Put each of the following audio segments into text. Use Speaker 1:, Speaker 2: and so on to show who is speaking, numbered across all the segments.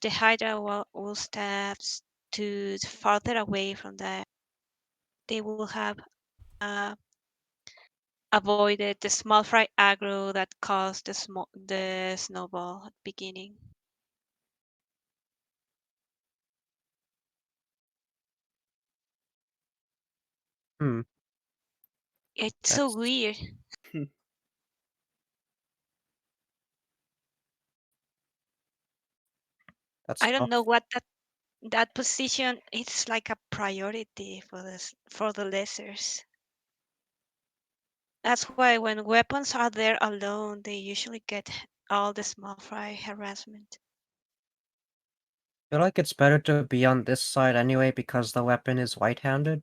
Speaker 1: the Hydra will step to farther away from the. They will have uh, avoided the small fry aggro that caused the snowball at the beginning.
Speaker 2: Hmm.
Speaker 1: It's so weird.
Speaker 2: That's
Speaker 1: I don't
Speaker 2: tough.
Speaker 1: know what that position is like a priority for the lessers. That's why when weapons are there alone, they usually get all the small fry harassment.
Speaker 2: I feel like it's better to be on this side anyway because the weapon is white-handed.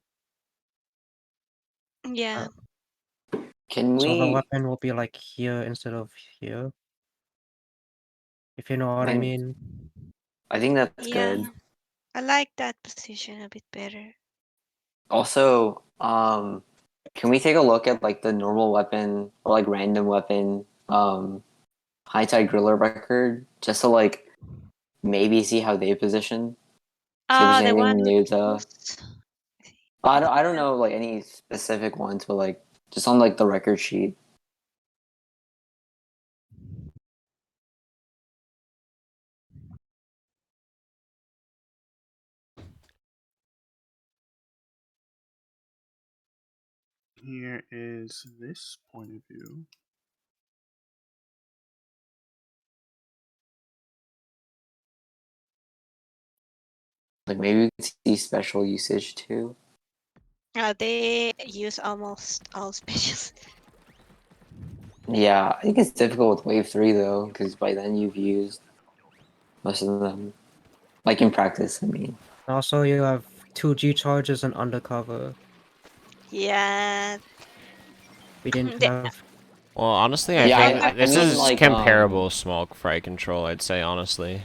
Speaker 1: Yeah.
Speaker 3: Can
Speaker 2: So the
Speaker 3: we?
Speaker 2: weapon will be like here instead of here. If you know what I mean.
Speaker 3: I think that's
Speaker 1: Yeah.
Speaker 3: good.
Speaker 1: I like that position a bit better.
Speaker 3: Also, can we take a look at like the normal weapon or like random weapon high tide griller record just to like maybe see how they position? See if there's
Speaker 1: The one
Speaker 3: anything
Speaker 1: with
Speaker 3: new
Speaker 1: the
Speaker 3: to.
Speaker 1: boost.
Speaker 3: I don't know like any specific ones, but like just on like the record sheet.
Speaker 4: Here is this point of view.
Speaker 3: Like maybe we could see special usage too.
Speaker 1: They use almost all specials.
Speaker 3: Yeah, I think it's difficult with wave 3 though, because by then you've used most of them. Like in practice, I mean.
Speaker 2: Also, you have 2 G charges and undercover.
Speaker 1: Yeah.
Speaker 2: We didn't
Speaker 1: The,
Speaker 2: have.
Speaker 5: Well, honestly, I
Speaker 3: Yeah,
Speaker 5: think
Speaker 3: I
Speaker 5: this
Speaker 3: mean
Speaker 5: is
Speaker 3: like
Speaker 5: comparable small fry control, I'd say, honestly.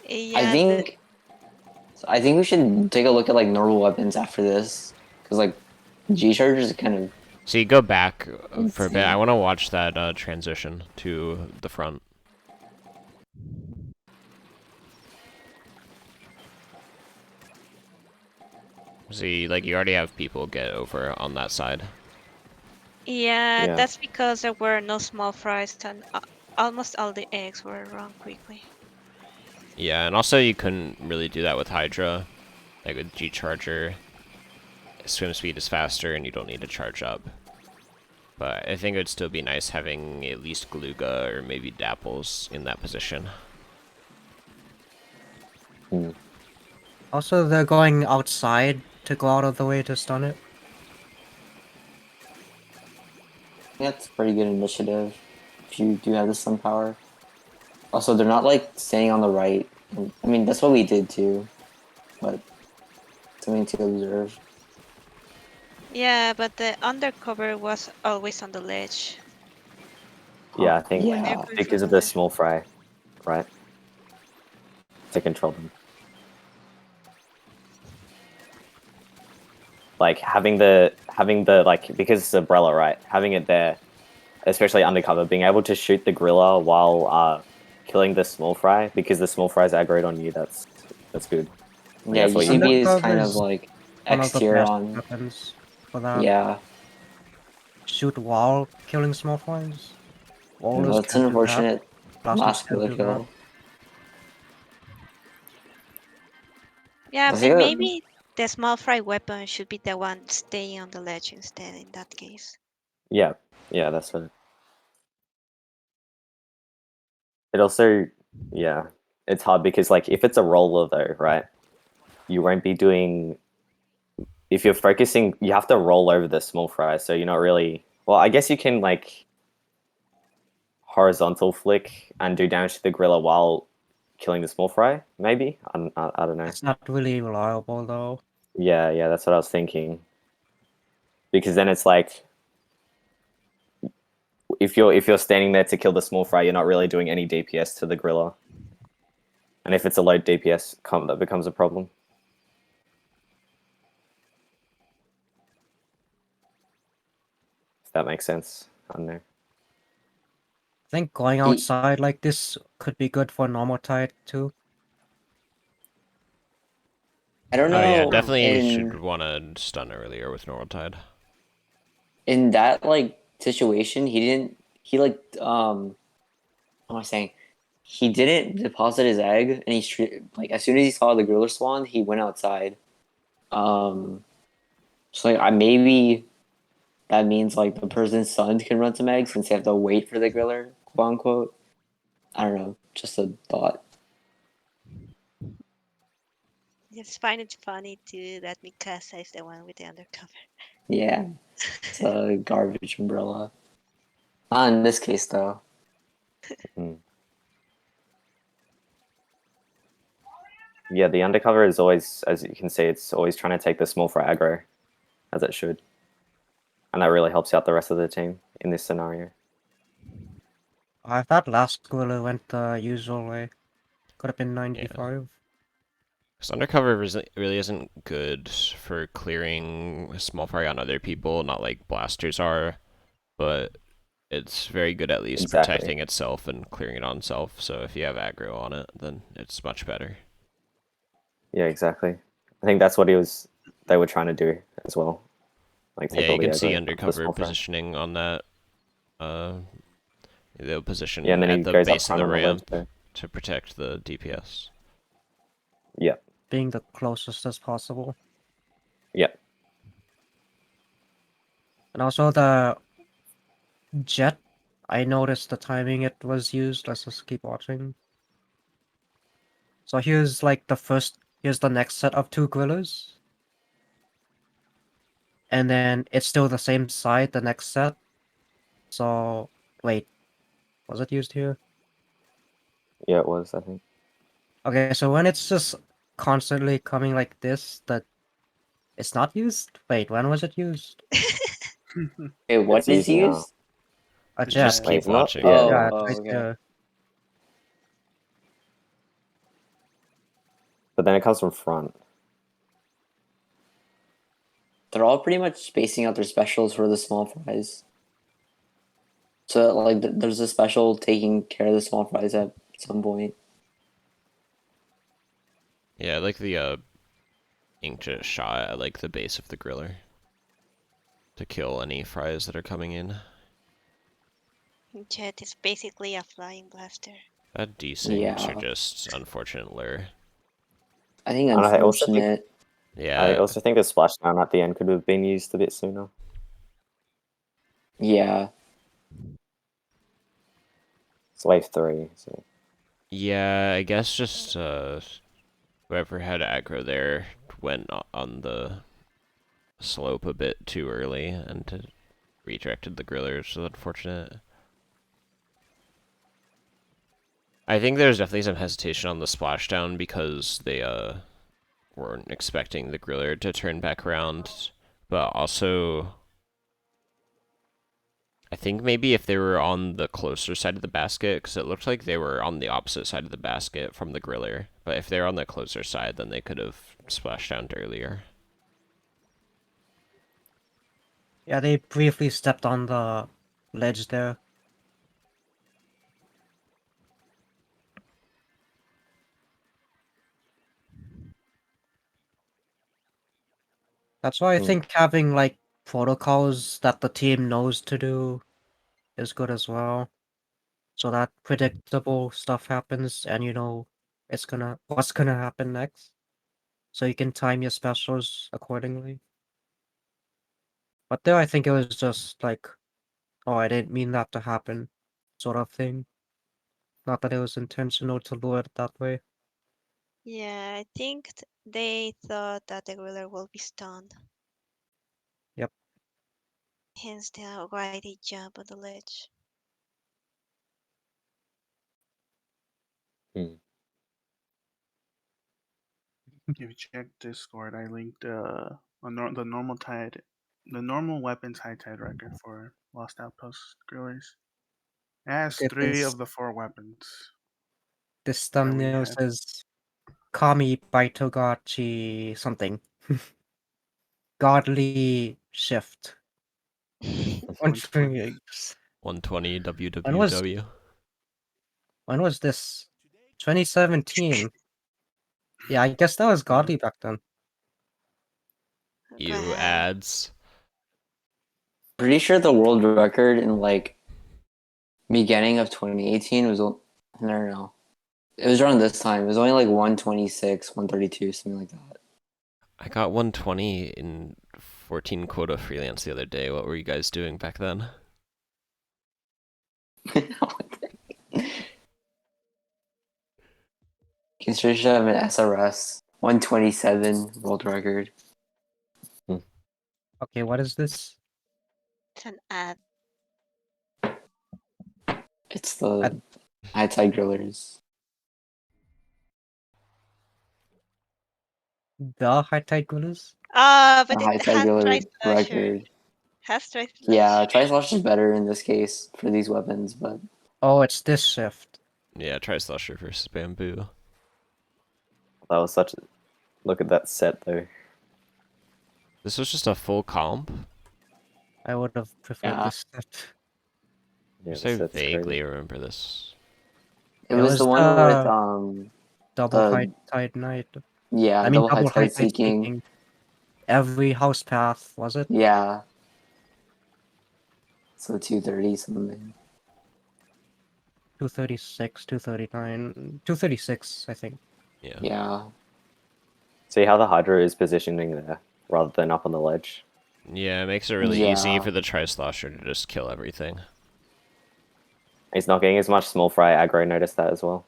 Speaker 3: I
Speaker 1: yeah.
Speaker 3: think I think we should take a look at like normal weapons after this, because like G chargers are kind of.
Speaker 5: So you go back for a bit. I
Speaker 3: insane.
Speaker 5: want to watch that transition to the front. See, like you already have people get over on that side.
Speaker 1: Yeah,
Speaker 3: Yeah.
Speaker 1: that's because there were no small fries and almost all the eggs were run quickly.
Speaker 5: Yeah, and also you couldn't really do that with Hydra. Like with G Charger, swim speed is faster and you don't need to charge up. But I think it would still be nice having at least Gluga or maybe Dapples in that position.
Speaker 2: Also, they're going outside to go out of the way to stun it.
Speaker 3: That's a pretty good initiative if you do have the sun power. Also, they're not like staying on the right. I mean, that's what we did too, but something to observe.
Speaker 1: Yeah, but the undercover was always on the ledge.
Speaker 6: Yeah, I think
Speaker 3: Yeah.
Speaker 6: because of the small fry, right? To control them. Like having the like because it's umbrella, right? Having it there, especially undercover, being able to shoot the griller while killing the small fry because the small fry's aggroed on you. That's good. Like,
Speaker 3: Yeah,
Speaker 6: that's what you need.
Speaker 3: UCB is
Speaker 2: Undercover
Speaker 3: kind of
Speaker 2: is
Speaker 3: like
Speaker 2: one
Speaker 3: X
Speaker 2: of the
Speaker 3: tier
Speaker 2: best
Speaker 3: on.
Speaker 2: weapons for that.
Speaker 3: Yeah.
Speaker 2: Shoot while killing small flies. Walrus
Speaker 3: Well, it's an
Speaker 2: can't do that.
Speaker 3: unfortunate
Speaker 2: Blasters
Speaker 3: last
Speaker 2: can't
Speaker 3: killer
Speaker 2: do that.
Speaker 3: kill.
Speaker 1: Yeah,
Speaker 3: I think
Speaker 1: maybe the small fry weapon should be the one staying on the ledge instead in that case.
Speaker 6: Yeah, that's what. It also, yeah, it's hard because like if it's a roller though, right? You won't be doing. If you're focusing, you have to roll over the small fry, so you're not really. Well, I guess you can like horizontal flick and do damage to the gorilla while killing the small fry. Maybe I don't know.
Speaker 2: It's not really reliable though.
Speaker 6: Yeah, that's what I was thinking. Because then it's like if you're standing there to kill the small fry, you're not really doing any DPS to the gorilla. And if it's a low DPS comp, that becomes a problem. If that makes sense. I don't know.
Speaker 2: think going outside like this could be good for normal tide too.
Speaker 3: I don't
Speaker 5: Oh yeah,
Speaker 3: know
Speaker 5: definitely should want to stun earlier with normal tide.
Speaker 3: in that like situation. He like what am I saying? He didn't deposit his egg, and like as soon as he saw the griller spawn, he went outside. Um, so like I maybe that means like the person's son can run some eggs since they have to wait for the griller, quote unquote. I don't know, just a thought.
Speaker 1: Just find it funny too that Mikasa is the one with the undercover.
Speaker 3: Yeah, it's a garbage umbrella. Not in this case though.
Speaker 6: Mm. Yeah, the undercover is always, as you can see, it's always trying to take the small fry aggro, as it should. And that really helps out the rest of the team in this scenario.
Speaker 2: I thought last Gorilla went the usual way. Could have been 95.
Speaker 5: Because undercover really isn't good for clearing small fry on other people, not like blasters are, but it's very good at least
Speaker 6: Exactly.
Speaker 5: protecting itself and clearing it on self. So if you have aggro on it, then it's much better.
Speaker 6: Yeah, exactly. I think that's what they were trying to do as well. Like take
Speaker 5: Yeah,
Speaker 6: all
Speaker 5: you
Speaker 6: the
Speaker 5: can see
Speaker 6: aggro off the
Speaker 5: undercover
Speaker 6: small fry.
Speaker 5: positioning on that. They'll position
Speaker 6: Yeah, and then he
Speaker 5: at the
Speaker 6: goes up
Speaker 5: base of
Speaker 6: front
Speaker 5: the
Speaker 6: on the ledge
Speaker 5: ramp
Speaker 6: there.
Speaker 5: to protect the DPS.
Speaker 6: Yep.
Speaker 2: Being the closest as possible.
Speaker 6: Yep.
Speaker 2: And also the jet, I noticed the timing it was used. Let's just keep watching. So here's like here's the next set of 2 grillers. And then it's still the same side, the next set. So, wait, was it used here?
Speaker 6: Yeah, it was, I think.
Speaker 2: Okay, so when it's just constantly coming like this, that it's not used? Wait, when was it used?
Speaker 3: Hey, what
Speaker 6: It's
Speaker 3: is
Speaker 6: used now.
Speaker 3: used?
Speaker 2: A
Speaker 4: The
Speaker 2: jet.
Speaker 5: Just
Speaker 6: Wait,
Speaker 4: jet.
Speaker 5: keep
Speaker 6: is it not?
Speaker 5: watching.
Speaker 6: Yeah,
Speaker 3: Oh,
Speaker 2: Yeah,
Speaker 6: yeah.
Speaker 2: it's
Speaker 3: oh,
Speaker 2: right
Speaker 3: okay.
Speaker 2: there.
Speaker 6: But then it comes from front.
Speaker 3: They're all pretty much spacing out their specials for the small fries. So like, there's a special taking care of the small fries at some point.
Speaker 5: Yeah, I like the inkjet shot at like the base of the griller to kill any fries that are coming in.
Speaker 1: Jet is basically a flying blaster.
Speaker 5: That desinks are
Speaker 3: Yeah,
Speaker 5: just unfortunate lure.
Speaker 3: I think
Speaker 6: And
Speaker 3: unfortunate.
Speaker 6: I
Speaker 5: Yeah,
Speaker 6: also think the splashdown at the end could have been used a bit sooner.
Speaker 3: Yeah,
Speaker 6: It's wave 3, so
Speaker 5: yeah, I guess just whoever had aggro there went on the slope a bit too early and redirected the grillers, so unfortunate. I think there's definitely some hesitation on the splashdown because they weren't expecting the griller to turn back around, but also I think maybe if they were on the closer side of the basket, because it looked like they were on the opposite side of the basket from the griller, but if they're on the closer side, then they could have splashed down earlier.
Speaker 2: Yeah, they briefly stepped on the ledge there. That's why I think having like protocols that the team knows to do is good as well. So that predictable stuff happens and you know what's gonna happen next. So you can time your specials accordingly. But there I think it was just like, oh, I didn't mean that to happen sort of thing. Not that it was intentional to lure it that way.
Speaker 1: Yeah, I think they thought that the griller will be stunned.
Speaker 2: Yep.
Speaker 1: Hence the why they jump on the ledge.
Speaker 4: If you check Discord, I linked the normal tide, the normal weapons high tide record for Lost Outpost grillers. It has
Speaker 2: Okay,
Speaker 4: 3 of the 4 weapons
Speaker 2: this
Speaker 4: that we
Speaker 2: thumbnail
Speaker 4: had.
Speaker 2: says Kami Baitogachi something. Godly shift.
Speaker 4: 120.
Speaker 5: 120
Speaker 2: When was
Speaker 5: WWW.
Speaker 2: When was this? 2017. Yeah, I guess that was godly back then.
Speaker 1: Go
Speaker 5: You
Speaker 1: ahead.
Speaker 5: ads.
Speaker 3: Pretty sure the world record in like beginning of 2018 was no, no. It was around this time. It was only like 126, 132, something like that.
Speaker 5: I got 120 in 14 quota freelance the other day. What were you guys doing back then?
Speaker 3: Consider should have an SRS 127 world record.
Speaker 2: Okay, what is this?
Speaker 1: It's an ad.
Speaker 3: It's
Speaker 2: Ad-
Speaker 3: the high tide grillers.
Speaker 2: The high tide grillers?
Speaker 1: But
Speaker 3: The
Speaker 1: it
Speaker 3: high tide
Speaker 1: has
Speaker 3: griller
Speaker 1: tri slasher.
Speaker 3: record.
Speaker 1: Has tri
Speaker 3: Yeah,
Speaker 1: slasher.
Speaker 3: Tri-Slash is better in this case for these weapons, but
Speaker 2: Oh, it's this shift.
Speaker 5: Yeah, Tri-Slasher versus Bamboo.
Speaker 6: That was such. Look at that set though.
Speaker 5: This was just a full comp?
Speaker 2: I would have preferred
Speaker 3: yeah.
Speaker 2: this set.
Speaker 6: Yeah,
Speaker 5: Just
Speaker 6: the
Speaker 5: I
Speaker 6: set's
Speaker 5: vaguely
Speaker 6: crazy.
Speaker 5: remember this.
Speaker 3: It
Speaker 2: It
Speaker 3: was the
Speaker 2: was
Speaker 3: one with
Speaker 2: the double high
Speaker 3: the
Speaker 2: tide night.
Speaker 3: yeah,
Speaker 2: I mean,
Speaker 3: double high
Speaker 2: double high
Speaker 3: tide
Speaker 2: tide
Speaker 3: seeking.
Speaker 2: seeking. Every house path, was it?
Speaker 3: Yeah. So 230 something.
Speaker 2: 236, 239, 236, I think.
Speaker 5: Yeah.
Speaker 3: Yeah.
Speaker 6: See how the Hydra is positioning there rather than up on the ledge.
Speaker 5: Yeah, it makes it really easy
Speaker 3: Yeah.
Speaker 5: for the Tri-Slasher to just kill everything.
Speaker 6: He's not getting as much small fry aggro. Notice that as well.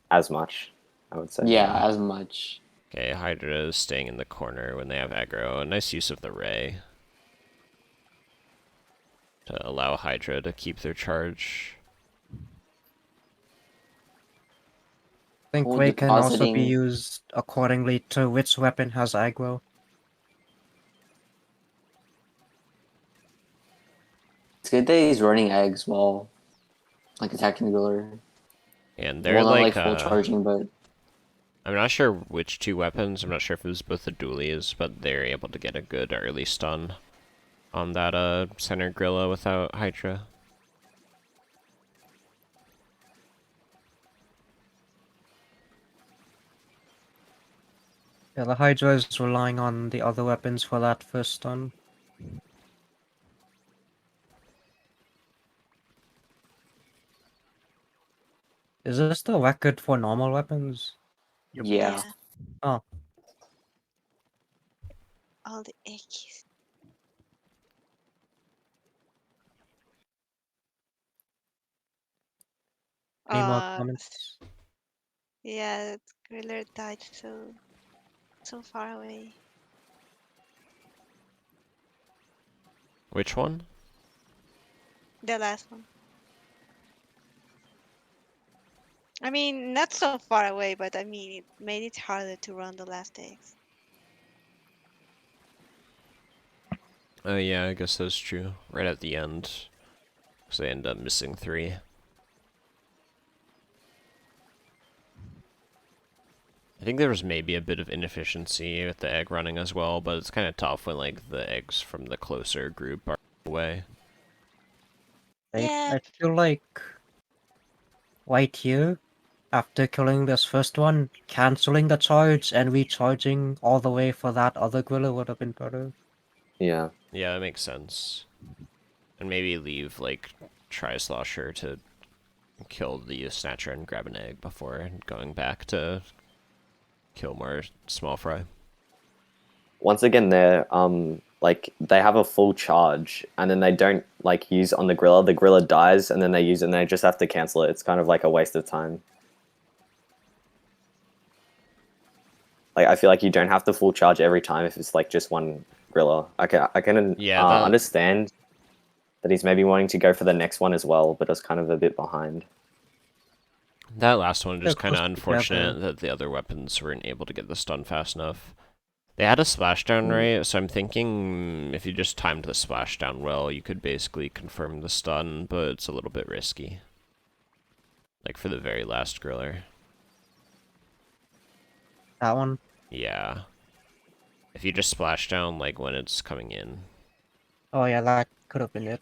Speaker 6: As much, I would say.
Speaker 3: Yeah, as much.
Speaker 5: Okay, Hydra is staying in the corner when they have aggro. A nice use of the Ray to allow Hydra to keep their charge.
Speaker 2: I think
Speaker 3: Oh,
Speaker 2: Ray can also be
Speaker 3: depositing.
Speaker 2: used accordingly to which weapon has aggro.
Speaker 3: It's good that he's running eggs while like attacking the griller.
Speaker 5: And
Speaker 3: Well,
Speaker 5: they're
Speaker 3: not like
Speaker 5: like,
Speaker 3: full charging, but
Speaker 5: I'm not sure which two weapons. I'm not sure if it was both the dualies, but they're able to get a good early stun on that center Grilla without Hydra.
Speaker 2: Yeah, the Hydra is relying on the other weapons for that first stun. Is this the record for normal weapons?
Speaker 4: Yep.
Speaker 3: yeah.
Speaker 1: Yeah.
Speaker 2: Oh,
Speaker 1: All the X's.
Speaker 2: any more
Speaker 1: Uh,
Speaker 2: comments?
Speaker 1: yeah, the griller died so far away.
Speaker 5: Which one?
Speaker 1: The last one. I mean, not so far away, but I mean, it made it harder to run the last eggs.
Speaker 5: Oh yeah, I guess that's true. Right at the end. Because they end up missing 3. I think there was maybe a bit of inefficiency with the egg running as well, but it's kind of tough when like the eggs from the closer group are away.
Speaker 1: Yeah,
Speaker 2: I feel like right here, after killing this first one, cancelling the charge and recharging all the way for that other griller would have been better.
Speaker 6: Yeah.
Speaker 5: Yeah, that makes sense. And maybe leave like Tri-Slosher to kill the Snatcher and grab an egg before going back to kill more small fry.
Speaker 6: Once again, they're like they have a full charge, and then they don't like use on the griller. The griller dies, and then they use it, and they just have to cancel it. It's kind of like a waste of time. Like I feel like you don't have to full charge every time if it's like just one griller. I can
Speaker 5: Yeah, that
Speaker 6: understand that he's maybe wanting to go for the next one as well, but it's kind of a bit behind.
Speaker 5: that last one
Speaker 2: They're
Speaker 5: just kind of
Speaker 2: close
Speaker 5: unfortunate
Speaker 2: together.
Speaker 5: that the other weapons weren't able to get the stun fast enough. They had a splashdown rate, so I'm thinking if you just timed the splashdown well, you could basically confirm the stun, but it's a little bit risky. Like for the very last griller.
Speaker 2: That one.
Speaker 5: Yeah. If you just splash down like when it's coming in.
Speaker 2: Oh yeah, that could have been it.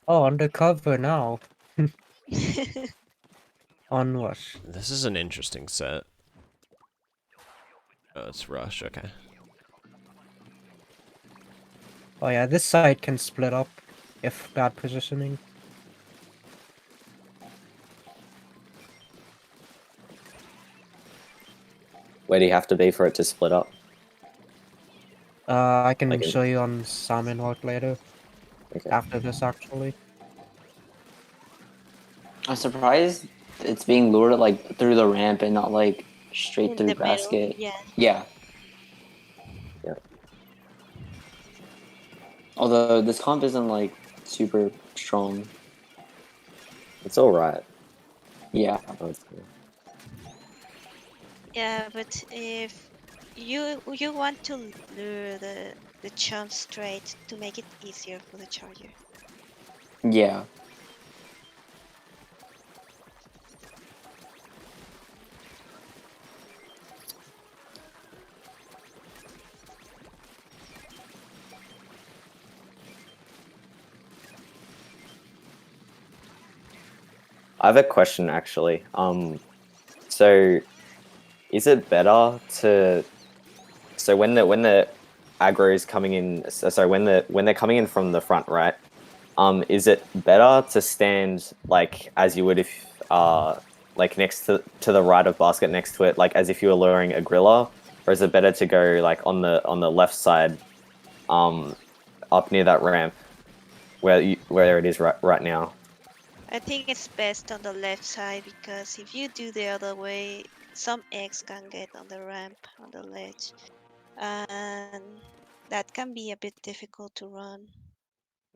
Speaker 2: Oh, undercover now. On Rush.
Speaker 5: This is an interesting set. Oh, it's Rush, okay.
Speaker 2: Oh yeah, this side can split up if bad positioning.
Speaker 6: Where do you have to be for it to split up?
Speaker 2: I can
Speaker 6: Like,
Speaker 2: show you on Salmon Rock later.
Speaker 6: okay.
Speaker 2: After this, actually.
Speaker 3: I'm surprised it's being lured like through the ramp and not like straight
Speaker 1: In
Speaker 3: through
Speaker 1: the middle,
Speaker 3: basket.
Speaker 1: yeah.
Speaker 3: Yeah.
Speaker 6: Yeah.
Speaker 3: Although this comp isn't like super strong.
Speaker 6: It's all right.
Speaker 3: Yeah.
Speaker 6: I would say.
Speaker 1: Yeah, but if you want to lure the chump straight to make it easier for the charger.
Speaker 3: Yeah.
Speaker 6: I have a question actually. So is it better to when the aggro is coming in? Sorry, when they're coming in from the front, right? Is it better to stand like as you would if like next to the right of basket next to it, like as if you were luring a griller, or is it better to go like on the left side, up near that ramp where it is right now?
Speaker 1: I think it's best on the left side because if you do the other way, some eggs can get on the ramp on the ledge, and that can be a bit difficult to run.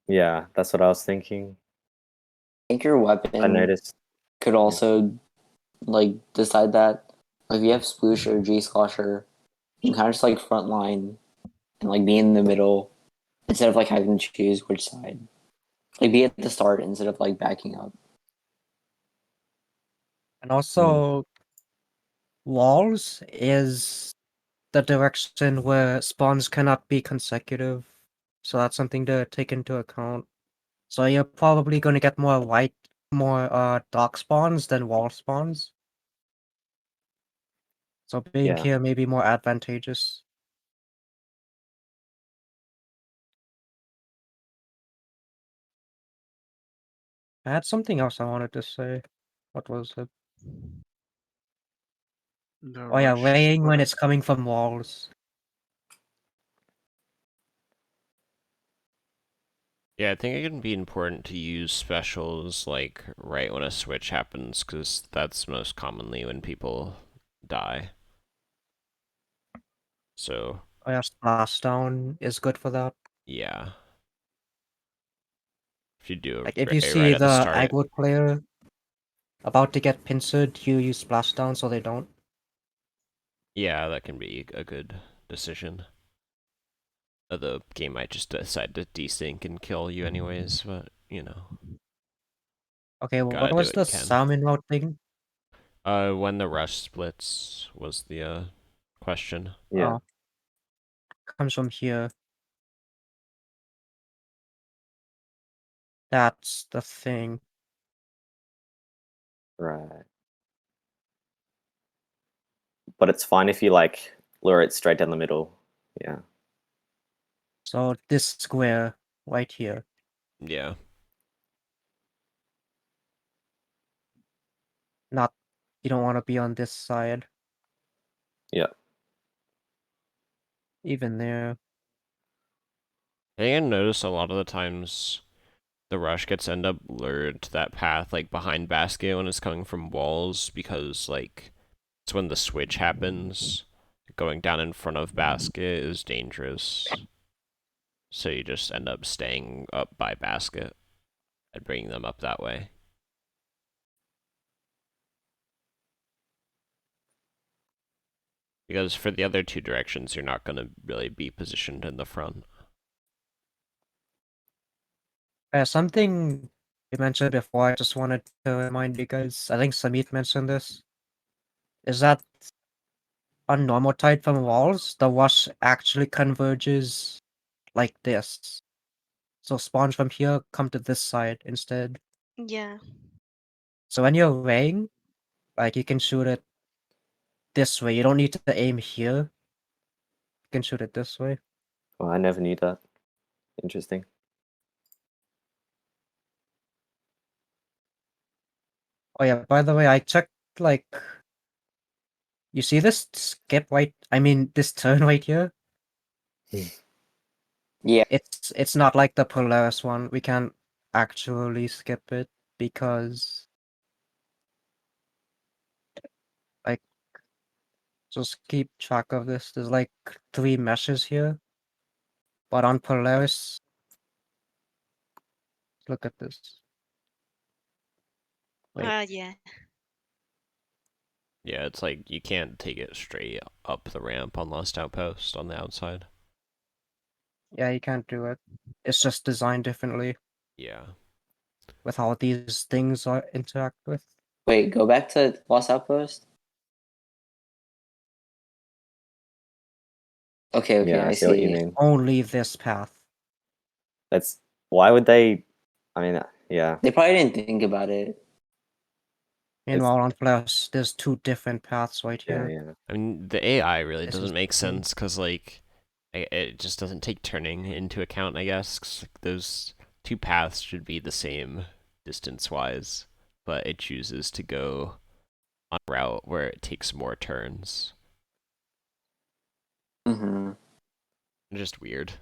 Speaker 6: Yeah, that's what I was thinking.
Speaker 3: I think your
Speaker 6: I
Speaker 3: weapon
Speaker 6: noticed.
Speaker 3: could also like decide that. Like if you have sploosh or G slosher, you can kind of just like front line and like be in the middle instead of like having to choose which side. Like be at the start instead of like backing up.
Speaker 2: And also, walls is the direction where spawns cannot be consecutive. So that's something to take into account. So you're probably going to get more dark spawns than wall spawns. So being
Speaker 6: Yeah.
Speaker 2: here may be more advantageous. I had something else I wanted to say. What was it?
Speaker 4: The
Speaker 2: Oh yeah,
Speaker 4: rush
Speaker 2: weighing when
Speaker 4: split.
Speaker 2: it's coming from walls.
Speaker 5: Yeah, I think it can be important to use specials like right when a switch happens, because that's most commonly when people die. So,
Speaker 2: Oh yeah, splashdown is good for that.
Speaker 5: yeah. If you do
Speaker 2: Like if you
Speaker 5: it right
Speaker 2: see
Speaker 5: at the
Speaker 2: the
Speaker 5: start,
Speaker 2: Agwood player about to get pincered, you use splashdown so they don't.
Speaker 5: yeah, that can be a good decision. The game might just decide to desync and kill you anyways, but, you know,
Speaker 2: Okay, what
Speaker 5: gotta do
Speaker 2: was
Speaker 5: what
Speaker 2: the
Speaker 5: you can.
Speaker 2: salmon route thing?
Speaker 5: When the rush splits was the, question.
Speaker 6: Yeah.
Speaker 2: Oh, comes from here. That's the thing.
Speaker 6: Right. But it's fine if you like lure it straight down the middle. Yeah.
Speaker 2: So this square right here.
Speaker 5: Yeah.
Speaker 2: Not, you don't want to be on this side.
Speaker 6: Yeah.
Speaker 2: Even there.
Speaker 5: I think I notice a lot of the times the rush gets end up lured to that path, like behind basket when it's coming from walls, because like it's when the switch happens. Going down in front of basket is dangerous. So you just end up staying up by basket and bringing them up that way. Because for the other two directions, you're not going to really be positioned in the front.
Speaker 2: Something you mentioned before, I just wanted to remind you guys, I think Samit mentioned this, is that on normal tide from walls, the wash actually converges like this. So spawn from here, come to this side instead.
Speaker 1: Yeah.
Speaker 2: So when you're weighing, like you can shoot it this way. You don't need to aim here. You can shoot it this way.
Speaker 6: Oh, I never knew that. Interesting.
Speaker 2: Oh yeah, by the way, I checked like you see this skip this turn right here?
Speaker 3: Yeah.
Speaker 2: It's not like the Polaris one. We can't actually skip it because like just keep track of this. There's like 3 meshes here. But on Polaris, look at this. Wait,
Speaker 1: Yeah.
Speaker 5: Yeah, it's like you can't take it straight up the ramp on Lost Outpost on the outside.
Speaker 2: yeah, you can't do it. It's just designed differently
Speaker 5: Yeah.
Speaker 2: with how these things are interact with.
Speaker 3: Wait, go back to Lost Outpost. Okay, okay,
Speaker 6: Yeah, I
Speaker 3: I
Speaker 6: see what you
Speaker 3: see.
Speaker 6: mean.
Speaker 2: Only this path.
Speaker 6: That's why would they? I mean, yeah,
Speaker 3: They probably didn't think about it.
Speaker 2: Meanwhile, on Polaris, there's 2 different paths right
Speaker 6: yeah,
Speaker 2: here.
Speaker 6: yeah.
Speaker 5: I mean, the AI really
Speaker 2: This is
Speaker 5: doesn't make
Speaker 2: the same.
Speaker 5: sense because, like, it just doesn't take turning into account, I guess. 'Cause those 2 paths should be the same distance-wise, but it chooses to go on a route where it takes more turns.
Speaker 3: Mm-hmm.
Speaker 5: Just weird.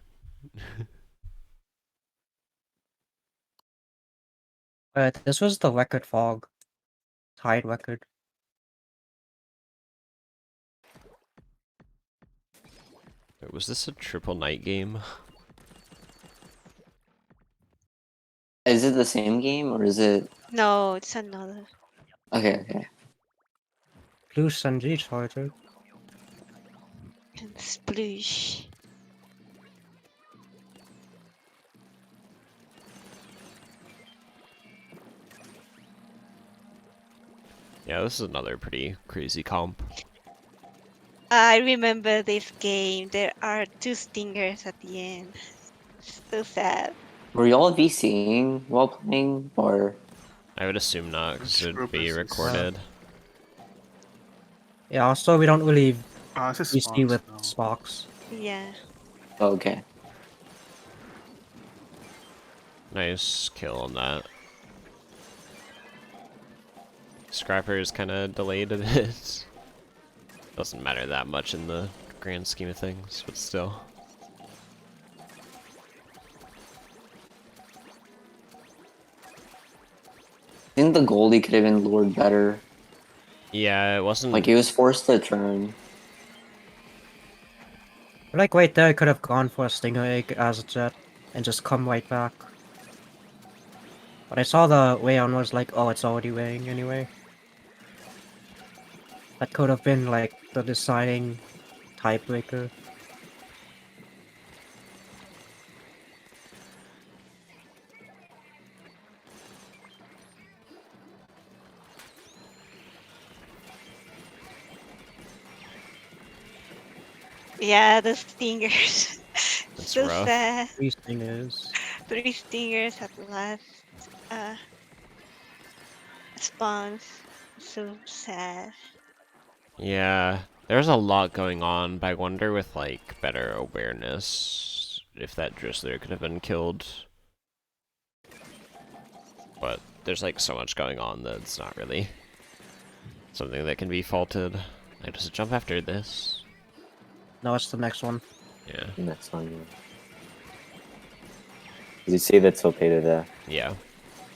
Speaker 2: This was the record fog. Tide record.
Speaker 5: Wait, was this a triple night game?
Speaker 3: Is it the same game or is it?
Speaker 1: No, it's another.
Speaker 3: Okay, okay.
Speaker 2: Blue Sunji charger.
Speaker 1: And sploosh.
Speaker 5: Yeah, this is another pretty crazy comp.
Speaker 1: I remember this game. There are 2 stingers at the end. So sad.
Speaker 3: Were y'all VCing while playing, or
Speaker 5: I would assume not, because
Speaker 4: Which
Speaker 5: it would
Speaker 4: group
Speaker 5: be
Speaker 4: is this?
Speaker 5: recorded.
Speaker 2: Yeah, also we don't really
Speaker 4: This is
Speaker 2: VC
Speaker 4: Sparks
Speaker 2: with
Speaker 4: though.
Speaker 2: Sparks.
Speaker 1: Yeah.
Speaker 3: oh, okay?
Speaker 5: Nice kill on that. Scrapper is kind of delayed a bit. Doesn't matter that much in the grand scheme of things, but still.
Speaker 3: I think the goalie could have been lured better.
Speaker 5: Yeah, it wasn't.
Speaker 3: Like he was forced to turn.
Speaker 2: Like right there, I could have gone for a Stinger Egg as a jet and just come right back. But I saw the weigh on was like, oh, it's already weighing anyway. That could have been like the deciding tiebreaker.
Speaker 1: Yeah, the stingers.
Speaker 5: That's
Speaker 1: So
Speaker 5: rough.
Speaker 1: sad.
Speaker 2: 3 Stingers.
Speaker 1: 3 stingers at last. Uh, spawns. So sad.
Speaker 5: Yeah, there's a lot going on, but I wonder with like better awareness if that Drizzler could have been killed. But there's like so much going on that it's not really something that can be faulted. I just jump after this.
Speaker 2: No, it's the next one.
Speaker 5: Yeah.
Speaker 6: Next one. Yeah. Did you see the torpedo there?
Speaker 5: Yeah.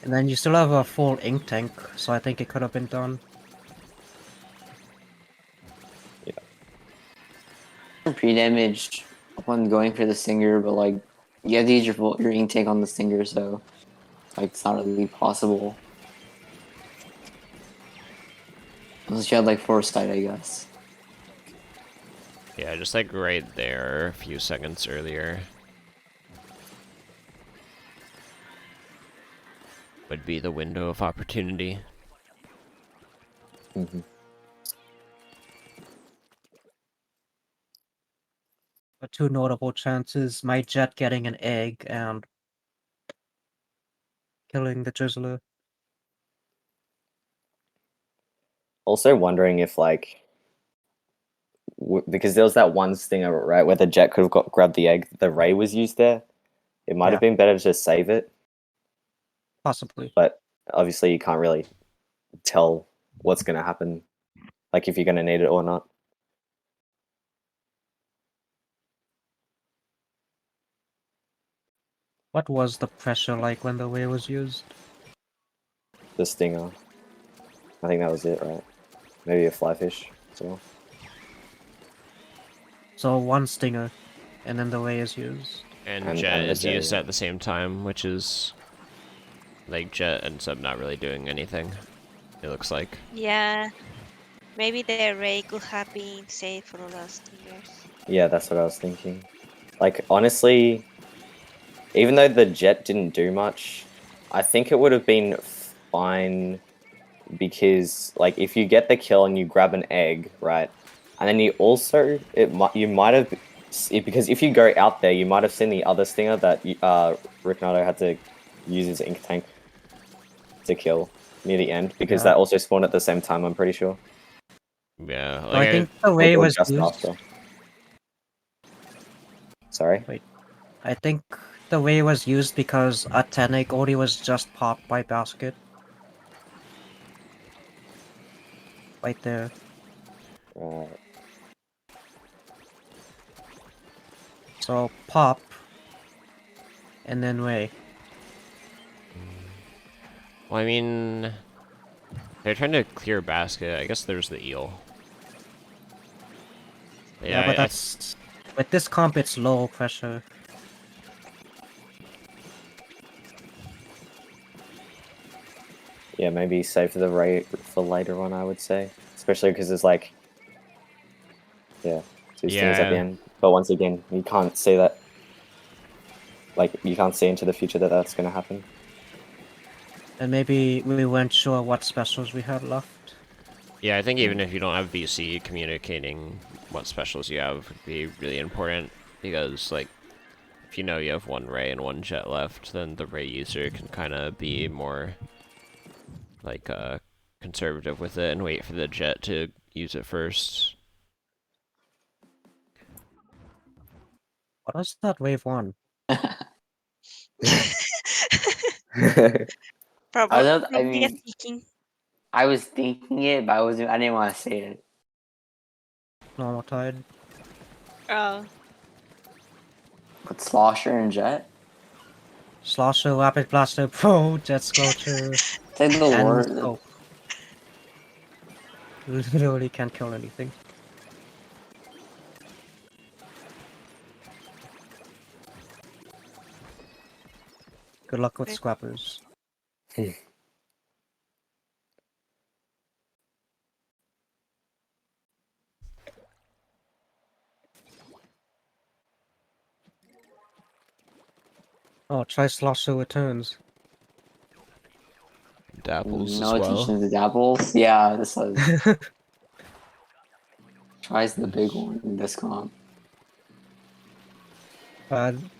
Speaker 2: And then you still have a full ink tank, so I think it could have been done.
Speaker 3: Pre-damage when going for the stinger, but like you have to use your ink tank on the stinger, so like it's not really possible unless you had like foresight, I guess.
Speaker 5: Yeah, just like right there a few seconds earlier would be the window of opportunity.
Speaker 6: Mm-hmm.
Speaker 2: But 2 notable chances, my jet getting an egg and killing the drizzler.
Speaker 6: Also wondering if like because there was that one stinger right where the jet could have grabbed the egg. The ray was used there. It might have been better to just save it,
Speaker 2: Possibly.
Speaker 6: but obviously you can't really tell what's going to happen, like if you're going to need it or not.
Speaker 2: What was the pressure like when the ray was used?
Speaker 6: The stinger. I think that was it, right? Maybe a fly fish as well.
Speaker 2: So one stinger, and then the ray is used.
Speaker 5: And
Speaker 6: And
Speaker 5: Jet
Speaker 6: the
Speaker 5: is
Speaker 6: jet,
Speaker 5: used
Speaker 6: yeah.
Speaker 5: at the same time, which is like Jet ends up not really doing anything. It looks like.
Speaker 1: Yeah. Maybe the ray could have been saved for the last years.
Speaker 6: Yeah, that's what I was thinking. Like honestly, even though the jet didn't do much, I think it would have been fine because like if you get the kill and you grab an egg, right? And then you also you might have because if you go out there, you might have seen the other stinger that Ricardo had to use his ink tank to kill near the end because
Speaker 2: Yeah.
Speaker 6: that also spawned at the same time. I'm pretty sure.
Speaker 5: Yeah,
Speaker 2: So
Speaker 5: like
Speaker 2: I think the ray
Speaker 6: Or
Speaker 2: was
Speaker 6: just
Speaker 2: used.
Speaker 6: after. Sorry.
Speaker 2: I think the ray was used because a 10 egg only was just popped by basket. Right there.
Speaker 6: Right.
Speaker 2: So pop, and then ray.
Speaker 5: well, I mean, they're trying to clear basket. I guess there's the eel.
Speaker 2: Yeah, but
Speaker 5: I
Speaker 2: that's with this comp it's low pressure.
Speaker 6: Yeah, maybe save the rate for later on, I would say. Especially because there's like, yeah, two stings at the
Speaker 5: Yeah.
Speaker 6: end. But once again, you can't see that. Like, you can't see into the future that that's going to happen.
Speaker 2: And maybe we weren't sure what specials we had left.
Speaker 5: Yeah, I think even if you don't have VC, communicating what specials you have would be really important because, like, if you know you have one Ray and one Jet left, then the Ray user can kind of be more, like, conservative with it and wait for the Jet to use it first.
Speaker 2: What was that wave one?
Speaker 3: I
Speaker 1: Probably a
Speaker 3: mean,
Speaker 1: seeking.
Speaker 3: I was thinking it, but I didn't want to say it.
Speaker 2: Normal tide.
Speaker 1: Oh,
Speaker 3: But Slosher and Jet?
Speaker 2: Slosher, Rapid Blaster, Pro, Jet Scorcher,
Speaker 3: It's like the
Speaker 2: and
Speaker 3: lore.
Speaker 2: Scope. Literally can't kill anything. Good luck with
Speaker 1: Okay.
Speaker 2: scrappers. Oh, try Slosher returns.
Speaker 5: Dapples
Speaker 3: No
Speaker 5: as well.
Speaker 3: attention to the dapples. Yeah, this was tries the big one in this comp.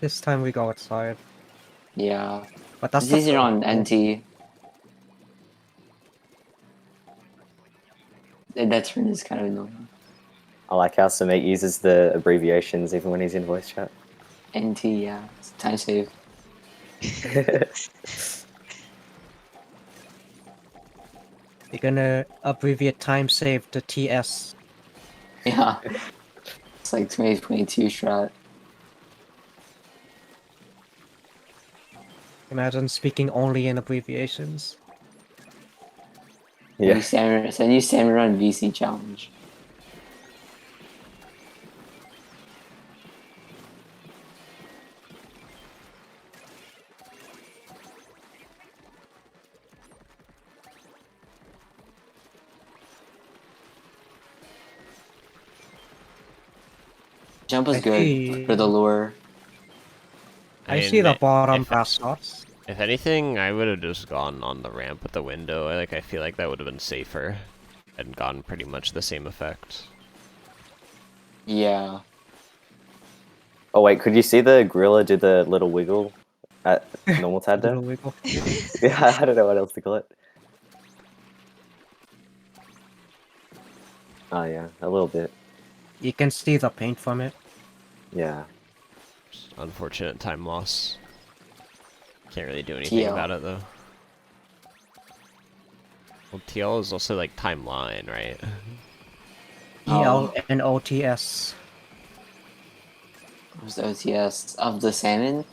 Speaker 2: This time we go outside.
Speaker 3: Yeah,
Speaker 2: But that's
Speaker 3: it's
Speaker 2: the
Speaker 3: easier
Speaker 2: first
Speaker 3: on
Speaker 2: one.
Speaker 3: NT. That turn is kind of annoying.
Speaker 6: I like how Summit uses the abbreviations even when he's in voice chat.
Speaker 3: NT, yeah, it's time save.
Speaker 2: You're gonna abbreviate time save to TS.
Speaker 3: Yeah, it's like 2022 strat.
Speaker 2: Imagine speaking only in abbreviations.
Speaker 6: Yeah.
Speaker 3: New Samurai VC challenge. Jump was
Speaker 2: I
Speaker 3: good
Speaker 2: see.
Speaker 3: for the lure.
Speaker 2: I see the
Speaker 5: mean,
Speaker 2: bottom
Speaker 5: if,
Speaker 2: brass shots.
Speaker 5: if anything, I would have just gone on the ramp with the window. I feel like that would have been safer and gotten pretty much the same effect.
Speaker 3: Yeah.
Speaker 6: Oh wait, could you see the gorilla do the little wiggle Normal tide
Speaker 2: Little
Speaker 6: there?
Speaker 2: wiggle.
Speaker 6: Yeah, I don't know what else to call it. Oh yeah, a little bit.
Speaker 2: You can see the paint from it.
Speaker 6: Yeah.
Speaker 5: Just unfortunate time loss. Can't really do anything
Speaker 3: TL.
Speaker 5: about it though. Well, TL is also like timeline, right?
Speaker 3: Oh.
Speaker 2: EL and OTS.
Speaker 3: Where's the OTS of the salmon?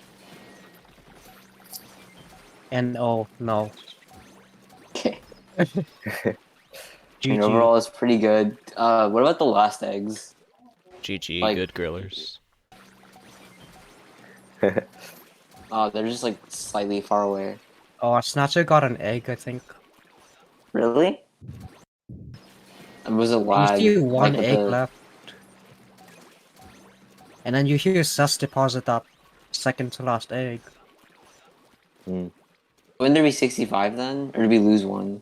Speaker 2: And oh no.
Speaker 3: Okay. I mean,
Speaker 2: GG.
Speaker 3: overall, it's pretty good. What about the last eggs?
Speaker 5: GG,
Speaker 3: Like-
Speaker 5: good grillers.
Speaker 3: They're just like slightly far away.
Speaker 2: Oh, Snatcher got an egg, I think.
Speaker 3: Really? And was it
Speaker 2: You
Speaker 3: lag?
Speaker 2: see
Speaker 3: Like
Speaker 2: one
Speaker 3: with
Speaker 2: egg
Speaker 3: the...
Speaker 2: left. And then you hear Sus deposit that second to last egg.
Speaker 6: Mm.
Speaker 3: Wouldn't there be 65 then? Or did we lose one?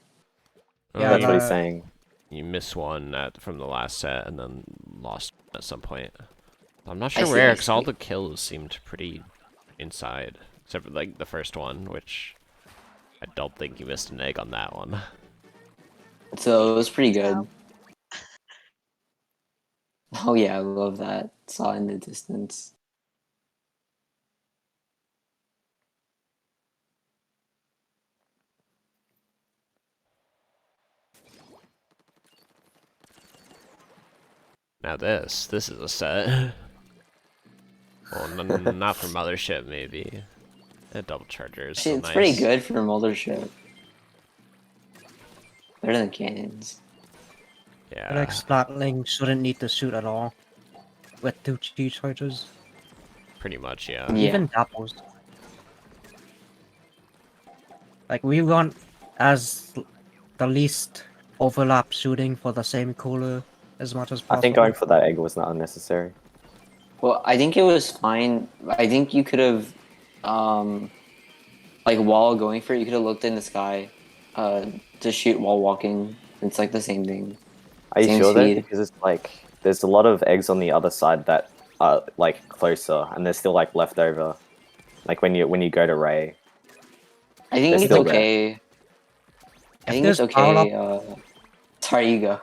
Speaker 2: Yeah,
Speaker 6: That's what he's
Speaker 2: the-
Speaker 6: saying.
Speaker 5: You miss one from the last set and then lost at some point. I'm not
Speaker 3: I
Speaker 5: sure
Speaker 3: see,
Speaker 5: where,
Speaker 3: I
Speaker 5: because all
Speaker 3: see.
Speaker 5: the kills seemed pretty inside. Except for like the first one, which I don't think you missed an egg on that one.
Speaker 3: So it was pretty good.
Speaker 1: Wow.
Speaker 3: Oh yeah, I love that. Saw in the distance.
Speaker 5: Now this is a set. Well, not for Mothership, maybe. A double charger is
Speaker 3: Actually,
Speaker 5: still
Speaker 3: it's
Speaker 5: nice.
Speaker 3: pretty good for Mothership. Better than cannons.
Speaker 5: Yeah.
Speaker 2: like Splatling shouldn't need to shoot at all. With 2 G charges.
Speaker 5: Pretty much, yeah.
Speaker 3: Yeah.
Speaker 2: Even Dapples. Like, we want as the least overlap shooting for the same cooler as much as possible.
Speaker 6: I think going for that egg was not unnecessary.
Speaker 3: Well, I think it was fine. I think you could have, like while going for it, you could have looked in the sky, to shoot while walking. It's like the same thing.
Speaker 6: Are you
Speaker 3: Same
Speaker 6: sure though?
Speaker 3: speed.
Speaker 6: Because it's like there's a lot of eggs on the other side that are like closer, and they're still like left over. Like when you go to Ray.
Speaker 3: I think
Speaker 6: They're
Speaker 3: it's
Speaker 6: still there.
Speaker 3: okay. I
Speaker 2: If
Speaker 3: think
Speaker 2: there's
Speaker 3: it's
Speaker 2: power
Speaker 3: okay.
Speaker 2: up,
Speaker 3: Sorry, you go.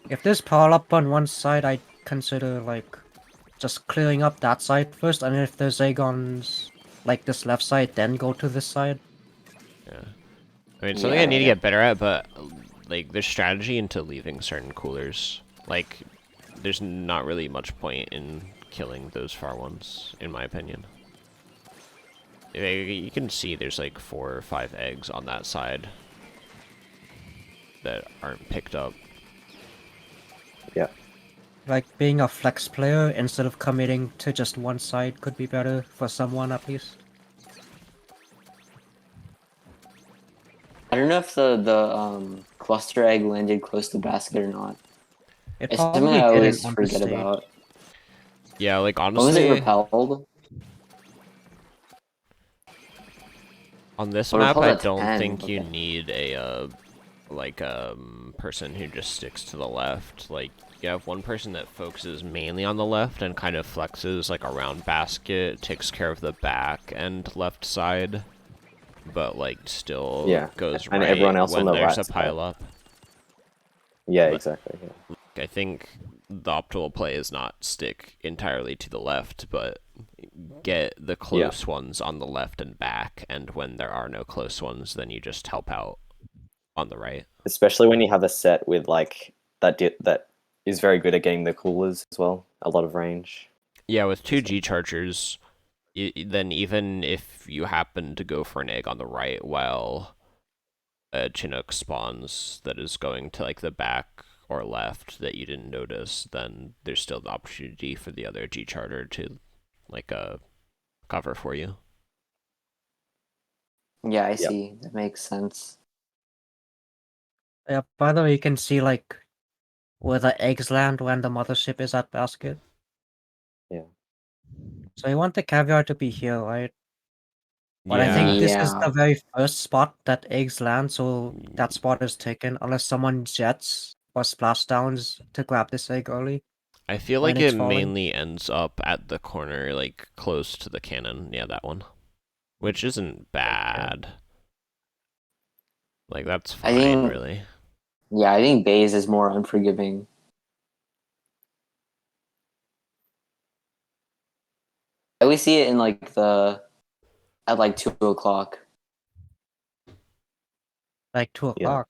Speaker 2: if there's power up on one side, I'd consider like just clearing up that side first, and if there's egg on like this left side, then go to this side.
Speaker 5: Yeah. I mean, it's something I need to
Speaker 3: Yeah.
Speaker 5: get better at, but like there's strategy into leaving certain coolers. Like, there's not really much point in killing those far ones, in my opinion. You can see there's like 4 or 5 eggs on that side that aren't picked up.
Speaker 6: Yeah.
Speaker 2: Like being a flex player instead of committing to just one side could be better for someone at least.
Speaker 3: I don't know if the cluster egg landed close to the basket or not.
Speaker 2: It
Speaker 3: It's something
Speaker 2: probably
Speaker 3: I always
Speaker 2: didn't on this
Speaker 3: forget
Speaker 2: stage.
Speaker 3: about.
Speaker 5: Yeah, like
Speaker 3: When was it
Speaker 5: honestly,
Speaker 3: repelled?
Speaker 5: on this
Speaker 3: Oh,
Speaker 5: map,
Speaker 3: repelled
Speaker 5: I
Speaker 3: at
Speaker 5: don't
Speaker 3: 10,
Speaker 5: think you
Speaker 3: okay.
Speaker 5: need a person who just sticks to the left. Like, you have one person that focuses mainly on the left and kind of flexes like around basket, takes care of the back and left side, but like still
Speaker 6: Yeah,
Speaker 5: goes
Speaker 6: and
Speaker 5: right
Speaker 6: everyone else on
Speaker 5: when
Speaker 6: the
Speaker 5: there's
Speaker 6: right
Speaker 5: a
Speaker 6: side.
Speaker 5: pile up.
Speaker 6: Yeah,
Speaker 5: But-
Speaker 6: exactly. Yeah.
Speaker 5: I think the optimal play is not stick entirely to the left, but get the close ones on the left and back, and when there are no close ones, then you just help out on the right.
Speaker 6: Especially when you have a set with like that is very good at getting the coolers as well. A lot of range.
Speaker 5: Yeah, with 2 G chargers, then even if you happen to go for an egg on the right while a Chinook spawns that is going to like the back or left that you didn't notice, then there's still the opportunity for the other G charger to like cover for you.
Speaker 3: Yeah, I
Speaker 6: Yep.
Speaker 3: see. That makes sense.
Speaker 2: Yeah, by the way, you can see like where the eggs land when the mothership is at basket.
Speaker 6: Yeah.
Speaker 2: So you want the caviar to be here, right? But I
Speaker 5: Yeah,
Speaker 2: think this is
Speaker 3: Yeah.
Speaker 2: the very first spot that eggs land, so that spot is taken unless someone jets or splashdowns to grab this egg early.
Speaker 5: I feel
Speaker 2: when
Speaker 5: like
Speaker 2: it's
Speaker 5: it
Speaker 2: falling.
Speaker 5: mainly ends up at the corner, like close to the cannon. Yeah, that one. which isn't bad. Like, that's
Speaker 3: I
Speaker 5: fine,
Speaker 3: think
Speaker 5: really.
Speaker 3: yeah, I think Bays is more unforgiving. I always see it in like at like 2 o'clock.
Speaker 2: Like 2
Speaker 6: Yeah.
Speaker 2: o'clock.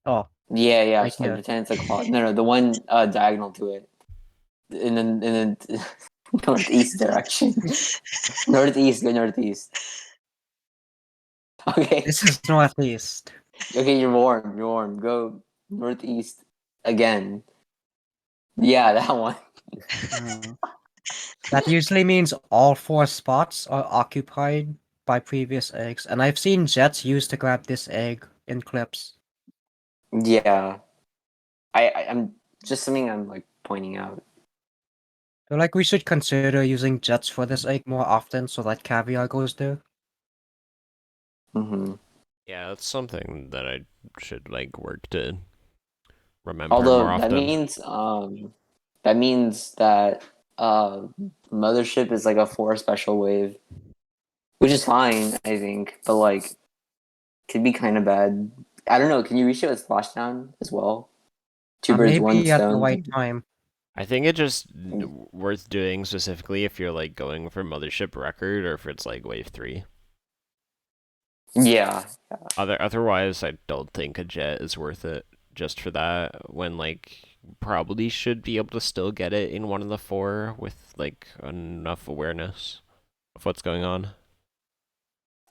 Speaker 2: Oh,
Speaker 3: Yeah,
Speaker 2: like
Speaker 3: it's like
Speaker 2: here.
Speaker 3: the 10 o'clock. No, the one diagonal to it, in the northeast direction. Northeast, go northeast. Okay,
Speaker 2: This is northeast.
Speaker 3: okay, you're warm. You're warm. Go northeast again. Yeah, that one.
Speaker 4: Uh,
Speaker 2: That usually means all 4 spots are occupied by previous eggs, and I've seen Jets used to grab this egg in clips.
Speaker 3: Yeah, I'm just something I'm like pointing out.
Speaker 2: So like we should consider using Jets for this egg more often so that caviar goes there.
Speaker 3: Hmm.
Speaker 5: Yeah, that's something that I should, like, work to remember more
Speaker 3: Although
Speaker 5: often.
Speaker 3: that means that uh mothership is like a 4 special wave, which is fine, I think, but like could be kind of bad. I don't know. Can you reach it with splashdown as well? Two birds, one
Speaker 2: Maybe at the right
Speaker 3: stone.
Speaker 2: time.
Speaker 5: I think it's just worth doing specifically if you're, like, going for Mothership record or if it's, like, wave 3.
Speaker 3: Yeah,
Speaker 5: Otherwise, I don't think a jet is worth it just for that, when, like, probably should be able to still get it in one of the 4 with, like, enough awareness of what's going on.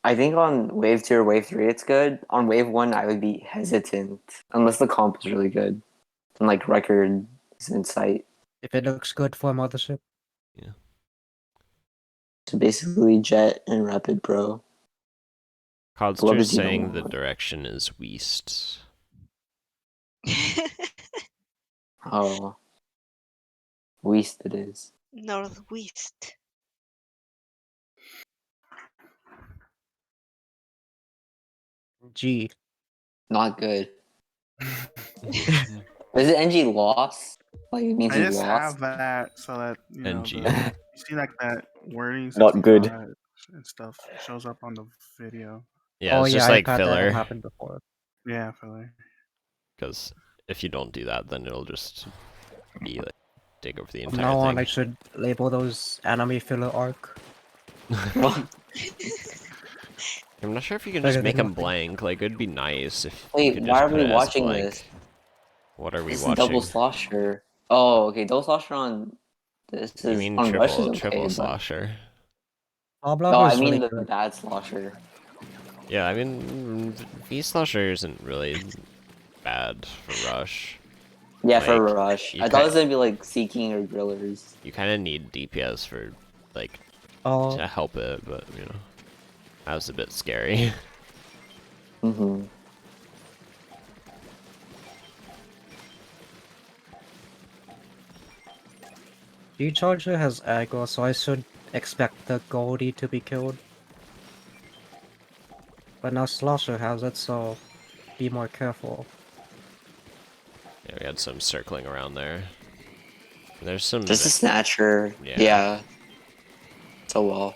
Speaker 3: I think on wave 2 or wave 3 it's good. On wave 1 I would be hesitant unless the comp is really good and like record is in sight.
Speaker 2: If it looks good for Mothership.
Speaker 3: So basically jet and rapid bro. Love to
Speaker 5: Codster's
Speaker 3: see them
Speaker 5: saying the
Speaker 3: all.
Speaker 5: direction is west.
Speaker 3: Oh, West it is.
Speaker 1: Northwest.
Speaker 2: G.
Speaker 3: Not good. Is it NG loss? Like it means
Speaker 4: I
Speaker 3: he
Speaker 4: just
Speaker 3: lost?
Speaker 4: have that so that
Speaker 5: NG.
Speaker 4: you see like that wording
Speaker 6: Not good.
Speaker 4: 65 and stuff shows up on the video.
Speaker 5: Yeah,
Speaker 2: Oh
Speaker 5: it's
Speaker 2: yeah,
Speaker 5: just
Speaker 2: I've
Speaker 5: like
Speaker 2: had that
Speaker 5: filler.
Speaker 2: happen before.
Speaker 4: Yeah, filler.
Speaker 5: Because if you don't do that, then it'll just be like take over the
Speaker 2: From
Speaker 5: entire
Speaker 2: now on, I
Speaker 5: thing.
Speaker 2: should label those anime filler arc.
Speaker 5: I'm not sure if you can
Speaker 2: Better
Speaker 5: just make
Speaker 2: than
Speaker 5: them
Speaker 2: nothing.
Speaker 5: blank. Like, it'd be nice if you
Speaker 3: Wait,
Speaker 5: could
Speaker 3: why
Speaker 5: just
Speaker 3: are
Speaker 5: put
Speaker 3: we
Speaker 5: it as
Speaker 3: watching
Speaker 5: blank.
Speaker 3: this?
Speaker 5: What are we
Speaker 3: This is double
Speaker 5: watching?
Speaker 3: slosher. Oh, okay, double slosher on this
Speaker 5: You
Speaker 3: is
Speaker 5: mean
Speaker 3: on Rush is
Speaker 5: triple
Speaker 3: okay, but
Speaker 5: slosher?
Speaker 3: no,
Speaker 2: Oblava
Speaker 3: I
Speaker 2: is
Speaker 3: mean
Speaker 2: really
Speaker 3: the
Speaker 2: good.
Speaker 3: bad slosher.
Speaker 5: Yeah, I mean, V slosher isn't really bad for Rush.
Speaker 3: Yeah, for
Speaker 5: Like,
Speaker 3: Rush.
Speaker 5: you
Speaker 3: I thought it
Speaker 5: kind
Speaker 3: was gonna be like Seeking or Grillers.
Speaker 5: you kind of need DPS for, like,
Speaker 2: Oh,
Speaker 5: to help it, but you know, that was a bit scary.
Speaker 3: Mm-hmm.
Speaker 2: G-Charger has aggro, so I should expect the Goldie to be killed. But now Slosher has it, so be more careful.
Speaker 5: Yeah, we had some circling around there. There's some.
Speaker 3: Just a snatcher.
Speaker 5: Yeah.
Speaker 3: Yeah. So well.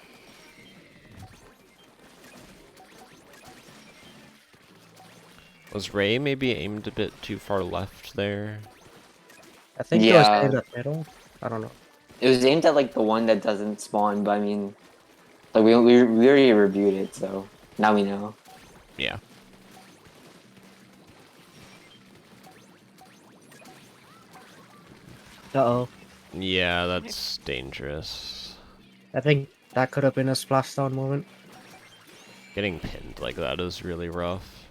Speaker 5: Was Ray maybe aimed a bit too far left there?
Speaker 2: I think it was
Speaker 3: Yeah.
Speaker 2: aimed at middle. I don't know.
Speaker 3: It was aimed at like the one that doesn't spawn, but I mean, like we already reviewed it, so now we know.
Speaker 5: Yeah.
Speaker 2: Uh-oh.
Speaker 5: Yeah, that's dangerous.
Speaker 2: I think that could have been a splashdown moment.
Speaker 5: Getting pinned like that is really rough.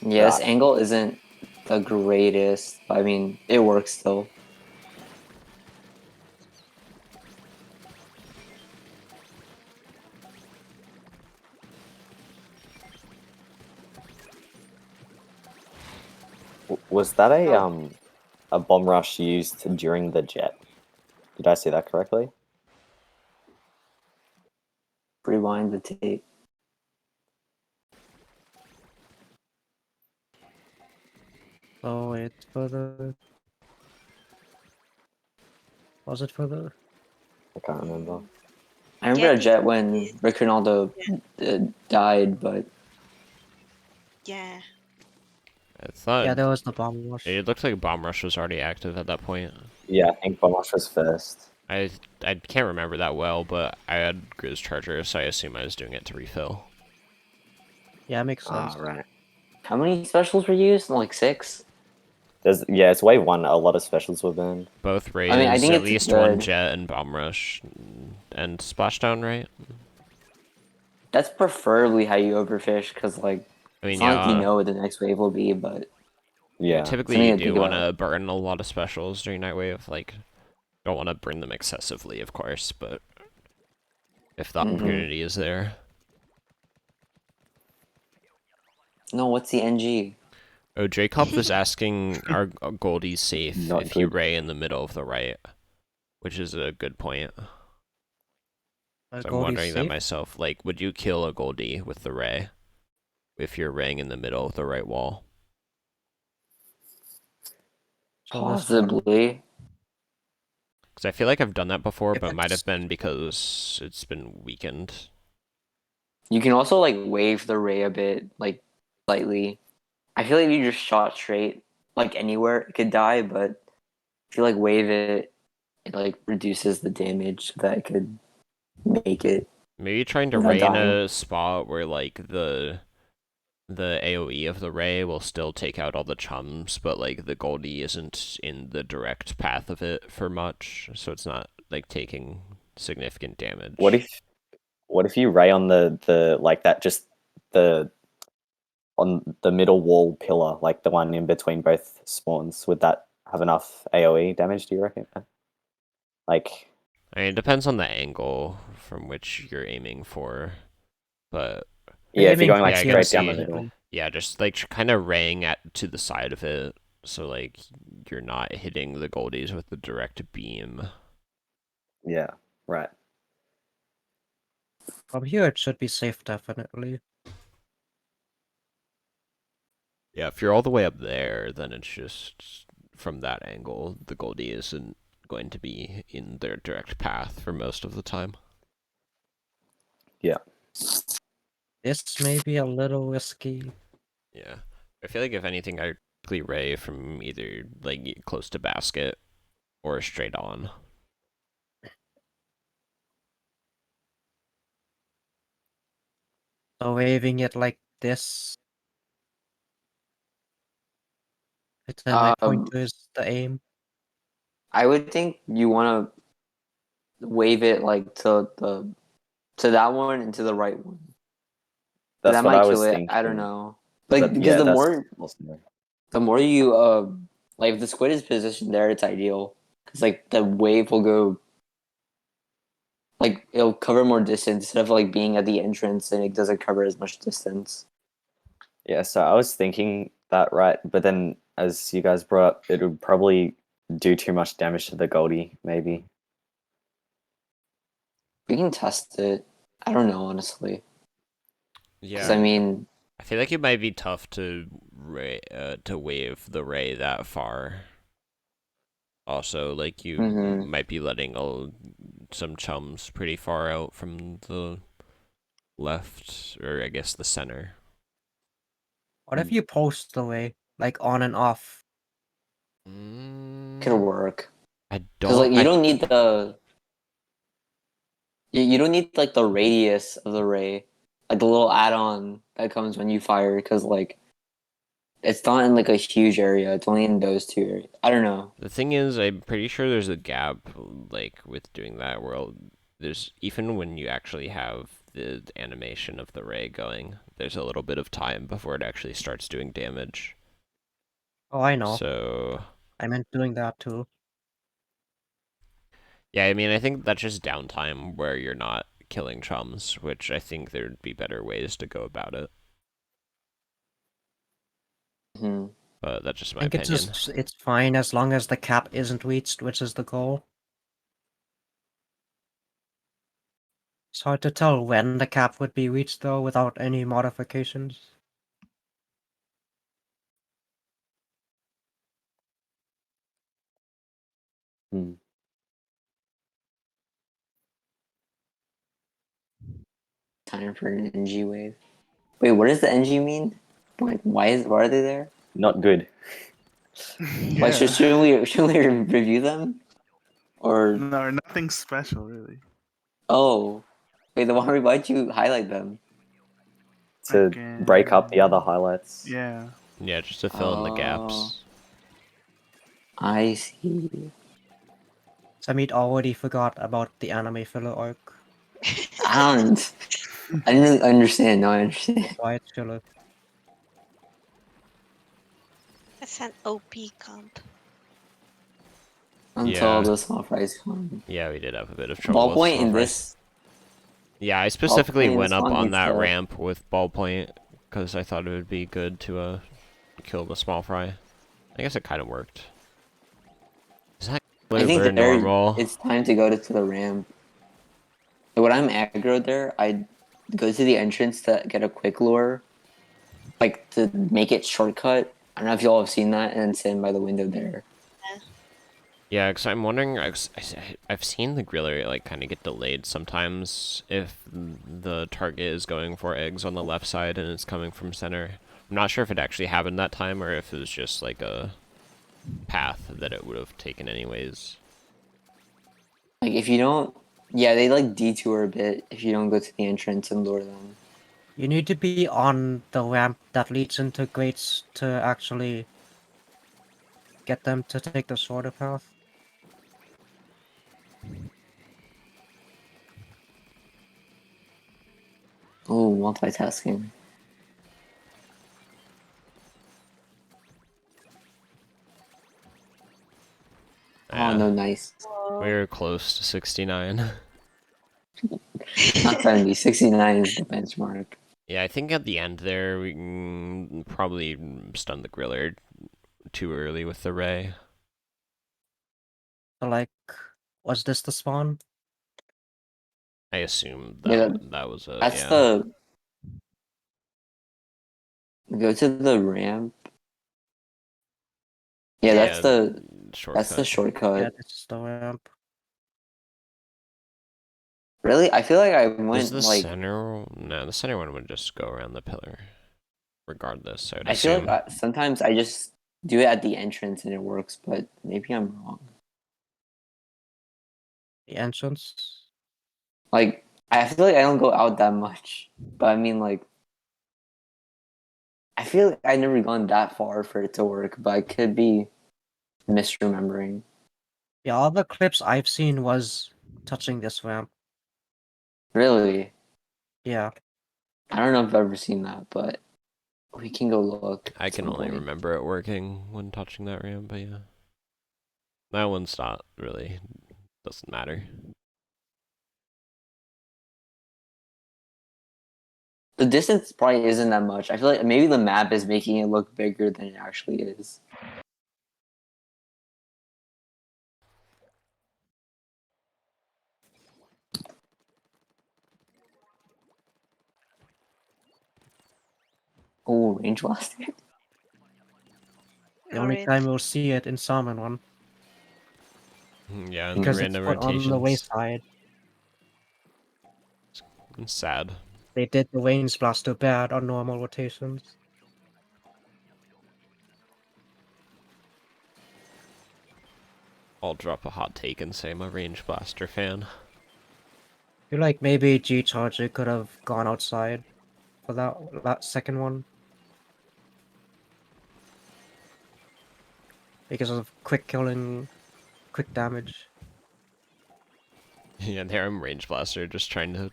Speaker 3: Yeah, this
Speaker 6: Right.
Speaker 3: angle isn't the greatest, but I mean, it works still.
Speaker 6: Was that a bomb rush used during the jet? Did I see that correctly?
Speaker 3: Rewind the tape.
Speaker 2: Oh, it's further. Was it further?
Speaker 6: I can't remember.
Speaker 3: I remember a
Speaker 1: Getting
Speaker 3: jet when
Speaker 1: it,
Speaker 3: Rick Ronaldo died, but
Speaker 1: yeah.
Speaker 5: I thought
Speaker 2: Yeah, there was the bomb rush.
Speaker 5: it looked like Bomb Rush was already active at that point.
Speaker 6: Yeah, I think Bomosh was first.
Speaker 5: I can't remember that well, but I had Grizz Charger, so I assume I was doing it to refill.
Speaker 2: Yeah, makes sense.
Speaker 6: Ah, right.
Speaker 3: how many specials were used? Like 6?
Speaker 6: It's wave 1. A lot of specials were burned.
Speaker 5: Both
Speaker 3: I mean, I
Speaker 5: Rays,
Speaker 3: think
Speaker 5: at
Speaker 3: it's
Speaker 5: least one
Speaker 3: good.
Speaker 5: Jet and Bomb Rush, and Splashdown, right?
Speaker 3: That's preferably how you overfish, because like
Speaker 5: I mean,
Speaker 3: it's not like you
Speaker 5: yeah.
Speaker 3: know what the next wave will be, but
Speaker 5: Yeah,
Speaker 6: Yeah.
Speaker 5: typically
Speaker 3: something
Speaker 5: you
Speaker 3: to
Speaker 5: do
Speaker 3: think
Speaker 5: want
Speaker 3: about.
Speaker 5: to burn a lot of specials during Night Wave. Like, don't want to burn them excessively, of course, but if the
Speaker 3: Mhm.
Speaker 5: opportunity is there.
Speaker 3: No, what's the NG?
Speaker 5: Oh, Jacob was asking, are Goldies safe
Speaker 6: Not
Speaker 5: if you
Speaker 6: good.
Speaker 5: ray in the middle of the right? Which is a good point. So I'm
Speaker 2: Goldie's
Speaker 5: wondering that
Speaker 2: safe.
Speaker 5: myself. Like, would you kill a Goldie with the ray if you're raying in the middle of the right wall?
Speaker 2: So this one.
Speaker 3: Possibly.
Speaker 5: Because I feel like I've done that before,
Speaker 2: If
Speaker 5: but it might
Speaker 2: it's
Speaker 5: have been because it's been weakened.
Speaker 3: You can also like wave the ray a bit, like slightly. I feel like if you just shot straight, like anywhere, it could die, but if you like wave it, it like reduces the damage so that it could make it
Speaker 5: Maybe trying to
Speaker 3: without
Speaker 5: ray in
Speaker 3: dying.
Speaker 5: a spot where like the AoE of the ray will still take out all the chums, but like the Goldie isn't in the direct path of it for much, so it's not like taking significant damage.
Speaker 6: What if you ray on the like that, just the on the middle wall pillar, like the one in between both spawns? Would that have enough AoE damage, do you reckon? Like,
Speaker 5: I mean, it depends on the angle from which you're aiming for, but
Speaker 2: you're
Speaker 6: yeah, if you're
Speaker 2: aiming
Speaker 6: going
Speaker 2: for
Speaker 5: yeah,
Speaker 6: like
Speaker 5: I can
Speaker 6: straight
Speaker 2: kills,
Speaker 6: down the
Speaker 5: see.
Speaker 6: middle.
Speaker 2: basically.
Speaker 5: Yeah, just like kind of raying at to the side of it, so like you're not hitting the Goldies with the direct beam.
Speaker 6: Yeah, right.
Speaker 2: From here, it should be safe, definitely.
Speaker 5: Yeah, if you're all the way up there, then it's just from that angle, the Goldie isn't going to be in their direct path for most of the time.
Speaker 6: Yeah.
Speaker 2: This may be a little risky.
Speaker 5: Yeah. I feel like if anything, I typically ray from either like close to basket or straight on.
Speaker 2: So waving it like this, then my
Speaker 3: Um,
Speaker 2: pointer is the aim.
Speaker 3: I would think you want to wave it like to that one and to the right one.
Speaker 6: That's
Speaker 3: That
Speaker 6: what
Speaker 3: might
Speaker 6: I
Speaker 3: kill
Speaker 6: was
Speaker 3: it. I don't
Speaker 6: thinking.
Speaker 3: know. Like
Speaker 6: But
Speaker 3: because
Speaker 6: yeah, that's also
Speaker 3: the more you like if the squid is positioned there, it's ideal because like the wave will go like it'll cover more distance instead of like being at the entrance and it doesn't cover as much distance.
Speaker 6: yeah, so I was thinking that, right, but then as you guys brought up, it would probably do too much damage to the Goldie, maybe.
Speaker 3: We can test it. I don't know honestly because
Speaker 5: Yeah,
Speaker 3: I mean
Speaker 5: I feel like it might be tough to wave the ray that far. Also, like you
Speaker 3: mhm.
Speaker 5: might be letting some chums pretty far out from the left, or I guess the center.
Speaker 2: What if you post the way, like on and off?
Speaker 3: Could
Speaker 5: Mm,
Speaker 3: work
Speaker 5: I
Speaker 3: because
Speaker 5: don't.
Speaker 3: like you
Speaker 5: I
Speaker 3: don't need the you don't need like the radius of the ray, like the little add-on that comes when you fire because like it's not in like a huge area. It's only in those two areas. I don't know.
Speaker 5: The thing is, I'm pretty sure there's a gap, like, with doing that, where there's, even when you actually have the animation of the ray going, there's a little bit of time before it actually starts doing damage.
Speaker 2: Oh, I know.
Speaker 5: So,
Speaker 2: I meant doing that too.
Speaker 5: yeah, I mean, I think that's just downtime where you're not killing chums, which I think there'd be better ways to go about it.
Speaker 3: Hmm.
Speaker 5: But that's just
Speaker 2: I
Speaker 5: my
Speaker 2: think
Speaker 5: opinion.
Speaker 2: it's fine as long as the cap isn't reached, which is the goal. It's hard to tell when the cap would be reached though without any modifications.
Speaker 6: Hmm.
Speaker 3: time for an NG wave. Wait, what does the NG mean? Like, why are they there?
Speaker 6: Not good.
Speaker 3: Like,
Speaker 4: Yeah.
Speaker 3: shouldn't we review them? Or
Speaker 4: No, nothing special really.
Speaker 3: oh, wait, then why'd you highlight them?
Speaker 6: To break up the other
Speaker 4: Again.
Speaker 6: highlights.
Speaker 4: Yeah.
Speaker 5: Yeah, just to fill in the
Speaker 3: Oh,
Speaker 5: gaps.
Speaker 3: I see.
Speaker 2: Samit already forgot about the anime filler arc.
Speaker 3: I don't. I didn't really understand. Now I understand.
Speaker 2: Quiet filler.
Speaker 1: That's an OP comp.
Speaker 3: Until
Speaker 5: Yeah.
Speaker 3: the small fries come.
Speaker 5: Yeah, we did have a bit of trouble with
Speaker 3: Ballpoint
Speaker 5: small
Speaker 3: in
Speaker 5: fries.
Speaker 3: this.
Speaker 5: Yeah, I specifically
Speaker 3: Ballpoint in
Speaker 5: went
Speaker 3: this
Speaker 5: up
Speaker 3: one
Speaker 5: on
Speaker 3: needs
Speaker 5: that
Speaker 3: to.
Speaker 5: ramp with ballpoint because I thought it would be good to kill the small fry. I guess it kind of worked. Is that
Speaker 3: I think
Speaker 5: Glibber
Speaker 3: there
Speaker 5: normal?
Speaker 3: it's time to go to the ramp. When I'm aggro there, I go to the entrance to get a quick lure, like to make it shortcut. I don't know if y'all have seen that, and then stand by the window there.
Speaker 5: Yeah, because I'm wondering, I've seen the griller like kind of get delayed sometimes if the target is going for eggs on the left side and it's coming from center. I'm not sure if it actually happened that time or if it was just like a path that it would have taken anyways.
Speaker 3: Like if you don't, yeah, they like detour a bit if you don't go to the entrance and lure them.
Speaker 2: You need to be on the ramp that leads into grates to actually get them to take the shorter path.
Speaker 3: Oh, multitasking. Oh
Speaker 5: Yeah,
Speaker 3: no, nice.
Speaker 5: we were close to 69.
Speaker 3: Not 70. 69 is the benchmark.
Speaker 5: Yeah, I think at the end there we probably stunned the griller too early with the ray.
Speaker 2: So like, was this the spawn?
Speaker 5: I assume
Speaker 3: Yeah,
Speaker 5: that was a
Speaker 3: that's
Speaker 5: yeah.
Speaker 3: the go to the ramp. Yeah,
Speaker 5: Yeah,
Speaker 3: that's the
Speaker 5: shortcut.
Speaker 3: shortcut.
Speaker 2: Yeah, this is the ramp.
Speaker 3: Really, I feel like I
Speaker 5: Does
Speaker 3: went
Speaker 5: the
Speaker 3: like
Speaker 5: center? No, the center one would just go around the pillar, regardless. I would
Speaker 3: I feel
Speaker 5: assume.
Speaker 3: like sometimes I just do it at the entrance and it works, but maybe I'm wrong.
Speaker 2: The entrance.
Speaker 3: Like I feel like I don't go out that much, but I mean like I feel like I never gone that far for it to work, but I could be misremembering.
Speaker 2: Yeah, all the clips I've seen was touching this ramp.
Speaker 3: Really,
Speaker 2: Yeah.
Speaker 3: I don't know if I've ever seen that, but we can go look
Speaker 5: I
Speaker 3: at
Speaker 5: can
Speaker 3: some
Speaker 5: only
Speaker 3: point.
Speaker 5: remember it working when touching that ramp, but yeah, that one's not really doesn't matter.
Speaker 3: The distance probably isn't that much. I feel like maybe the map is making it look bigger than it actually is. Oh, range blaster.
Speaker 2: The only time we'll see it in Salmon one.
Speaker 5: Yeah,
Speaker 2: Because it's
Speaker 5: random
Speaker 2: put on the
Speaker 5: rotations.
Speaker 2: wayside.
Speaker 5: It's sad.
Speaker 2: They did the range blaster bad on normal rotations.
Speaker 5: I'll drop a hot take and say I'm a range blaster fan.
Speaker 2: I feel like maybe G Charger could have gone outside for that second one. Because of quick killing, quick damage.
Speaker 5: Yeah, there I'm range blaster, just trying to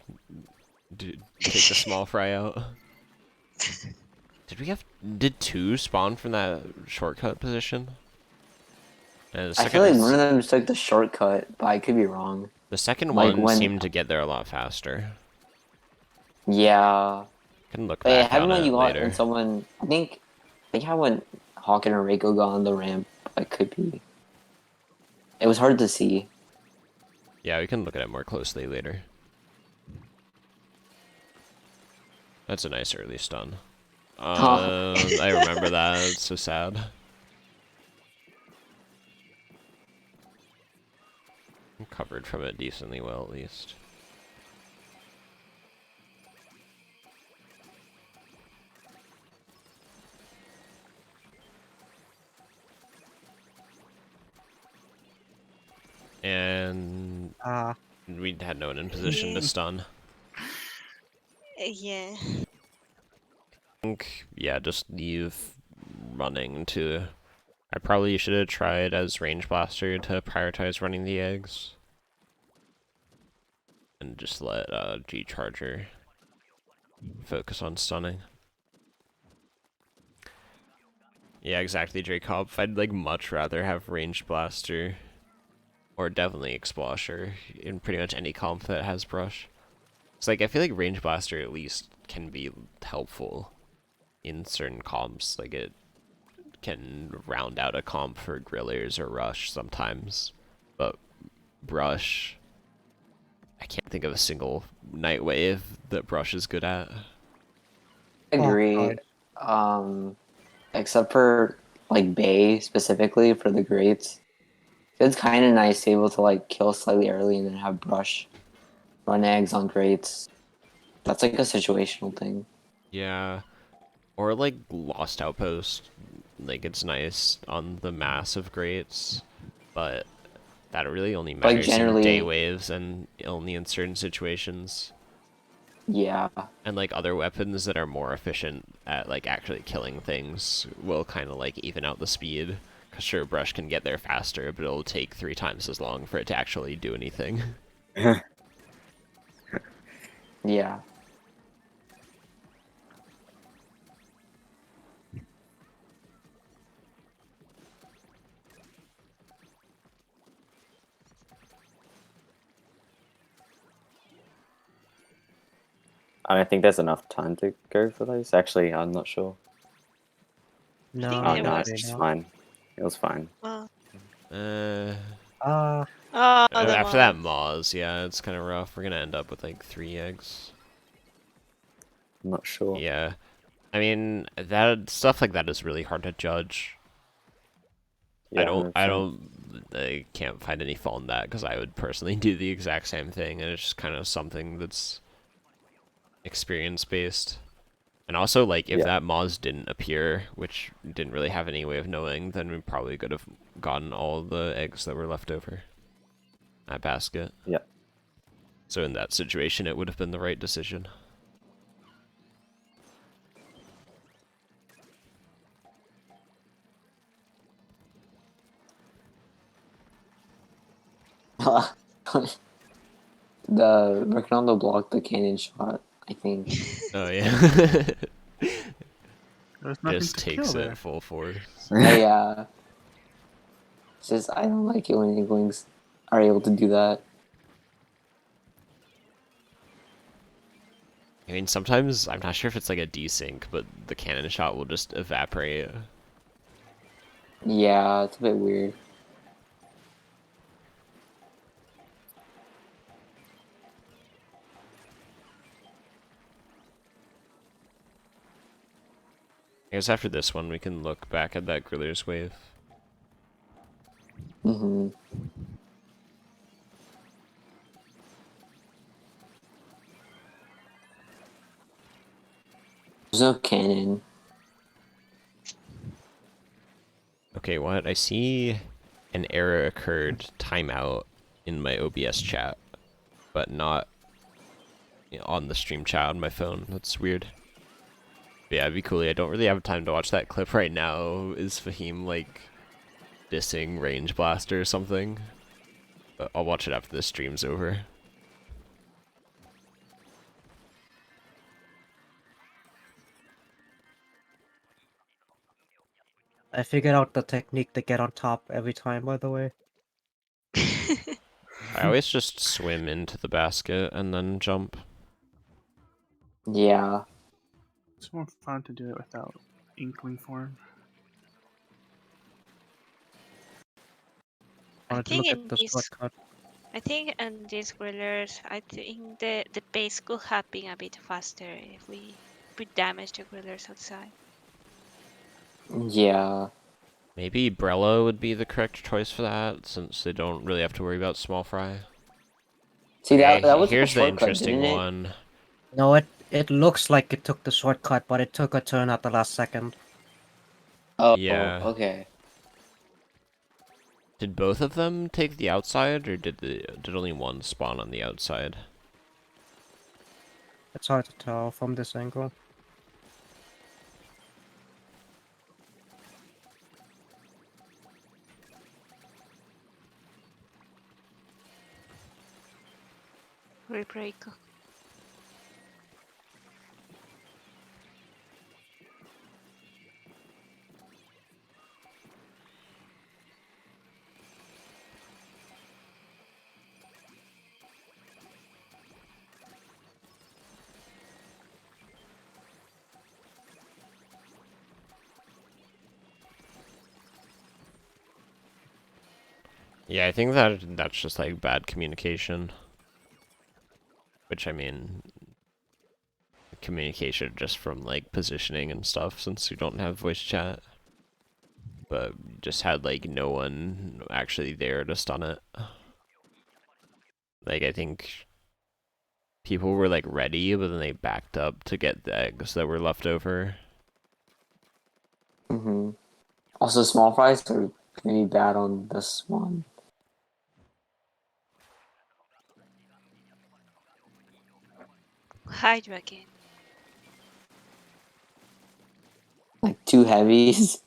Speaker 5: take the small fry out. Did two spawn from that shortcut position? And
Speaker 3: I feel like one of them just took the shortcut, but I could be wrong.
Speaker 5: the second
Speaker 3: Like
Speaker 5: one
Speaker 3: when,
Speaker 5: seemed to get there a lot faster.
Speaker 3: yeah.
Speaker 5: Can look
Speaker 3: Wait,
Speaker 5: back
Speaker 3: happened
Speaker 5: on
Speaker 3: when you
Speaker 5: it
Speaker 3: got when
Speaker 5: later.
Speaker 3: someone. I think how when Hawk and Reiko got on the ramp. I could be. It was hard to see.
Speaker 5: Yeah, we can look at it more closely later. That's a nice early stun. I remember that. It's so sad. I'm covered from it decently well, at least. We had no one in position to
Speaker 1: Yeah.
Speaker 5: stun.
Speaker 1: Yeah.
Speaker 5: Think, yeah, just leave running to. I probably should have tried as range blaster to prioritize running the eggs, and just let G Charger focus on stunning. Yeah, exactly, Jacob. I'd like much rather have range blaster, or definitely Explosher in pretty much any comp that has brush. It's like I feel like range blaster at least can be helpful in certain comps. Like it can round out a comp for grillers or rush sometimes, but brush, I can't think of a single night wave that brush is good at.
Speaker 3: Agree. Except for like Bay specifically for the greats. It's kind of nice to be able to like kill slightly early and then have brush run eggs on greats. That's like a situational thing.
Speaker 5: Yeah, or like Lost Outpost, like it's nice on the massive greats, but that really only
Speaker 3: Like
Speaker 5: matters in day
Speaker 3: generally,
Speaker 5: waves and only in certain situations.
Speaker 3: yeah.
Speaker 5: And like other weapons that are more efficient at like actually killing things will kind of like even out the speed. Cause sure, brush can get there faster, but it'll take 3 times as long for it to actually do anything.
Speaker 3: Yeah.
Speaker 6: I don't think there's enough time to go for those. Actually, I'm not sure.
Speaker 1: I think
Speaker 2: No,
Speaker 6: Oh
Speaker 1: there
Speaker 6: no,
Speaker 1: was.
Speaker 6: it's
Speaker 2: probably not.
Speaker 6: fine. It was fine.
Speaker 1: Well,
Speaker 5: Uh,
Speaker 1: oh, the
Speaker 5: After that
Speaker 1: one.
Speaker 5: Moz, yeah, it's kind of rough. We're gonna end up with like 3 eggs.
Speaker 6: I'm not sure.
Speaker 5: Yeah, I mean that stuff like that is really hard to judge.
Speaker 6: Yeah, 100%.
Speaker 5: I can't find any fault in that because I would personally do the exact same thing, and it's just kind of something that's experience based. And also, like, if
Speaker 6: Yeah.
Speaker 5: that Moz didn't appear, which didn't really have any way of knowing, then we probably could have gotten all the eggs that were left over. That basket.
Speaker 6: Yeah.
Speaker 5: So in that situation, it would have been the right decision.
Speaker 3: The Rectangle blocked the cannon shot, I think.
Speaker 5: Oh yeah.
Speaker 4: There's nothing
Speaker 5: Just
Speaker 4: to
Speaker 5: takes
Speaker 4: kill
Speaker 5: it
Speaker 4: there.
Speaker 5: full force.
Speaker 3: It's just I don't like it when Inklings are able to do that.
Speaker 5: I mean, sometimes I'm not sure if it's like a desync, but the cannon shot will just evaporate.
Speaker 3: Yeah, it's a bit weird.
Speaker 5: I guess after this one, we can look back at that Griller's wave.
Speaker 3: Mm-hmm. There's no cannon.
Speaker 5: Okay, what? I see an error occurred timeout in my OBS chat, but not on the stream chat on my phone. That's weird. But yeah, it'd be cool. I don't really have time to watch that clip right now. Is Fahim like dissing Range Blaster or something? But I'll watch it after the stream's over.
Speaker 2: I figured out the technique to get on top every time, by the way.
Speaker 5: I always just swim into the basket and then jump.
Speaker 3: Yeah.
Speaker 4: It's more fun to do it without Inkling form.
Speaker 2: I
Speaker 1: I
Speaker 2: wanted to
Speaker 1: think
Speaker 2: look
Speaker 1: in
Speaker 2: at the
Speaker 1: this,
Speaker 2: shortcut.
Speaker 1: I think in these grillers, I think the pace could have been a bit faster if we put damage to grillers outside.
Speaker 3: Yeah.
Speaker 5: Maybe Brella would be the correct choice for that, since they don't really have to worry about small fry.
Speaker 3: See, that
Speaker 5: Okay,
Speaker 3: was like a
Speaker 5: here's the
Speaker 3: shortcut,
Speaker 5: interesting
Speaker 3: didn't it?
Speaker 5: one.
Speaker 2: No, it looks like it took the shortcut, but it took a turn at the last second.
Speaker 3: Oh,
Speaker 5: Yeah.
Speaker 3: okay.
Speaker 5: Did both of them take the outside, or did only one spawn on the outside?
Speaker 2: It's hard to tell from this angle.
Speaker 1: Rebreak.
Speaker 5: Yeah, I think that's just like bad communication. Which I mean, communication just from like positioning and stuff, since you don't have voice chat. But you just had like no one actually there to stun it. Like I think people were like ready, but then they backed up to get the eggs that were left over.
Speaker 3: Hmm. Also, small fries are gonna be bad on this one.
Speaker 1: Hydra again.
Speaker 3: Like 2 heavies.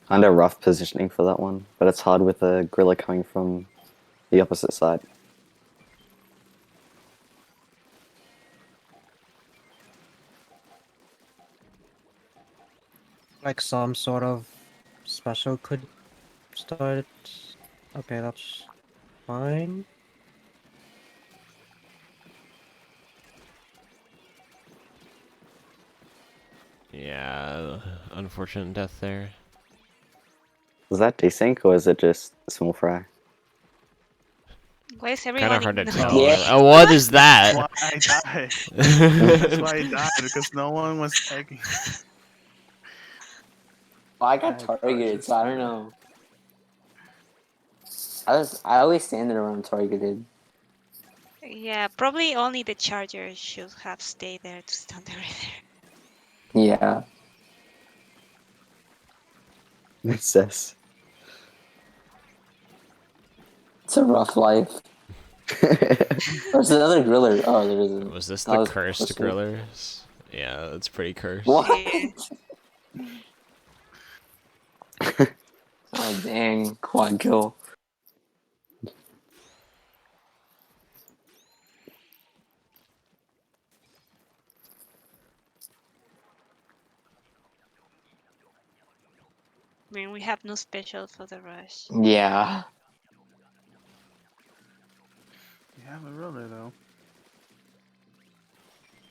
Speaker 6: Kind of rough positioning for that one, but it's hard with a griller coming from the opposite side.
Speaker 2: Like some sort of special could start. Okay, that's fine.
Speaker 5: Yeah, unfortunate death there.
Speaker 6: Was that desync or is it just small fry?
Speaker 1: Why is
Speaker 5: Kind
Speaker 1: everyone
Speaker 5: of hard to
Speaker 1: ignoring?
Speaker 5: tell.
Speaker 3: Yeah.
Speaker 5: Oh, what is
Speaker 4: That's
Speaker 5: that?
Speaker 4: why I died. That's why I died, because no one was tagging.
Speaker 3: Well, I got targeted, so I don't know. I always stand there when I'm targeted.
Speaker 1: Yeah, probably only the charger should have stayed there to stand there. There.
Speaker 3: Yeah.
Speaker 6: Sis.
Speaker 3: It's a rough life. There's another griller. Oh, there isn't.
Speaker 5: Was this
Speaker 3: That
Speaker 5: the
Speaker 3: was
Speaker 5: cursed
Speaker 3: closer.
Speaker 5: grillers? Yeah, that's pretty cursed.
Speaker 3: What?
Speaker 1: Yeah.
Speaker 3: Oh, dang. Quad kill.
Speaker 1: I mean, we have no special for the rush.
Speaker 3: Yeah.
Speaker 4: You have a ruler though.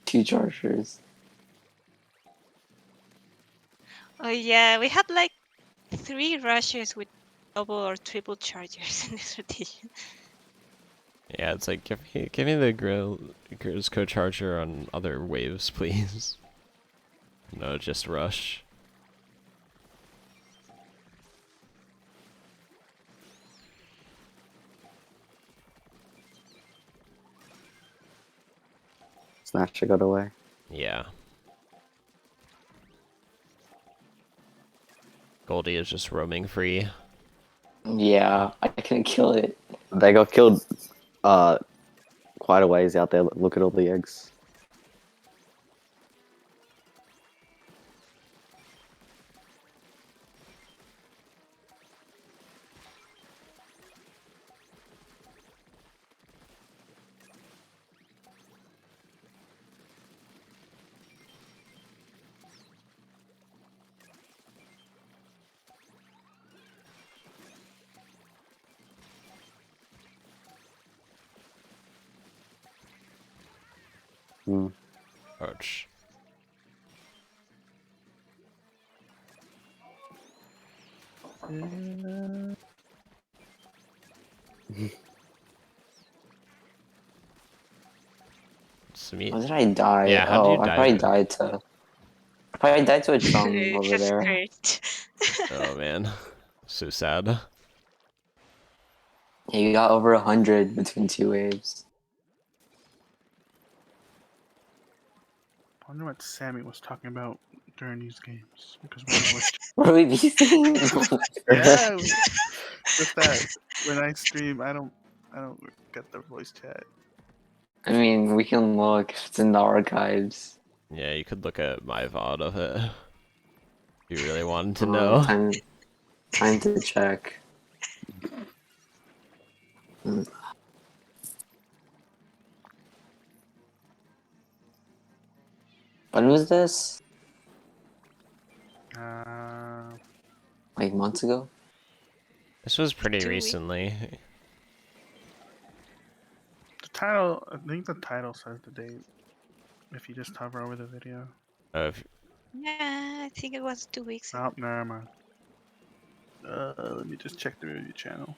Speaker 3: 2 chargers.
Speaker 1: Oh yeah, we had like 3 rushers with double or triple chargers in this rotation.
Speaker 5: Yeah, it's like give me the Grills co-charger on other waves, please. No, just rush.
Speaker 6: Snatcher got away.
Speaker 5: Yeah. Goldie is just roaming free.
Speaker 3: Yeah, I couldn't kill it.
Speaker 6: They got killed quite a ways out there. Look at all the eggs. Hmm.
Speaker 5: Ouch. Sweet.
Speaker 3: How did I die?
Speaker 5: Yeah, how did
Speaker 3: Oh,
Speaker 5: you
Speaker 3: I
Speaker 5: die
Speaker 3: probably
Speaker 5: to?
Speaker 3: died to. I probably died to a chum over
Speaker 1: Just
Speaker 3: there.
Speaker 1: hurt.
Speaker 5: Oh man, so sad.
Speaker 3: Yeah, you got over 100 between 2 waves.
Speaker 4: I wonder what Sammy was talking about during these games because we were voice.
Speaker 3: What are we beefing?
Speaker 4: Yeah, just that when I stream, I don't get the voice chat.
Speaker 3: I mean, we can look if it's in the archives.
Speaker 5: Yeah, you could look at my VOD of it. If you really wanted to
Speaker 3: Oh,
Speaker 5: know.
Speaker 3: time to check. Hmm. When was this?
Speaker 4: Uh,
Speaker 3: Like months ago?
Speaker 5: This was pretty
Speaker 1: 2 weeks.
Speaker 5: recently.
Speaker 4: the title, I think the title says the date. If you just hover over the video.
Speaker 5: Of
Speaker 1: Yeah, I think it was 2 weeks ago.
Speaker 4: Oh, never mind. Let me just check the review channel.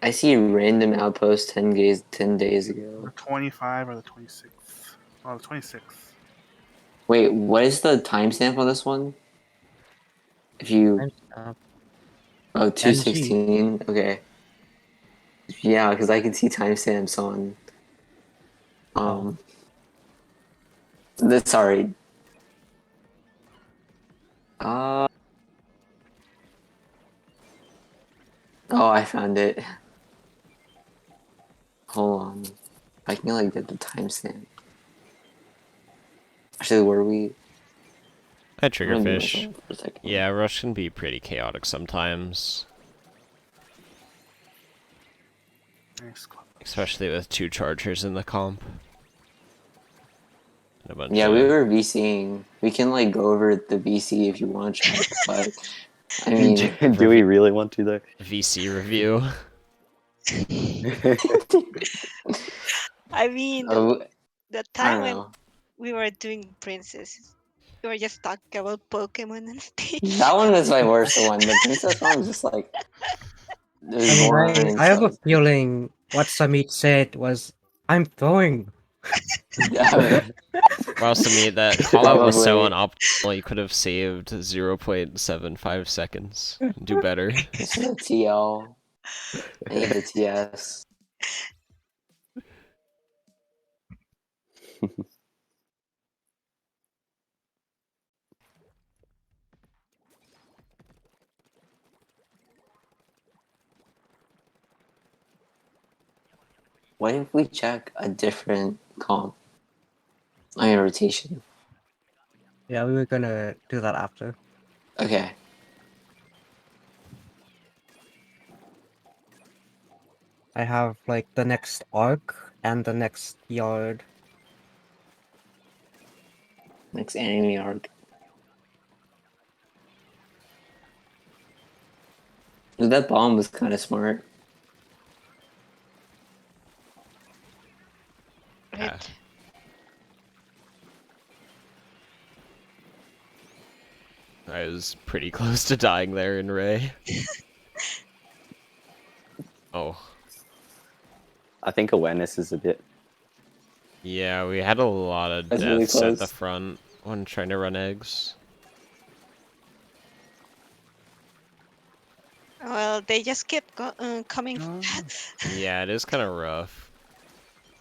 Speaker 3: I see a random outpost 10 days
Speaker 4: The
Speaker 3: ago.
Speaker 4: 25 or the 26th. Oh, the 26th.
Speaker 3: Wait, what is the timestamp on this one? If you...
Speaker 2: Timestamp.
Speaker 3: Oh,
Speaker 2: NG.
Speaker 3: 216? Okay. Yeah, because I can see timestamps on...
Speaker 2: Oh.
Speaker 3: Sorry. Uh... Oh, I found it. Hold on. I can like get the timestamp. Actually, were we?
Speaker 5: I
Speaker 3: I'm gonna mute
Speaker 5: triggerfish.
Speaker 3: myself for a second.
Speaker 5: Yeah, Rush can be pretty chaotic sometimes.
Speaker 4: Nice club.
Speaker 5: Especially with 2 chargers in the comp. And a bunch
Speaker 3: Yeah, we
Speaker 5: of
Speaker 3: were VCing. We can like go over the VC if you want to check, but I mean,
Speaker 6: Do we really want to though?
Speaker 5: VC review.
Speaker 1: I mean,
Speaker 3: oh,
Speaker 1: the
Speaker 3: I
Speaker 1: time
Speaker 3: don't
Speaker 1: when
Speaker 3: know.
Speaker 1: we were doing princesses, we were just talking about Pokemon on stage.
Speaker 3: That one was my worst one. The princess one was just like it was
Speaker 2: I mean,
Speaker 3: boring.
Speaker 2: I have a
Speaker 3: So
Speaker 2: feeling what Samit said was, "I'm throwing."
Speaker 5: Wow, Samit, that call out was so
Speaker 3: probably
Speaker 5: unoptimal. You could have saved 0.75 seconds. Do better.
Speaker 3: just for the TL. I need the TS. What if we check a different comp? I mean, rotation.
Speaker 2: Yeah, we were gonna do that after.
Speaker 3: Okay.
Speaker 2: I have like the next arc and the next yard.
Speaker 3: Next anime arc. That bomb was kind of smart.
Speaker 5: Yeah.
Speaker 1: Right.
Speaker 5: I was pretty close to dying there in Ray. Oh.
Speaker 6: I think awareness is a bit.
Speaker 5: Yeah, we had a lot of
Speaker 3: That's really
Speaker 5: deaths at the
Speaker 3: close.
Speaker 5: front when trying to run eggs.
Speaker 1: Well, they just kept coming.
Speaker 4: No,
Speaker 5: Yeah, it is kind of rough.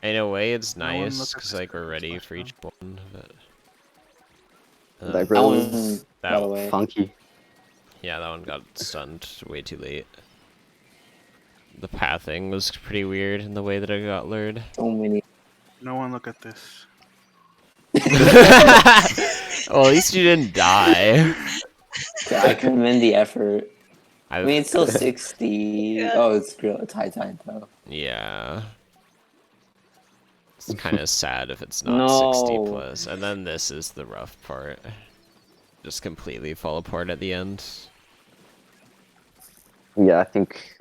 Speaker 5: In a way, it's
Speaker 4: no one
Speaker 5: nice,
Speaker 4: look at
Speaker 5: because
Speaker 4: this
Speaker 5: like we're ready
Speaker 4: splash
Speaker 5: for each
Speaker 4: though.
Speaker 5: one, but...
Speaker 6: That
Speaker 3: That
Speaker 6: was
Speaker 3: one
Speaker 5: that
Speaker 3: got
Speaker 5: one-
Speaker 3: away.
Speaker 6: funky.
Speaker 5: Yeah, that one got stunned way too late. The pathing was pretty weird in the way that it got lured.
Speaker 3: So many.
Speaker 4: No one look at this.
Speaker 5: Well, at least you didn't die.
Speaker 3: I commend the effort. I mean,
Speaker 5: I've...
Speaker 3: it's still 60.
Speaker 1: Yeah.
Speaker 3: Oh, it's real. It's high tide though.
Speaker 5: Yeah. It's kind of sad if it's not 60
Speaker 3: No.
Speaker 5: plus. And then this is the rough part. Just completely fall apart at the end.
Speaker 6: Yeah, I think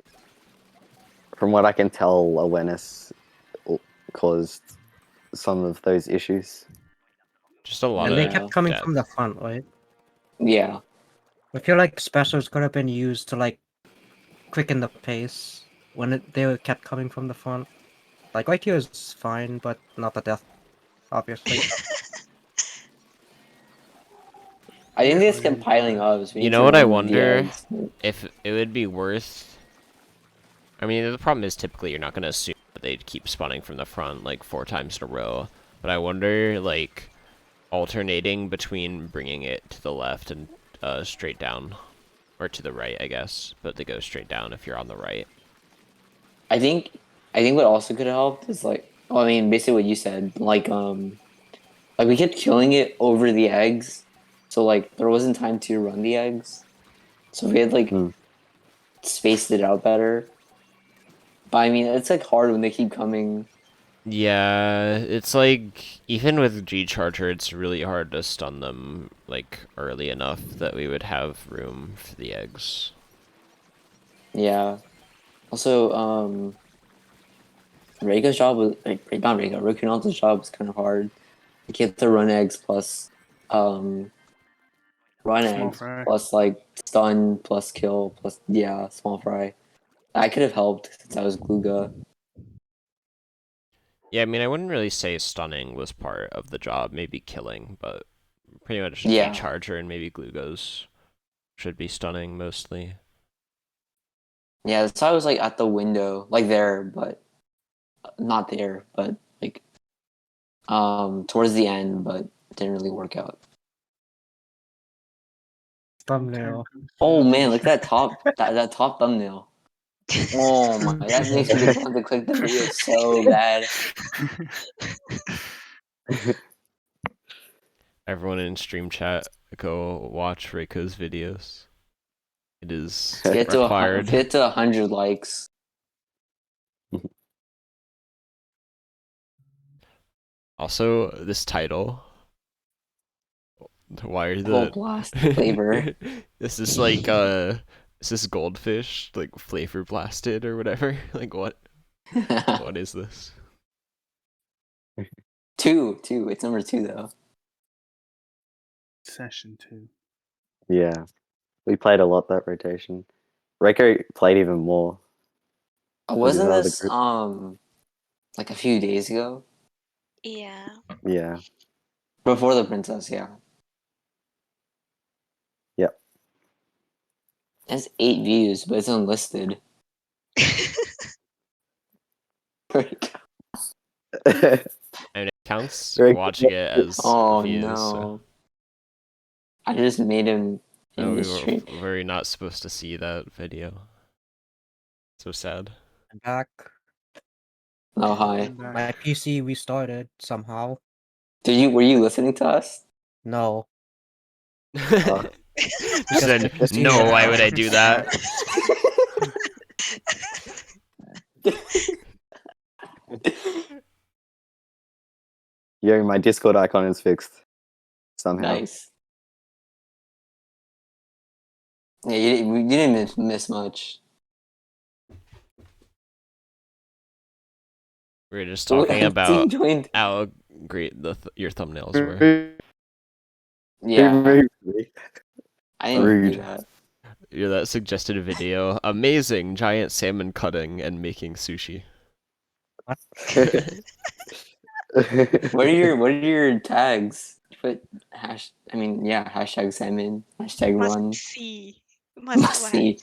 Speaker 6: from what I can tell, awareness caused some of those issues.
Speaker 5: Just a lot
Speaker 2: And they
Speaker 5: of
Speaker 2: kept coming
Speaker 5: death.
Speaker 2: from the front, right?
Speaker 3: Yeah.
Speaker 2: I feel like specials could have been used to like quicken the pace when they kept coming from the front. Like right here is fine, but not the death, obviously.
Speaker 3: I think they just
Speaker 4: Fine,
Speaker 3: kept piling
Speaker 4: fine.
Speaker 3: up. So we
Speaker 5: You
Speaker 3: need
Speaker 5: know
Speaker 3: to
Speaker 5: what I
Speaker 3: run the
Speaker 5: wonder?
Speaker 3: eggs.
Speaker 5: If it would be worth... I mean, the problem is typically you're not going to assume that they'd keep spawning from the front like 4 times in a row. But I wonder, like, alternating between bringing it to the left and straight down. Or to the right, I guess. But they go straight down if you're on the right.
Speaker 3: I think what also could have helped is like, well, I mean, basically what you said, like we kept killing it over the eggs, so like there wasn't time to run the eggs. So we had like
Speaker 6: Hmm.
Speaker 3: spaced it out better. But I mean, it's like hard when they keep coming.
Speaker 5: Yeah, it's like, even with G-Charger, it's really hard to stun them, like, early enough that we would have room for the eggs.
Speaker 3: Yeah. Also, Rega's job was like not Rega, Rokunal's job was kind of hard. You get to run eggs plus, um, run
Speaker 4: Small
Speaker 3: eggs
Speaker 4: fry.
Speaker 3: plus like stun plus kill plus yeah, small fry. I could have helped since I was Gluga.
Speaker 5: Yeah, I mean, I wouldn't really say stunning was part of the job, maybe killing, but pretty much
Speaker 3: Yeah.
Speaker 5: G-Charger and maybe Glugos should be stunning mostly.
Speaker 3: Yeah, so I was like at the window, like there, but not there, but like towards the end, but didn't really work out.
Speaker 2: Thumbnail.
Speaker 3: Oh man, look at that that top thumbnail. Oh my, that makes me just want to click the video so bad.
Speaker 5: Everyone in stream chat, go watch Reiko's videos. It is
Speaker 3: Let's
Speaker 5: required.
Speaker 3: get to 100 likes.
Speaker 5: Also, this title. Why are
Speaker 3: Full
Speaker 5: the
Speaker 3: blast flavor.
Speaker 5: this is like is this goldfish like flavor blasted or whatever? Like what is this?
Speaker 3: Two. It's number 2 though.
Speaker 4: Session 2.
Speaker 6: Yeah, we played a lot that rotation. Reiko played even more. with his
Speaker 3: Wasn't
Speaker 6: other
Speaker 3: this
Speaker 6: group.
Speaker 3: like a few days ago?
Speaker 1: Yeah.
Speaker 6: Yeah.
Speaker 3: Before the princess, yeah.
Speaker 6: Yep.
Speaker 3: It has 8 views, but it's unlisted.
Speaker 5: And it counts
Speaker 6: Very
Speaker 5: watching it as
Speaker 3: Oh
Speaker 5: views. So.
Speaker 3: no. I just made him
Speaker 5: No,
Speaker 3: in
Speaker 5: we
Speaker 3: the stream.
Speaker 5: were not supposed to see that video. So sad.
Speaker 2: I'm back.
Speaker 3: Oh hi.
Speaker 4: I'm back.
Speaker 2: My PC restarted somehow.
Speaker 3: Were you listening to us?
Speaker 2: No.
Speaker 5: Just said, no, why would I do that?
Speaker 6: Yo, my Discord icon is fixed. Somehow.
Speaker 3: Nice. Yeah, you didn't miss much.
Speaker 5: We were just
Speaker 3: Oh,
Speaker 5: talking
Speaker 3: Team
Speaker 5: about
Speaker 3: joined.
Speaker 5: how great your thumbnails were.
Speaker 3: Yeah,
Speaker 6: Rude. Me.
Speaker 3: I didn't
Speaker 6: Rude.
Speaker 3: do that.
Speaker 5: Yeah, that suggested a video. Amazing giant salmon cutting and making sushi.
Speaker 3: What are your tags? Put hashtag salmon, hashtag
Speaker 1: Must
Speaker 3: run.
Speaker 1: see. Must
Speaker 3: Must
Speaker 1: watch.
Speaker 3: see.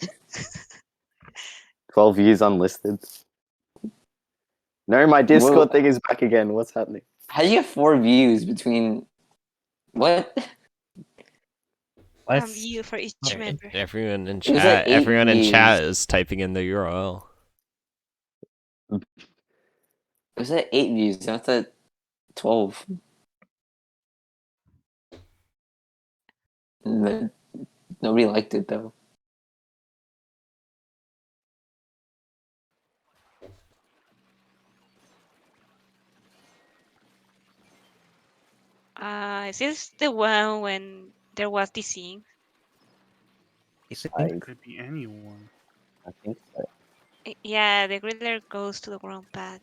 Speaker 6: 12 views unlisted. No, my Discord thing is back again. What's happening?
Speaker 3: How do you have 4 views between what?
Speaker 1: One
Speaker 2: Let's
Speaker 1: view for each
Speaker 2: Okay.
Speaker 1: member.
Speaker 5: Everyone in
Speaker 3: was like
Speaker 5: chat,
Speaker 3: 8
Speaker 5: everyone in chat
Speaker 3: views.
Speaker 5: is typing in the URL.
Speaker 3: It was at 8 views, not at 12. But nobody liked it though.
Speaker 1: Is this the one when there was the scene?
Speaker 2: is it
Speaker 6: I
Speaker 4: Could be anyone.
Speaker 6: think so.
Speaker 1: Yeah, the griller goes to the wrong path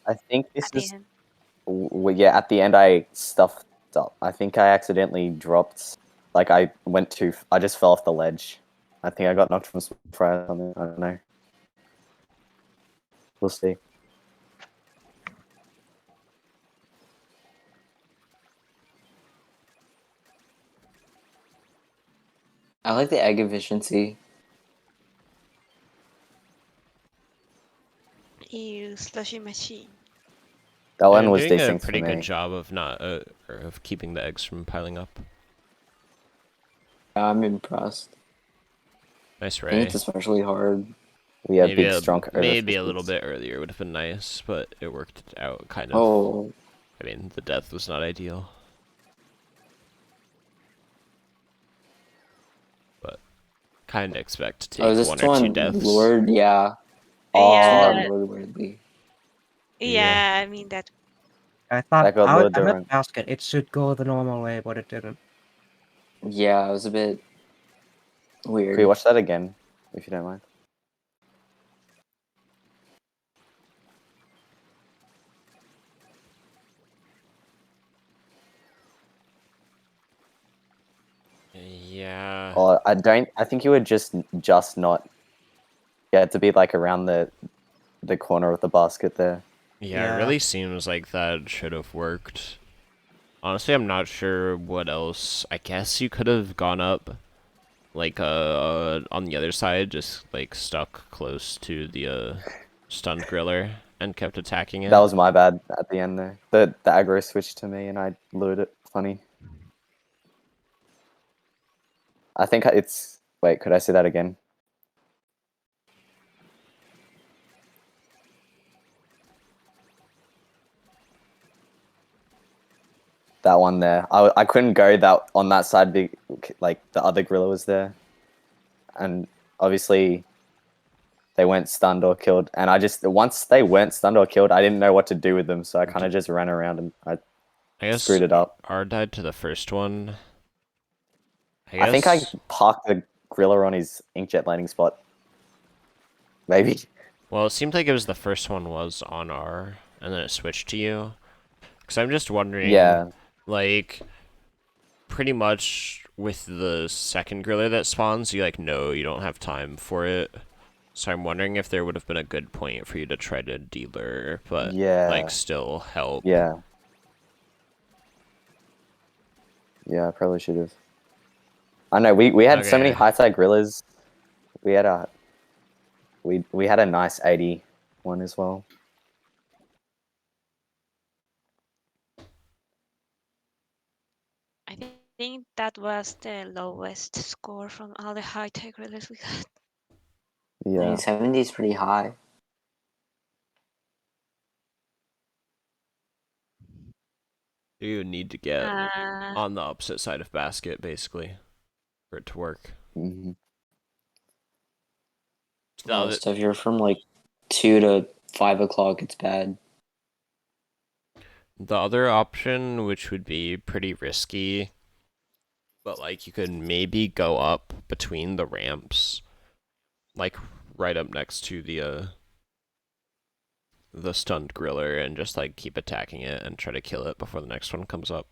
Speaker 6: I think this
Speaker 1: at the
Speaker 6: is
Speaker 1: end.
Speaker 6: yeah, at the end I stuffed up. I think I accidentally dropped like I just fell off the ledge. I think I got knocked from some fry or something. I don't know. We'll see.
Speaker 3: I like the egg efficiency.
Speaker 1: Ew, slushy machine.
Speaker 6: That one
Speaker 5: They're
Speaker 6: was
Speaker 5: doing a
Speaker 6: decent for
Speaker 5: pretty good
Speaker 6: me.
Speaker 5: job of not or of keeping the eggs from piling up.
Speaker 3: I'm impressed.
Speaker 5: Nice
Speaker 3: I think
Speaker 5: Ray.
Speaker 3: it's especially hard.
Speaker 6: We have
Speaker 5: Maybe
Speaker 6: big, strong
Speaker 5: maybe a
Speaker 6: overfishes.
Speaker 5: little bit earlier would have been nice, but it worked out kind of.
Speaker 3: Oh,
Speaker 5: I mean, the death was not ideal. But kind of expect to
Speaker 3: oh,
Speaker 5: take
Speaker 3: this
Speaker 5: one or two
Speaker 3: one
Speaker 5: deaths.
Speaker 3: lured. Yeah, this one
Speaker 1: Yeah,
Speaker 3: got lured weirdly.
Speaker 1: yeah. I mean that.
Speaker 2: I thought
Speaker 6: That got lured
Speaker 2: I
Speaker 6: the
Speaker 2: went
Speaker 6: wrong.
Speaker 2: basket. It should go the normal way, but it didn't.
Speaker 3: Yeah, it was a bit
Speaker 6: Can we
Speaker 3: weird.
Speaker 6: watch that again, if you don't mind?
Speaker 5: Yeah.
Speaker 6: Oh, I don't. I think you would just not get to be like around the corner of the basket there.
Speaker 5: Yeah, it
Speaker 2: Yeah.
Speaker 5: really seems like that should have worked. Honestly, I'm not sure what else. I guess you could have gone up, like, on the other side, just, like, stuck close to the, stunned griller and kept attacking it.
Speaker 6: That was my bad at the end there. The aggro switched to me and I lured it. Funny. I think it's. Wait, could I say that again? That one there. I couldn't go that on that side. Like the other gorilla was there, and obviously they weren't stunned or killed. And I just once they weren't stunned or killed, I didn't know what to do with them, so I kind of just ran around and I
Speaker 5: I guess
Speaker 6: screwed it up.
Speaker 5: R died to the first one.
Speaker 6: I think I
Speaker 5: guess.
Speaker 6: parked the gorilla on his inkjet landing spot. Maybe.
Speaker 5: Well, it seemed like it was the first one was on R, and then it switched to you. Because I'm just wondering,
Speaker 6: Yeah.
Speaker 5: like, pretty much with the second griller that spawns, you, like, know you don't have time for it. So I'm wondering if there would have been a good point for you to try to dealer, but,
Speaker 6: Yeah.
Speaker 5: like, still help.
Speaker 6: Yeah. Yeah, I probably should have. I know we had so many
Speaker 5: Okay.
Speaker 6: high tide gorillas. We had a we had a nice 80 one as well.
Speaker 1: I think that was the lowest score from all the high tech releases we got.
Speaker 3: I
Speaker 6: Yeah.
Speaker 3: mean, 70 is pretty high.
Speaker 5: You would need to get
Speaker 1: Uh,
Speaker 5: on the opposite side of basket, basically, for it to work.
Speaker 6: Mm-hmm.
Speaker 5: The other,
Speaker 3: Most if you're from like 2 to 5 o'clock, it's bad.
Speaker 5: the other option, which would be pretty risky, but like you could maybe go up between the ramps, like right up next to the stunned griller, and just like keep attacking it and try to kill it before the next one comes up.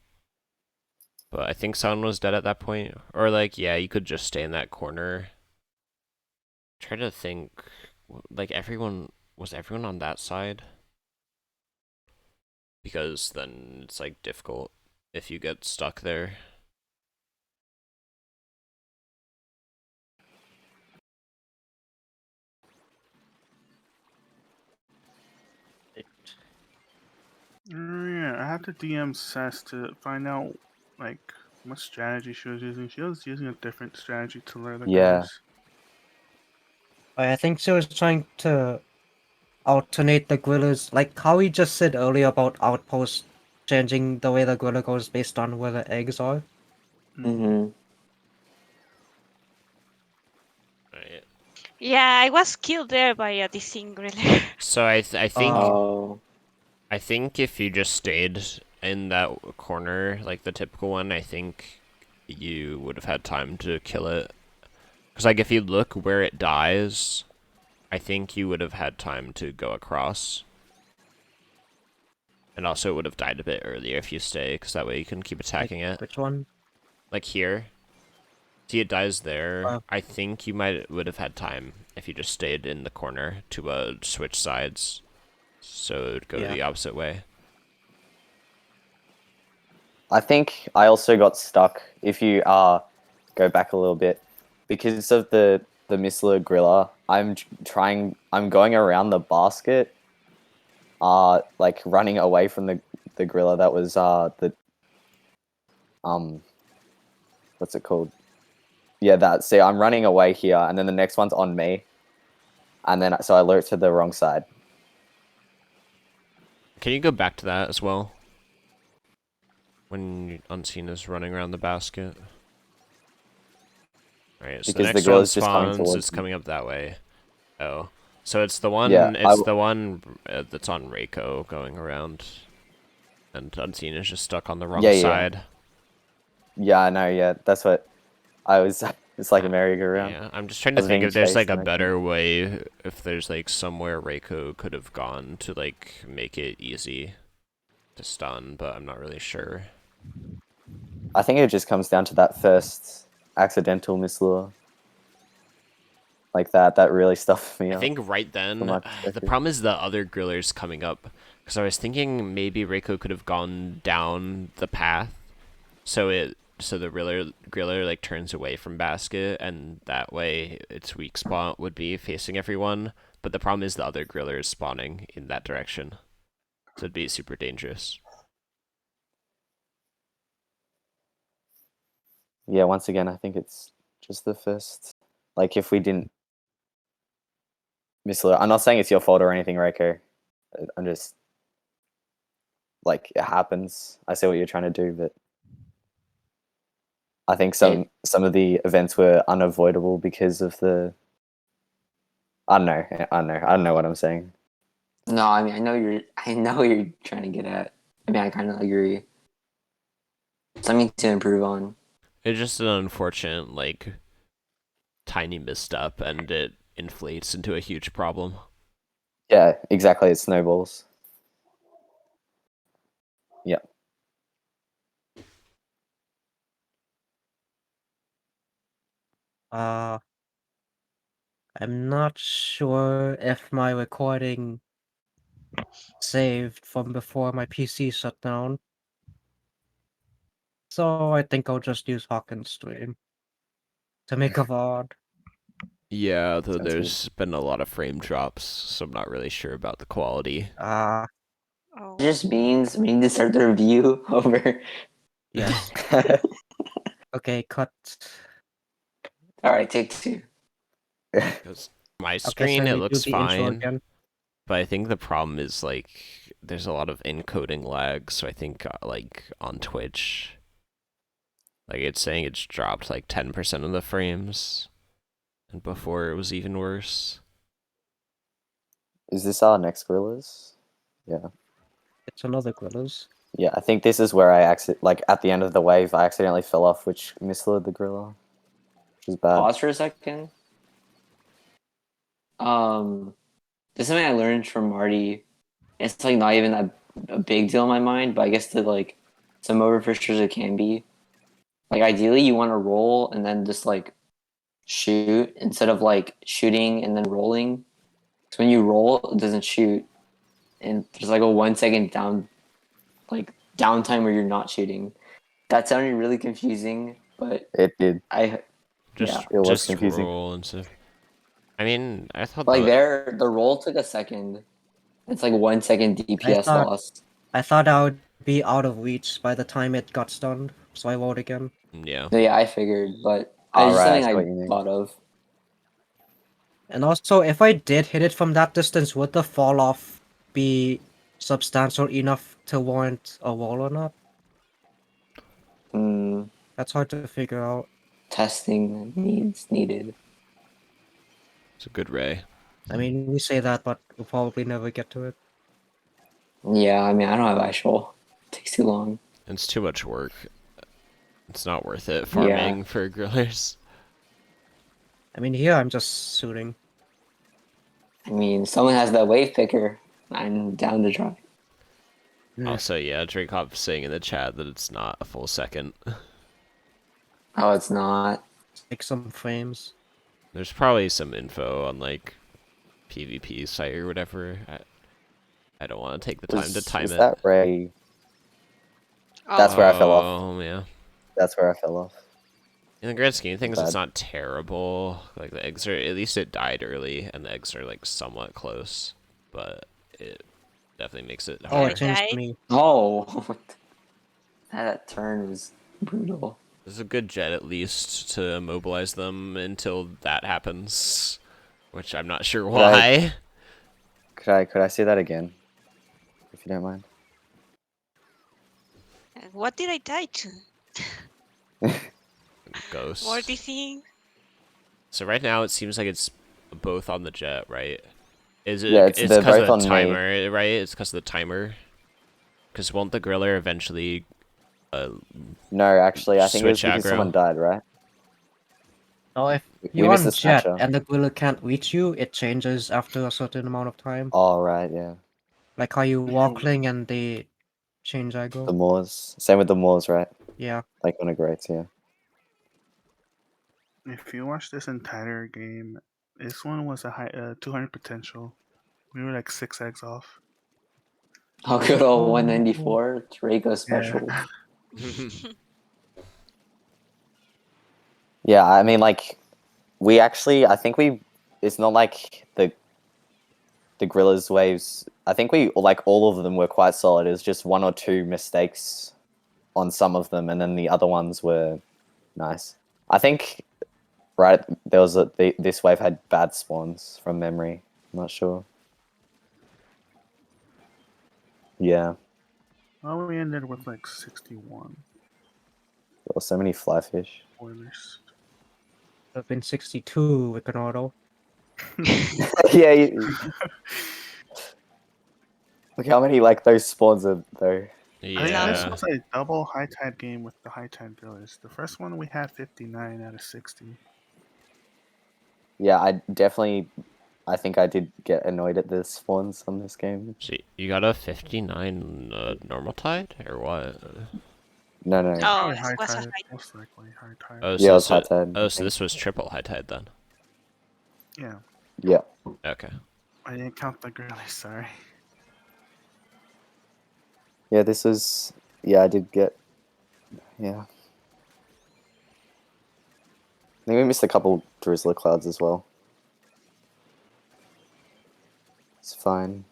Speaker 5: But I think someone was dead at that point, or like yeah, you could just stay in that corner. Try to think, like everyone was everyone on that side? Because then it's like difficult if you get stuck there.
Speaker 4: Yeah, I have to DM Cess to find out like what strategy she was using. She was using a different strategy to lure the
Speaker 6: Yeah.
Speaker 4: guys.
Speaker 2: I think she was trying to alternate the grillers, like how we just said earlier about outposts changing the way the griller goes based on where the eggs are.
Speaker 3: Mm-hmm.
Speaker 5: Right.
Speaker 1: yeah, I was killed there by a disingriller.
Speaker 5: So I think
Speaker 3: Oh,
Speaker 5: I think if you just stayed in that corner, like the typical one, I think you would have had time to kill it. Because like if you look where it dies, I think you would have had time to go across. And also it would have died a bit earlier if you stay, because that way you can keep attacking it.
Speaker 2: Which one?
Speaker 5: Like here. See, it dies there.
Speaker 2: Uh.
Speaker 5: I think you would have had time if you just stayed in the corner to switch sides. So it would go
Speaker 2: Yeah.
Speaker 5: the opposite way.
Speaker 6: I think I also got stuck. If you go back a little bit, because of the Missler griller, I'm going around the basket, like running away from the griller that was the what's it called? Yeah, that. See, I'm running away here, and then the next one's on me, and then so I lure it to the wrong side.
Speaker 5: Can you go back to that as well? When Unseen is running around the basket. Alright, so the
Speaker 6: Because the
Speaker 5: next
Speaker 6: grill
Speaker 5: one
Speaker 6: is just coming
Speaker 5: spawns,
Speaker 6: towards
Speaker 5: it's
Speaker 6: me.
Speaker 5: coming up that way. Oh. So it's the one,
Speaker 6: Yeah,
Speaker 5: that's on Reiko going around. And Unseen is just stuck on the wrong
Speaker 6: Yeah, yeah.
Speaker 5: side.
Speaker 6: Yeah, I know. Yeah, that's what I was. It's like a merry-go-round.
Speaker 5: Yeah, I'm just trying
Speaker 6: I
Speaker 5: to
Speaker 6: was
Speaker 5: think
Speaker 6: being
Speaker 5: if there's like
Speaker 6: chased
Speaker 5: a
Speaker 6: and I
Speaker 5: better way, if there's like somewhere Reiko could have gone to like make it easy to stun, but I'm not really sure.
Speaker 6: I think it just comes down to that first accidental mislure. Like that really stuffed me
Speaker 5: I
Speaker 6: up.
Speaker 5: think right
Speaker 6: from
Speaker 5: then,
Speaker 6: my
Speaker 5: the
Speaker 6: perspective.
Speaker 5: problem is the other grillers coming up. Because I was thinking maybe Reiko could have gone down the path, so the griller like turns away from basket, and that way its weak spot would be facing everyone. But the problem is the other griller is spawning in that direction, so it'd be super dangerous.
Speaker 6: Yeah, once again, I think it's just the first. Like, if we didn't mislure, I'm not saying it's your fault or anything, Reiko. I'm just like it happens. I see what you're trying to do, but I think some of the events were unavoidable because of the. I don't know. I don't know what I'm saying.
Speaker 3: No, I mean I know what you're trying to get at. I mean I kind of agree. Something to improve on.
Speaker 5: It's just an unfortunate like tiny misstep, and it inflates into a huge problem.
Speaker 6: Yeah, exactly. It snowballs. Yeah.
Speaker 2: I'm not sure if my recording saved from before my PC shut down. So I think I'll just use Hawkins stream to make a VOD.
Speaker 5: Yeah, though
Speaker 6: Sounds good.
Speaker 5: there's been a lot of frame drops, so I'm not really sure about the quality.
Speaker 2: Ah,
Speaker 1: Oh,
Speaker 3: It just means we need to start the review over.
Speaker 2: yes. Okay, cut.
Speaker 3: All right, take two.
Speaker 5: Because my
Speaker 2: Okay, so
Speaker 5: screen, it
Speaker 2: we do
Speaker 5: looks
Speaker 2: the intro
Speaker 5: fine,
Speaker 2: again.
Speaker 5: but I think the problem is like there's a lot of encoding lag. So I think like on Twitch, like it's saying it's dropped like 10% of the frames, and before it was even worse.
Speaker 6: Is this our next gorillas? Yeah.
Speaker 2: It's another Grillers.
Speaker 6: Yeah, I think this is where like at the end of the wave, I accidentally fell off, which mislured the gorilla, which is bad.
Speaker 3: Pause for a second. This is something I learned from Marty. It's like not even a big deal in my mind, but I guess to like some overfishers it can be. Like ideally you want to roll and then just like shoot instead of like shooting and then rolling. So when you roll, it doesn't shoot, and there's like a 1 second downtime where you're not shooting. That sounded really confusing, but
Speaker 6: It did.
Speaker 5: Just
Speaker 6: It was
Speaker 5: just
Speaker 6: confusing.
Speaker 5: roll and stuff. I mean, I thought
Speaker 3: like the roll took a second. It's like 1 second DPS loss.
Speaker 2: I thought I would be out of reach by the time it got stunned, so I rolled again.
Speaker 5: yeah.
Speaker 3: So yeah, I figured, but
Speaker 6: All
Speaker 3: it's just
Speaker 6: right, I
Speaker 3: something
Speaker 6: see
Speaker 3: I
Speaker 6: what you mean.
Speaker 3: thought of.
Speaker 2: And also, if I did hit it from that distance, would the fall off be substantial enough to warrant a roll or not?
Speaker 3: Hmm,
Speaker 2: That's hard to figure out.
Speaker 3: testing needed.
Speaker 5: It's a good ray.
Speaker 2: I mean, we say that, but we'll probably never get to it.
Speaker 3: Yeah, I mean I don't have actual. It takes too long.
Speaker 5: It's too much work. It's not worth it
Speaker 3: Yeah.
Speaker 5: farming for grillers.
Speaker 2: I mean, here I'm just shooting.
Speaker 3: I mean, someone has that wave picker. I'm down to try.
Speaker 5: Also, yeah, Dracov saying in the chat that it's not a full second.
Speaker 3: Oh, it's not.
Speaker 2: Take some frames.
Speaker 5: There's probably some info on like PvP site or whatever. I don't want to take the time to time
Speaker 6: Was
Speaker 5: it.
Speaker 6: that Ray?
Speaker 1: oh,
Speaker 6: That's where I fell off.
Speaker 5: Oh yeah.
Speaker 6: That's where I fell off.
Speaker 5: In the grand scheme of things, it's
Speaker 6: Bad.
Speaker 5: not terrible. Like the eggs are, at least it died early, and the eggs are like somewhat close, but it definitely makes it
Speaker 2: Oh,
Speaker 1: I
Speaker 2: it
Speaker 5: hard.
Speaker 2: changed to
Speaker 1: died.
Speaker 2: me.
Speaker 3: Oh, that turn was brutal.
Speaker 5: There's a good jet at least to immobilize them until that happens, which I'm not sure why.
Speaker 6: Could I see that again, if you don't mind?
Speaker 1: What did I die to?
Speaker 5: Ghost.
Speaker 1: More things?
Speaker 5: So right now it seems like it's both on the jet, right? Is it?
Speaker 6: Yeah,
Speaker 5: It's
Speaker 6: they're
Speaker 5: because
Speaker 6: both
Speaker 5: of the
Speaker 6: on me.
Speaker 5: timer, right? It's because of the timer. Because won't the griller eventually
Speaker 6: No, actually, I think it was
Speaker 5: switch
Speaker 6: because
Speaker 5: aggro?
Speaker 6: someone died, right?
Speaker 2: Oh, if
Speaker 6: We
Speaker 2: you're
Speaker 6: missed
Speaker 2: on
Speaker 6: the
Speaker 2: jet
Speaker 6: snatcher.
Speaker 2: and the gorilla can't reach you, it changes after a certain amount of time.
Speaker 6: Oh, right, yeah.
Speaker 2: Like how you
Speaker 4: If
Speaker 2: walk
Speaker 4: you,
Speaker 2: link and they change
Speaker 6: The
Speaker 2: aggro.
Speaker 6: Moors. Same with the Moors, right?
Speaker 2: Yeah.
Speaker 6: Like on a great, yeah.
Speaker 4: if you watch this entire game, this one was a high 200 potential. We were like 6 eggs off.
Speaker 3: Oh, good old
Speaker 2: Oh.
Speaker 3: 194 Draco
Speaker 4: Yeah.
Speaker 3: special.
Speaker 6: Yeah, I mean, like, we actually, I think we, it's not like the Grillas waves, I think we, like, all of them were quite solid. It was just one or two mistakes on some of them, and then the other ones were nice. I think, right, there was this wave had bad spawns from memory. I'm not sure. Yeah,
Speaker 4: Well, we ended with like 61
Speaker 6: there were so many fly fish.
Speaker 4: spoilers.
Speaker 2: I've been 62 with an auto.
Speaker 6: Yeah, look how many, like, those spawns are, though.
Speaker 4: I think this
Speaker 5: Yeah.
Speaker 4: was a double high tide game with the high tide drillers. The first one we had 59 out of 60.
Speaker 6: Yeah, I think I did get annoyed at the spawns on this game.
Speaker 5: So you got a 59 normal tide or what?
Speaker 6: No, no.
Speaker 1: Oh,
Speaker 4: Probably
Speaker 1: it
Speaker 4: high
Speaker 1: was a
Speaker 4: tide,
Speaker 1: high.
Speaker 4: most likely high tide.
Speaker 5: Oh,
Speaker 6: Yeah, it
Speaker 5: so
Speaker 6: was high tide. I
Speaker 5: oh, so
Speaker 6: think.
Speaker 5: this was triple high tide then.
Speaker 4: Yeah,
Speaker 6: Yeah.
Speaker 5: Okay.
Speaker 4: I didn't count the girlies. Sorry.
Speaker 6: Yeah, this was. Yeah, I did get. Yeah. I think we missed a couple drizzler clouds as well. It's fine.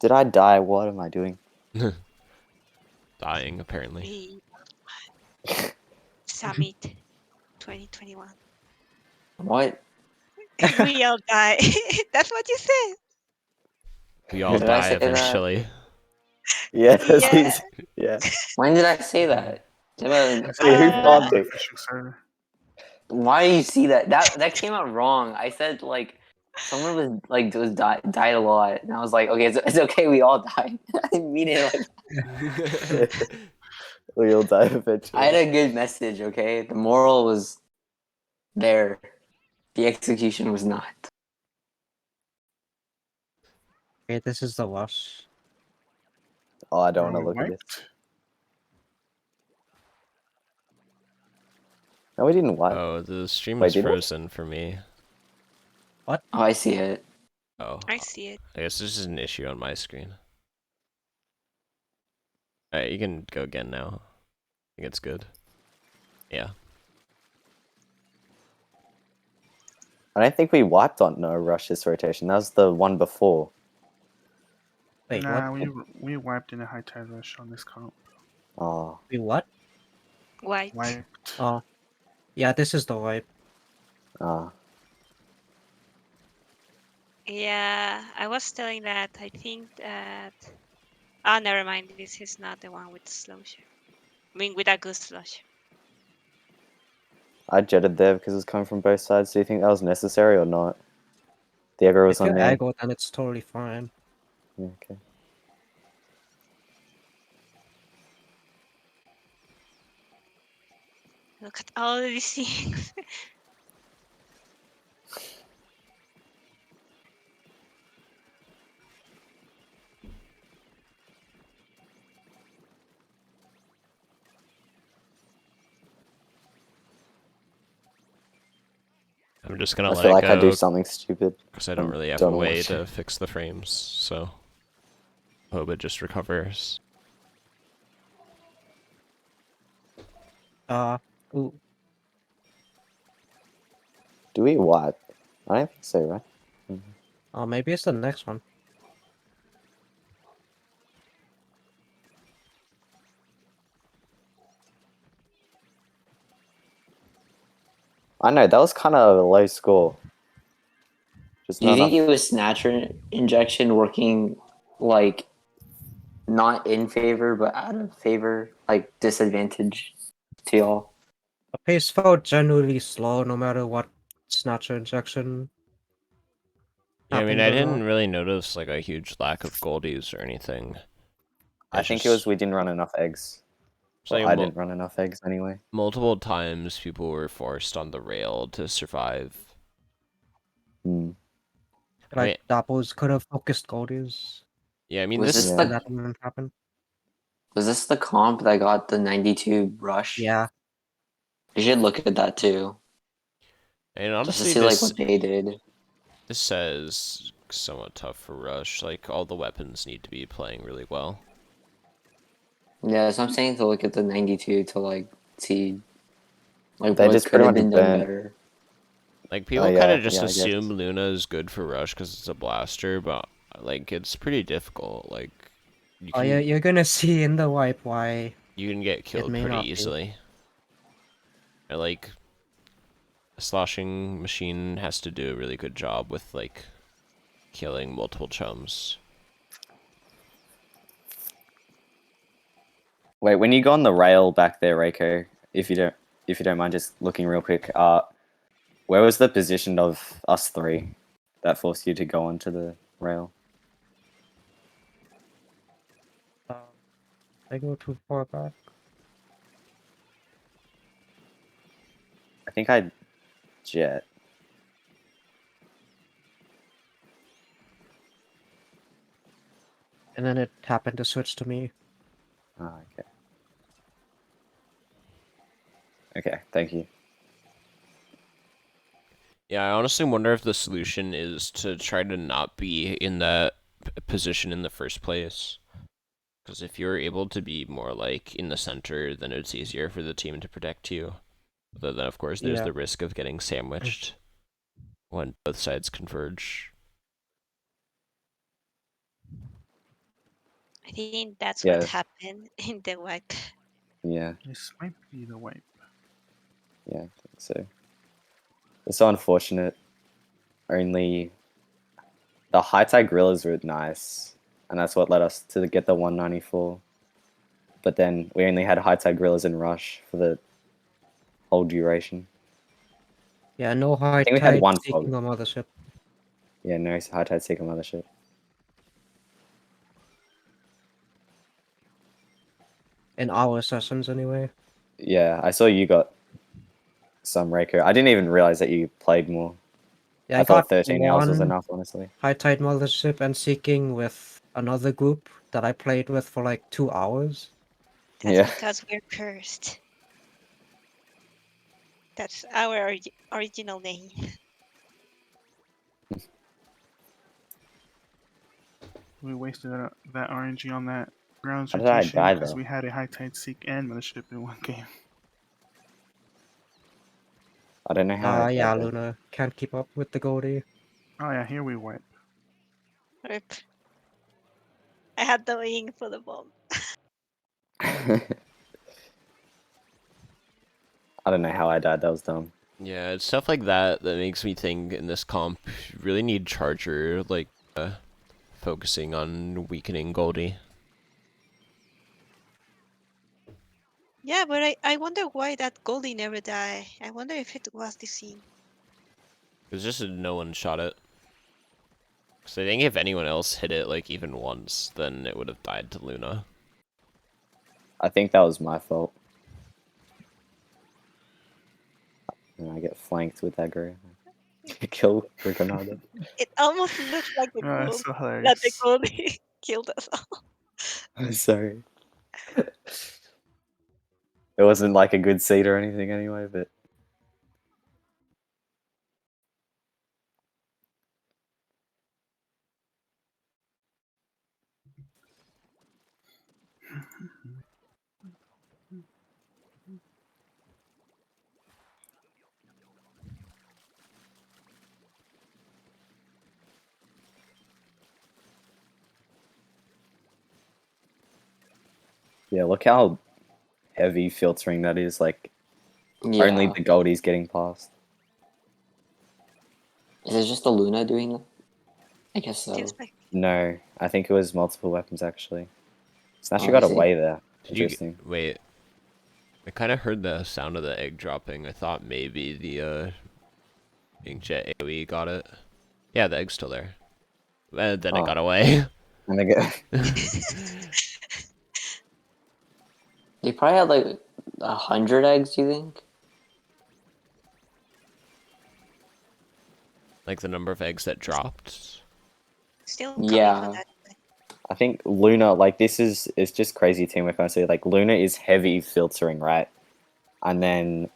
Speaker 6: Did I die? What am I doing?
Speaker 5: Dying apparently.
Speaker 1: We Summit 2021.
Speaker 3: What?
Speaker 1: We all die. That's what you said.
Speaker 5: We all
Speaker 3: Did I
Speaker 5: die
Speaker 3: say that?
Speaker 5: eventually.
Speaker 6: Yeah,
Speaker 1: Yeah.
Speaker 6: yeah.
Speaker 3: When did I say that?
Speaker 4: This
Speaker 6: Hey, who
Speaker 4: is
Speaker 1: Uh,
Speaker 6: farmed it?
Speaker 4: Overfishing server.
Speaker 3: Why do you see that? That came out wrong. I said like someone was like died a lot, and I was like, okay, it's okay, we all died. I didn't mean it like.
Speaker 6: We all die
Speaker 3: I
Speaker 6: eventually.
Speaker 3: had a good message. Okay, the moral was there, the execution was not.
Speaker 2: Okay, this is the loss.
Speaker 6: Oh, I don't
Speaker 4: Bro,
Speaker 6: want to look at this.
Speaker 4: wiped.
Speaker 6: No, we didn't wipe.
Speaker 5: Oh, the stream
Speaker 6: Wait,
Speaker 5: was
Speaker 6: did we?
Speaker 5: frozen for me.
Speaker 3: Oh, I see it.
Speaker 5: Oh,
Speaker 1: I see it.
Speaker 5: I guess this is an issue on my screen. Alright, you can go again now. I think it's good. Yeah.
Speaker 6: I don't think we wiped on No Rush this rotation. That was the one before.
Speaker 2: Wait,
Speaker 4: Nah,
Speaker 2: what?
Speaker 4: we wiped in a high tide rush on this comp.
Speaker 6: Oh,
Speaker 2: Wait, what?
Speaker 1: White.
Speaker 4: Wiped.
Speaker 2: Oh. Yeah, this is the wipe.
Speaker 6: ah.
Speaker 1: Yeah, I was telling that I think that. Oh, never mind. This is not the one with slow share. I mean, with a good slow share.
Speaker 6: I jetted there because it was coming from both sides. Do you think that was necessary or not? The aggro was
Speaker 2: If
Speaker 6: on
Speaker 2: you're
Speaker 6: me.
Speaker 2: aggro, then it's totally fine.
Speaker 6: Yeah, okay.
Speaker 1: Look at all these things.
Speaker 5: I'm just gonna
Speaker 6: I
Speaker 5: let
Speaker 6: feel
Speaker 5: it
Speaker 6: like I do
Speaker 5: go
Speaker 6: something stupid.
Speaker 5: because I don't
Speaker 6: and
Speaker 5: really have a
Speaker 6: don't
Speaker 5: way
Speaker 6: watch
Speaker 5: to
Speaker 6: it.
Speaker 5: fix the frames, so hope it just recovers.
Speaker 2: Ooh,
Speaker 6: Do we what? I don't think so, right?
Speaker 2: maybe it's the next one.
Speaker 6: I know that was kind of a low score. Just
Speaker 3: Do you
Speaker 6: not
Speaker 3: think
Speaker 6: enough.
Speaker 3: it was snatcher injection working like not in favor but out of favor, like disadvantage to y'all?
Speaker 2: The pace felt generally slow no matter what snatcher injection
Speaker 5: Yeah, I mean,
Speaker 2: happened
Speaker 5: I
Speaker 2: or not.
Speaker 5: didn't really notice like a huge lack of goldies or anything.
Speaker 6: I
Speaker 5: It's
Speaker 6: think it was
Speaker 5: just
Speaker 6: we didn't run enough eggs. Well,
Speaker 5: like
Speaker 6: I didn't run enough eggs anyway.
Speaker 5: multiple times people were forced on the rail to survive.
Speaker 6: Hmm.
Speaker 5: I mean,
Speaker 2: Like Dapples could have focused Goldies,
Speaker 5: yeah, I mean
Speaker 3: Was
Speaker 5: this
Speaker 3: this
Speaker 6: Yeah.
Speaker 2: and
Speaker 3: the
Speaker 2: that didn't happen.
Speaker 3: was this the comp that got the 92 rush?
Speaker 2: Yeah,
Speaker 3: You should look at that too,
Speaker 5: and
Speaker 3: just to
Speaker 5: honestly
Speaker 3: see like
Speaker 5: this
Speaker 3: what they did.
Speaker 5: this says somewhat tough for rush. Like all the weapons need to be playing really well.
Speaker 3: Yeah, so I'm saying to look at the 92 to like see like
Speaker 6: They
Speaker 3: what
Speaker 6: just
Speaker 3: could
Speaker 6: pretty
Speaker 3: have
Speaker 6: much
Speaker 3: been done
Speaker 6: burnt.
Speaker 3: better.
Speaker 5: Like
Speaker 6: Oh
Speaker 5: people kind
Speaker 6: yeah,
Speaker 5: of just
Speaker 6: yeah, I guess.
Speaker 5: assume Luna is good for rush because it's a blaster, but like it's pretty difficult. Like you
Speaker 2: oh yeah,
Speaker 5: can
Speaker 2: you're gonna see in the wipe why
Speaker 5: you can get
Speaker 2: it
Speaker 5: killed
Speaker 2: may
Speaker 5: pretty
Speaker 2: not be.
Speaker 5: easily. And, like a sloshing machine has to do a really good job with like killing multiple chums.
Speaker 6: Wait, when you go on the rail back there, Reiko, if you don't mind just looking real quick, where was the position of us three that forced you to go onto the rail?
Speaker 2: Um, I go too far back.
Speaker 6: I think I jet.
Speaker 2: And then it happened to switch to me.
Speaker 6: Oh, okay. Okay, thank you.
Speaker 5: Yeah, I honestly wonder if the solution is to try to not be in that position in the first place. Because if you're able to be more like in the center, then it's easier for the team to protect you. But then, of course, there's
Speaker 2: Yeah.
Speaker 5: the risk of getting sandwiched when both sides converge.
Speaker 1: I think that's what
Speaker 6: Yeah,
Speaker 1: happened in the wipe.
Speaker 6: yeah,
Speaker 4: This might be the wipe.
Speaker 6: yeah, I think so. It's so unfortunate. Only the high tide gorillas were nice, and that's what led us to get the 194. But then we only had high tide gorillas in rush for the whole duration.
Speaker 2: Yeah, no
Speaker 6: I
Speaker 2: high
Speaker 6: think we had
Speaker 2: tide
Speaker 6: one
Speaker 2: seeking
Speaker 6: fog.
Speaker 2: a mothership.
Speaker 6: Yeah, no high tide seeker mothership.
Speaker 2: In our sessions anyway.
Speaker 6: Yeah, I saw you got some Reiko. I didn't even realize that you played more.
Speaker 2: Yeah,
Speaker 6: I
Speaker 2: I got
Speaker 6: thought 13 hours was
Speaker 2: one
Speaker 6: enough, honestly.
Speaker 2: high tide mothership and seeking with another group that I played with for like 2 hours.
Speaker 1: That's
Speaker 6: Yeah.
Speaker 1: because we're cursed. That's our original name.
Speaker 4: We wasted that RNG on that ground
Speaker 6: How did I
Speaker 4: rotation
Speaker 6: die
Speaker 4: because
Speaker 6: though?
Speaker 4: we had a high tide seek and mothership in one game.
Speaker 6: I don't know how I
Speaker 2: Yeah,
Speaker 6: died though.
Speaker 2: Luna can't keep up with the Goldie.
Speaker 4: Oh yeah, here we wipe.
Speaker 1: Rip. I had the wing for the bomb.
Speaker 6: I don't know how I died. That was dumb.
Speaker 5: Yeah, it's stuff like that that makes me think in this comp, you really need Charger, like, focusing on weakening Goldie.
Speaker 1: Yeah, but I wonder why that Goldie never died. I wonder if it was the scene.
Speaker 5: It's just that no one shot it. Because I think if anyone else hit it, like, even once, then it would have died to Luna.
Speaker 6: I think that was my fault. And I get flanked with that gray. Kill Riconado.
Speaker 1: It almost looks like the
Speaker 4: That's
Speaker 1: gold
Speaker 4: so
Speaker 1: that the
Speaker 4: hilarious.
Speaker 1: Goldie killed us all.
Speaker 6: I'm sorry. It wasn't like a good seat or anything anyway, but Yeah, look how heavy filtering that is. Like only
Speaker 3: Yeah.
Speaker 6: the Goldie's getting past.
Speaker 3: Is it just the Luna doing that? I guess
Speaker 1: Seems
Speaker 3: so.
Speaker 1: like
Speaker 6: No, I think it was multiple weapons actually. Snash, you
Speaker 3: Oh, I
Speaker 6: got
Speaker 3: see.
Speaker 6: away there.
Speaker 5: Did you
Speaker 6: Interesting.
Speaker 5: wait? I kind of heard the sound of the egg dropping. I thought maybe the inkjet AoE got it. Yeah, the egg's still there. Then it
Speaker 6: Oh,
Speaker 5: got away.
Speaker 6: and they get
Speaker 3: They probably had like 100 eggs. Do you think?
Speaker 5: Like the number of eggs that dropped.
Speaker 1: still coming from
Speaker 3: Yeah.
Speaker 1: that.
Speaker 6: I think Luna, like this is it's just crazy teamwork. I say like Luna is heavy filtering, right? And then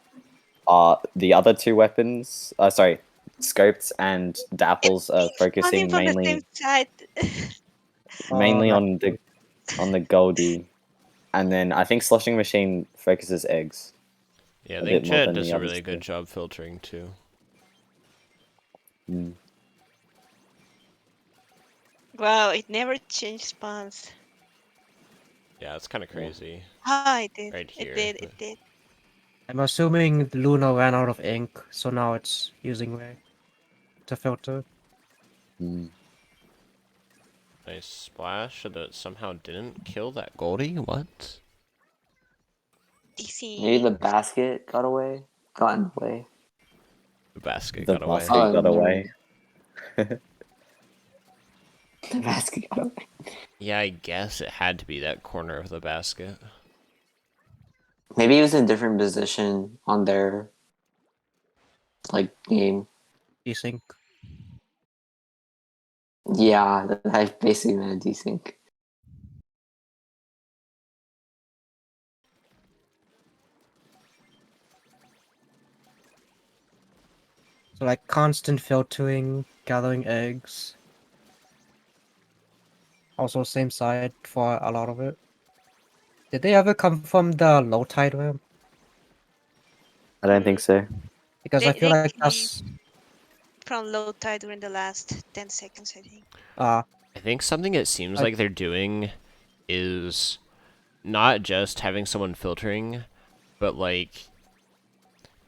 Speaker 6: the other two weapons, sorry, scopes and dapples are
Speaker 1: Coming
Speaker 6: focusing
Speaker 1: from the same
Speaker 6: mainly
Speaker 1: side.
Speaker 6: mainly
Speaker 2: that
Speaker 6: on the Goldie, and then I think sloshing machine focuses eggs
Speaker 5: Yeah,
Speaker 6: a
Speaker 5: the
Speaker 6: bit more
Speaker 5: inkjet
Speaker 6: than
Speaker 5: does
Speaker 6: the
Speaker 5: a
Speaker 6: others
Speaker 5: really good
Speaker 6: do.
Speaker 5: job filtering too.
Speaker 6: Mm.
Speaker 1: Wow, it never changed spawns.
Speaker 5: Yeah, it's kind of
Speaker 6: Yeah.
Speaker 5: crazy
Speaker 1: Ah, it did.
Speaker 5: right
Speaker 1: It
Speaker 5: here.
Speaker 1: did. It
Speaker 5: But
Speaker 1: did.
Speaker 2: I'm assuming Luna ran out of ink, so now it's using Ray to filter.
Speaker 6: Mm.
Speaker 5: nice splash that somehow didn't kill that Goldie. What?
Speaker 3: Maybe
Speaker 1: DC.
Speaker 3: the basket got away. Gotten away.
Speaker 5: The basket
Speaker 6: The
Speaker 5: got away.
Speaker 6: basket
Speaker 3: Oh,
Speaker 6: got
Speaker 3: never
Speaker 6: away.
Speaker 3: mind. The basket got away.
Speaker 5: Yeah, I guess it had to be that corner of the basket.
Speaker 3: Maybe he was in a different position on their like game.
Speaker 2: Desync.
Speaker 3: Yeah, I basically meant desync.
Speaker 2: So like constant filtering, gathering eggs. Also same side for a lot of it. Did they ever come from the low tide realm?
Speaker 6: I don't think so.
Speaker 2: Because I feel
Speaker 1: They
Speaker 2: like
Speaker 1: came
Speaker 2: that's
Speaker 1: from low tide during the last 10 seconds, I think.
Speaker 2: uh
Speaker 5: I think something it seems
Speaker 2: like
Speaker 5: like they're doing is not just having someone filtering, but like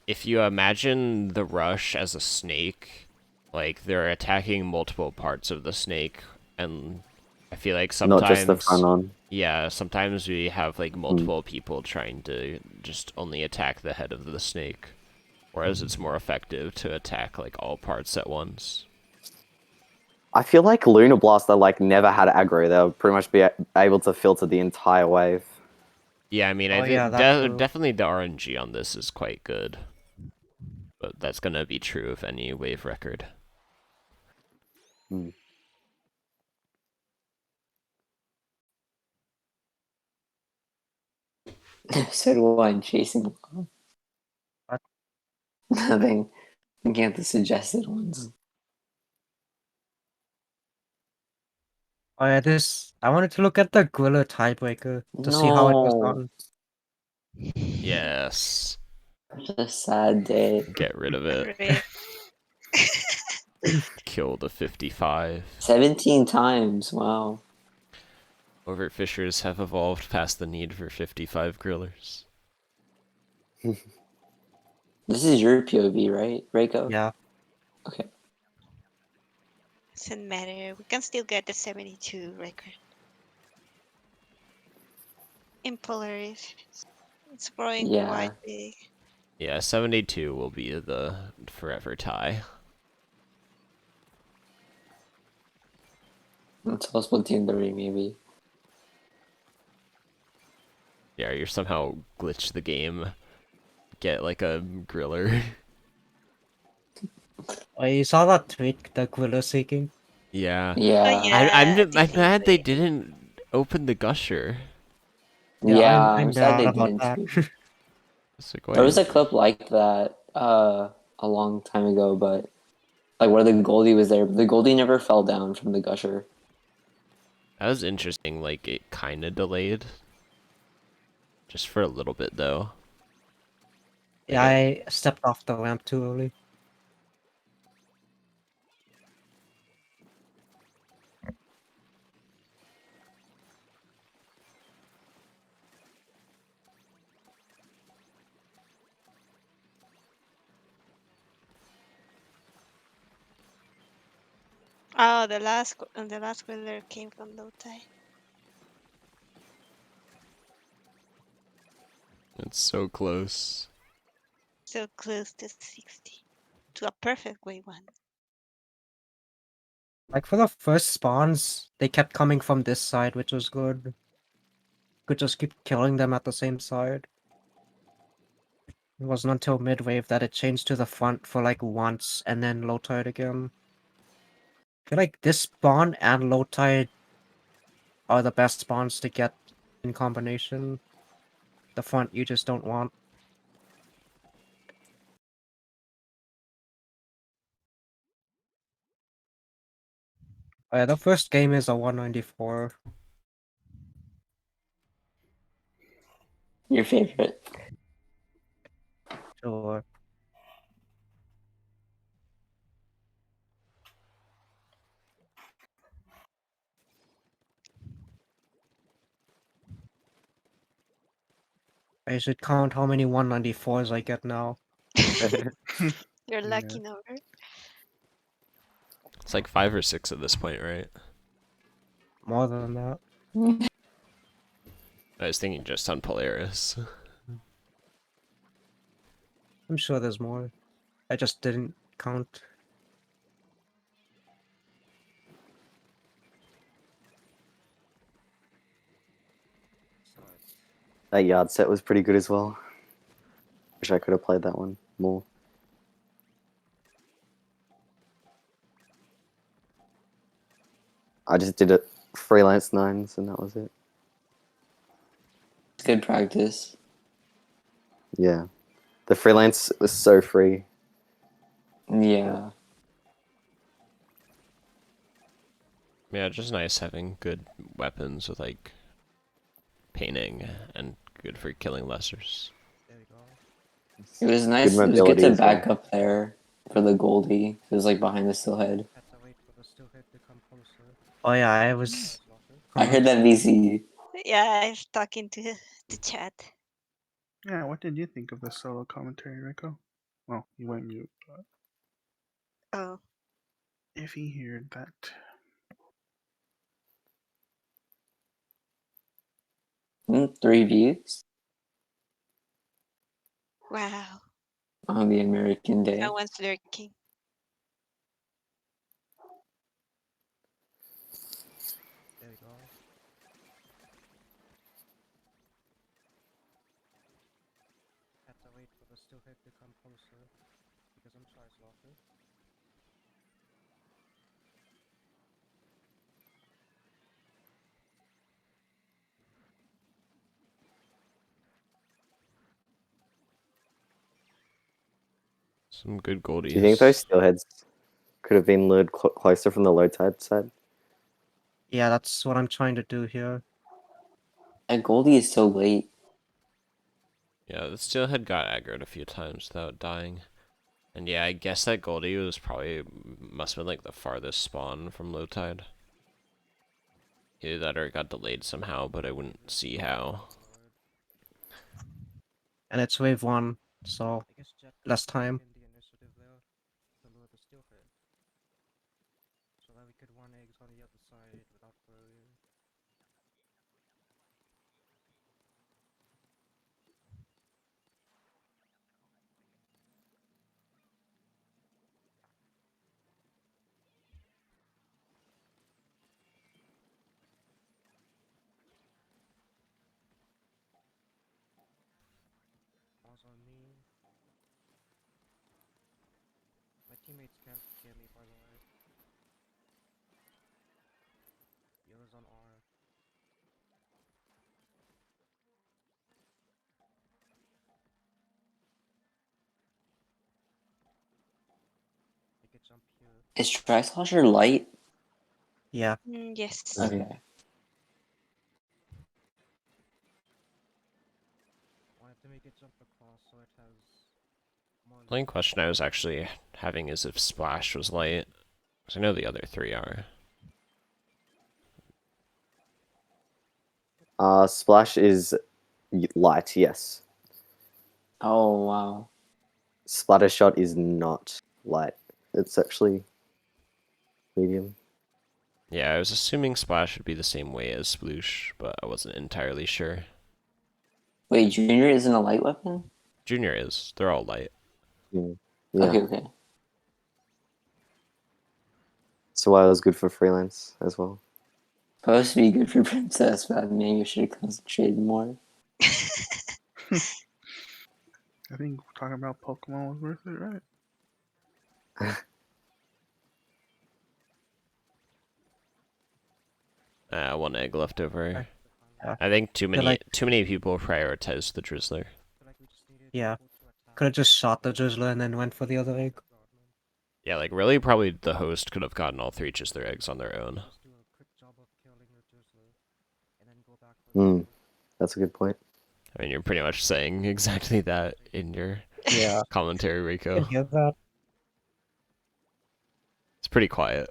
Speaker 5: if you imagine the rush as a snake, like they're attacking multiple parts of the snake, and I feel like
Speaker 6: Not just the front
Speaker 5: sometimes,
Speaker 6: on.
Speaker 5: yeah, sometimes we have like
Speaker 6: Mm.
Speaker 5: multiple people trying to just only attack the head of the snake, whereas it's more effective to attack like all parts at once.
Speaker 6: I feel like Lunar Blaster like never had aggro. They'll pretty much be able to filter the entire wave.
Speaker 5: Yeah, I mean,
Speaker 2: oh yeah, that too.
Speaker 5: definitely the RNG on this is quite good, but that's gonna be true of any wave record.
Speaker 6: Mm.
Speaker 3: Episode 1, chasing along.
Speaker 2: What?
Speaker 3: Nothing. Thinking of the suggested ones.
Speaker 2: Oh yeah, this I wanted to look at the Gorilla tiebreaker to see how it was
Speaker 3: No.
Speaker 2: done.
Speaker 5: Yes,
Speaker 3: Such a sad day.
Speaker 5: get rid of it.
Speaker 1: Rip.
Speaker 5: Kill the 55.
Speaker 3: 17 times. Wow.
Speaker 5: Overfishers have evolved past the need for 55 grillers.
Speaker 3: This is your POV, right, Reiko?
Speaker 2: Yeah.
Speaker 3: Okay.
Speaker 1: Doesn't matter. We can still get the 72 record. In Polaris. It's growing quite
Speaker 3: Yeah.
Speaker 1: big.
Speaker 5: Yeah, 72 will be the forever tie.
Speaker 3: Until Splatoon 3, maybe.
Speaker 5: Yeah, you're somehow glitch the game, get like a griller.
Speaker 2: Oh, you saw that tweet, the Gorilla seeking?
Speaker 5: Yeah.
Speaker 1: Oh
Speaker 3: Yeah.
Speaker 1: yeah,
Speaker 5: I'm
Speaker 1: DC
Speaker 5: mad they
Speaker 1: play.
Speaker 5: didn't open the gusher.
Speaker 2: Yeah,
Speaker 3: Yeah,
Speaker 2: I'm
Speaker 3: I'm sad
Speaker 2: down
Speaker 3: they
Speaker 2: about
Speaker 3: didn't
Speaker 2: that.
Speaker 3: too.
Speaker 5: It's like,
Speaker 3: There
Speaker 5: why?
Speaker 3: was a clip like that a long time ago, but like where the Goldie was there, but the Goldie never fell down from the gusher.
Speaker 5: That was interesting, like, it kinda delayed. Just for a little bit, though.
Speaker 2: Yeah,
Speaker 5: Like,
Speaker 2: I stepped off the ramp too early.
Speaker 1: Oh, the last wheeler came from low tide.
Speaker 5: It's so close.
Speaker 1: So close to 60. To a perfect way one.
Speaker 2: Like for the first spawns, they kept coming from this side, which was good. Could just keep killing them at the same side. It wasn't until mid-wave that it changed to the front for like once, and then low tide again. I feel like this spawn and low tide are the best spawns to get in combination. The front you just don't want. Oh yeah, the first game is a 194.
Speaker 3: Your favorite?
Speaker 2: Sure. I should count how many 194s I get now.
Speaker 1: You're
Speaker 4: Yeah.
Speaker 1: lucky number.
Speaker 5: It's like 5 or 6 at this point, right?
Speaker 2: More than that.
Speaker 5: I was thinking just on Polaris.
Speaker 2: I'm sure there's more. I just didn't count.
Speaker 6: That yard set was pretty good as well. Wish I could have played that one more. I just did it freelance nines and that was it.
Speaker 3: It's good practice.
Speaker 6: Yeah. The freelance was so free.
Speaker 3: Yeah.
Speaker 5: Yeah, just nice having good weapons with like painting and good for killing lessers.
Speaker 2: There we go.
Speaker 3: It was
Speaker 6: Good
Speaker 3: nice. It was good
Speaker 6: mobility
Speaker 3: to
Speaker 6: as well.
Speaker 3: back up there for the Goldie. It was like behind the stillhead.
Speaker 2: Had to wait for the stillhead to come closer. Oh yeah, I was.
Speaker 3: I heard that VC.
Speaker 1: Yeah, I was talking to the chat.
Speaker 4: Yeah, what did you think of the solo commentary, Rico? Well, you went mute, but
Speaker 1: Oh,
Speaker 4: if he heard that.
Speaker 3: 3 views
Speaker 1: wow.
Speaker 3: on the American Day.
Speaker 1: Someone's lurking.
Speaker 2: There we go. Had to wait for the stillhead to come closer because I'm charged locker.
Speaker 5: Some good goldies.
Speaker 6: Do you think those steelheads could have been lured closer from the low tide side?
Speaker 2: Yeah, that's what I'm trying to do here.
Speaker 3: That Goldie is so late.
Speaker 5: Yeah, the steelhead got aggroed a few times without dying. And yeah, I guess that goldie was probably must have been like the farthest spawn from low tide. Either that or it got delayed somehow, but I wouldn't see how.
Speaker 2: And it's wave 1, so less time. So that we could run eggs on the other side without worrying. Pause on me. My teammates can't get me, by the way. Yellow's on R. Make a jump here.
Speaker 3: Is Tri-Slosher light?
Speaker 2: Yeah.
Speaker 1: Yes.
Speaker 3: Okay.
Speaker 2: I have to make it jump across so it has more.
Speaker 5: The only question I was actually having is if Splash was light. Because I know the other 3 are.
Speaker 6: Splash is light, yes.
Speaker 3: Oh, wow.
Speaker 6: Splatter shot is not light. It's actually medium.
Speaker 5: Yeah, I was assuming Splash would be the same way as Sploosh, but I wasn't entirely sure.
Speaker 3: Wait, Junior isn't a light weapon?
Speaker 5: Junior is. They're all light.
Speaker 6: Yeah.
Speaker 3: Okay.
Speaker 6: So why it was good for freelance as well.
Speaker 3: Supposed to be good for Princess, but maybe I should have concentrated more.
Speaker 4: I think talking about Pokemon was worth it, right?
Speaker 5: One egg left over.
Speaker 2: Yeah.
Speaker 5: I think too many
Speaker 2: like-
Speaker 5: people prioritize the Drizzler.
Speaker 2: Yeah. Could have just shot the Drizzler and then went for the other egg.
Speaker 5: Yeah, like really, probably the host could have gotten all 3 Drizzler eggs on their own.
Speaker 6: That's a good point.
Speaker 5: I mean, you're pretty much saying exactly that in your
Speaker 2: Yeah.
Speaker 5: commentary,
Speaker 2: I
Speaker 5: Rico.
Speaker 2: hear that.
Speaker 5: It's pretty quiet.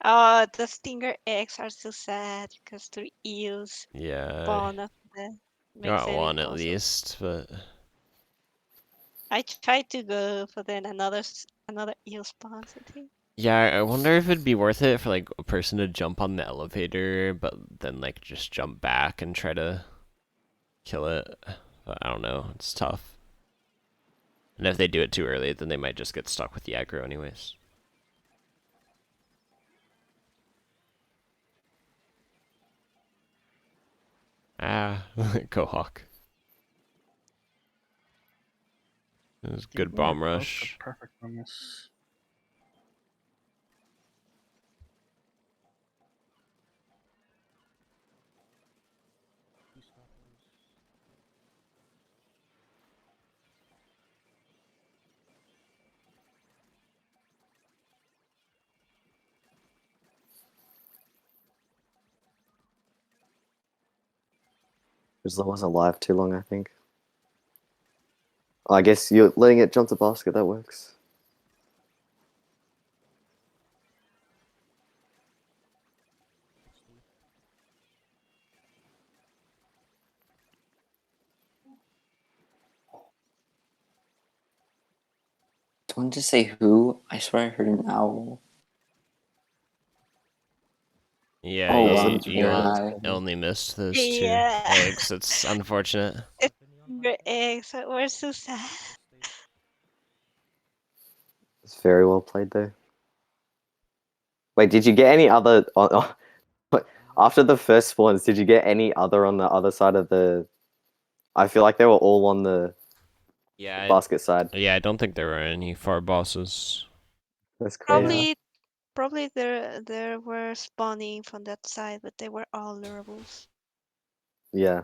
Speaker 1: Oh, the stinger eggs are so sad because 3 eels
Speaker 5: Yeah,
Speaker 1: spawn after that. Makes
Speaker 5: got
Speaker 1: it
Speaker 5: one at
Speaker 1: impossible.
Speaker 5: least, but
Speaker 1: I tried to go, but then another eel spawns, I think.
Speaker 5: yeah, I wonder if it'd be worth it for like a person to jump on the elevator, but then like just jump back and try to kill it. But I don't know. It's tough. And if they do it too early, then they might just get stuck with the aggro anyways. Ah, Cohawk. It was a good bomb rush.
Speaker 4: Perfect on this.
Speaker 6: Drizzler wasn't alive too long, I think. I guess you're letting it jump the basket, that works.
Speaker 3: Don't just say who. I swear I heard an owl.
Speaker 5: Yeah,
Speaker 3: Oh,
Speaker 6: wow,
Speaker 5: you
Speaker 6: very
Speaker 3: guy.
Speaker 5: only missed those 2
Speaker 1: Yeah.
Speaker 5: eggs. It's unfortunate.
Speaker 1: Stinger eggs were so sad.
Speaker 6: It's very well played, though. Wait, did you get any other... after the first spawns, did you get any other on the other side of the... I feel like they were all on the
Speaker 5: Yeah,
Speaker 6: basket side.
Speaker 5: I don't think there were any far bosses.
Speaker 6: That's crazy.
Speaker 1: Probably there were spawning from that side, but they were all lurables.
Speaker 6: Yeah.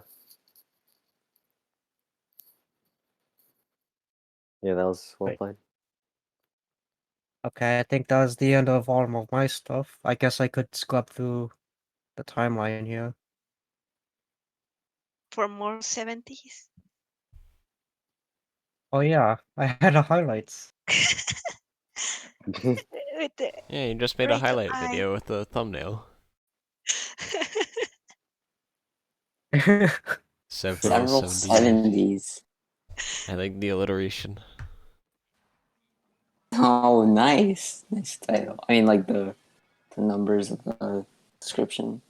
Speaker 6: Yeah, that was well
Speaker 2: Wait.
Speaker 6: played.
Speaker 2: Okay, I think that was the end of all of my stuff. I guess I could scrub through the timeline here.
Speaker 1: For more 70s.
Speaker 2: Oh yeah, I had the highlights.
Speaker 1: With the
Speaker 5: Yeah, you just made a
Speaker 1: Rico
Speaker 5: highlight
Speaker 1: eye.
Speaker 5: video with the thumbnail. Several
Speaker 3: Several
Speaker 5: 70s.
Speaker 3: 70s.
Speaker 5: I like the alliteration.
Speaker 3: Oh, nice. Nice title. I mean, like the numbers of the description.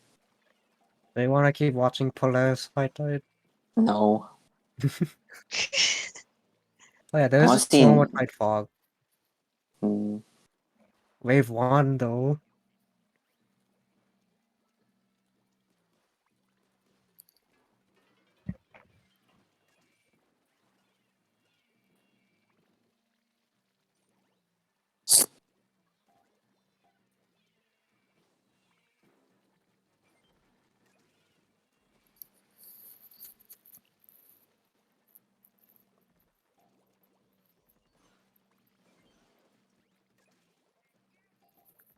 Speaker 2: They want to keep watching Polaris High Tide.
Speaker 3: No.
Speaker 2: Oh yeah,
Speaker 3: I
Speaker 2: there's
Speaker 3: want to
Speaker 2: one
Speaker 3: see.
Speaker 2: with Night Fog.
Speaker 3: Hmm,
Speaker 2: Wave 1 though.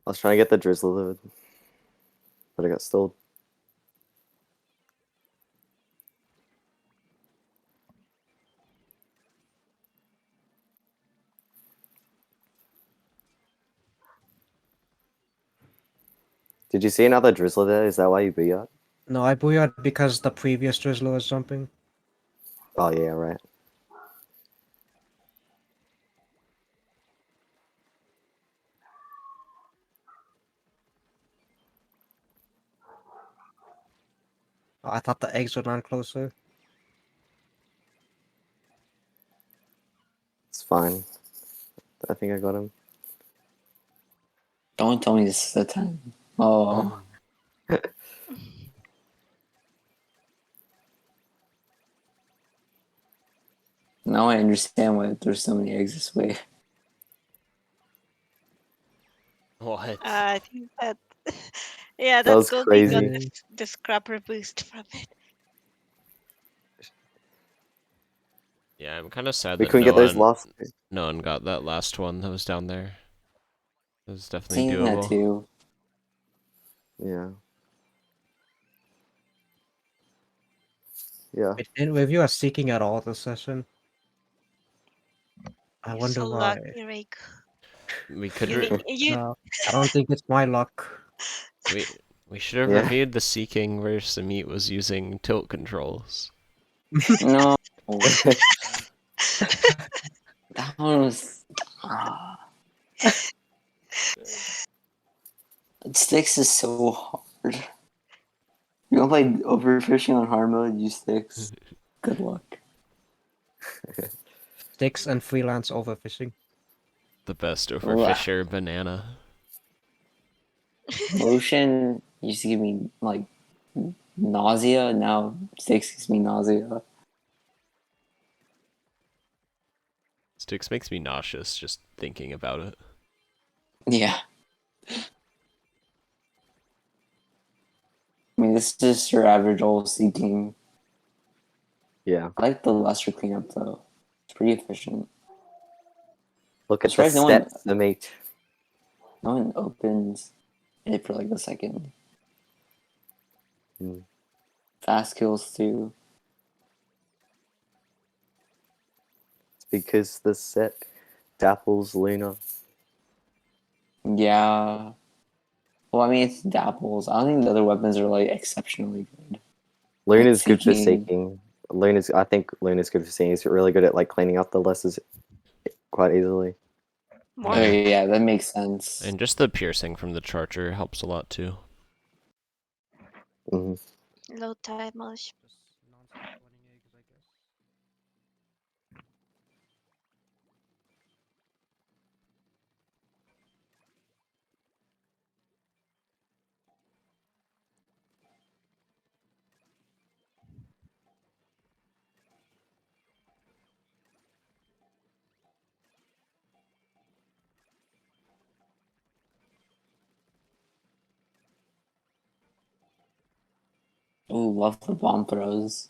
Speaker 6: I was trying to get the Drizzler, but I got stalled. Did you see another Drizzler there? Is that why you booyah?
Speaker 2: No, I booyah'd because the previous Drizzler was jumping.
Speaker 6: Oh yeah, right.
Speaker 2: I thought the eggs would land closer.
Speaker 6: It's fine. I think I got him.
Speaker 3: Don't tell me this is a 10. Oh. Now I understand why there's so many eggs this way.
Speaker 5: What?
Speaker 1: I think that, yeah,
Speaker 6: That
Speaker 1: that
Speaker 6: was
Speaker 1: Goldie got
Speaker 6: crazy.
Speaker 1: the scrapper boost from it.
Speaker 5: Yeah, I'm kind of sad
Speaker 6: We
Speaker 5: that
Speaker 6: couldn't get those last two.
Speaker 5: no one got that last one that was down there. It was definitely
Speaker 3: Seen that
Speaker 5: doable.
Speaker 3: too.
Speaker 6: Yeah. Yeah.
Speaker 2: Wait, didn't review are seeking at all this session. I
Speaker 1: You're
Speaker 2: wonder
Speaker 1: so
Speaker 2: why.
Speaker 1: lucky, Rick.
Speaker 5: We could
Speaker 1: You need you.
Speaker 2: No, I don't think it's my luck.
Speaker 5: we we should have
Speaker 6: Yeah.
Speaker 5: reviewed the seeking where Samit was using tilt controls.
Speaker 3: No. That one was. Sticks is so hard. You don't play overfishing on hard mode, use sticks. Good luck.
Speaker 2: Sticks and freelance overfishing.
Speaker 5: The best
Speaker 3: Ugh.
Speaker 5: overfisher banana.
Speaker 3: Motion used to give me like nausea. Now sticks gives me nausea.
Speaker 5: Sticks makes me nauseous just thinking about it.
Speaker 3: Yeah. I mean, this is just your average old C team.
Speaker 6: Yeah.
Speaker 3: I like the lesser cleanup though. It's pretty efficient.
Speaker 6: Look at the
Speaker 3: Surprised no one-
Speaker 6: stats, the mate.
Speaker 3: No one opens it for like a second.
Speaker 6: Hmm.
Speaker 3: Fast kills too.
Speaker 6: It's because the set dapples Luna.
Speaker 3: Yeah. Well, I mean, it's dapples. I don't think the other weapons are like exceptionally good.
Speaker 6: Luna's good for
Speaker 3: Seeking.
Speaker 6: seeking. I think Luna's good for seeking. He's really good at like cleaning up the lessers quite easily.
Speaker 1: More
Speaker 3: Oh yeah, that makes sense.
Speaker 5: And just the piercing from the charger helps a lot too.
Speaker 6: Hmm.
Speaker 1: low tide much.
Speaker 3: Ooh, love the bomb throws.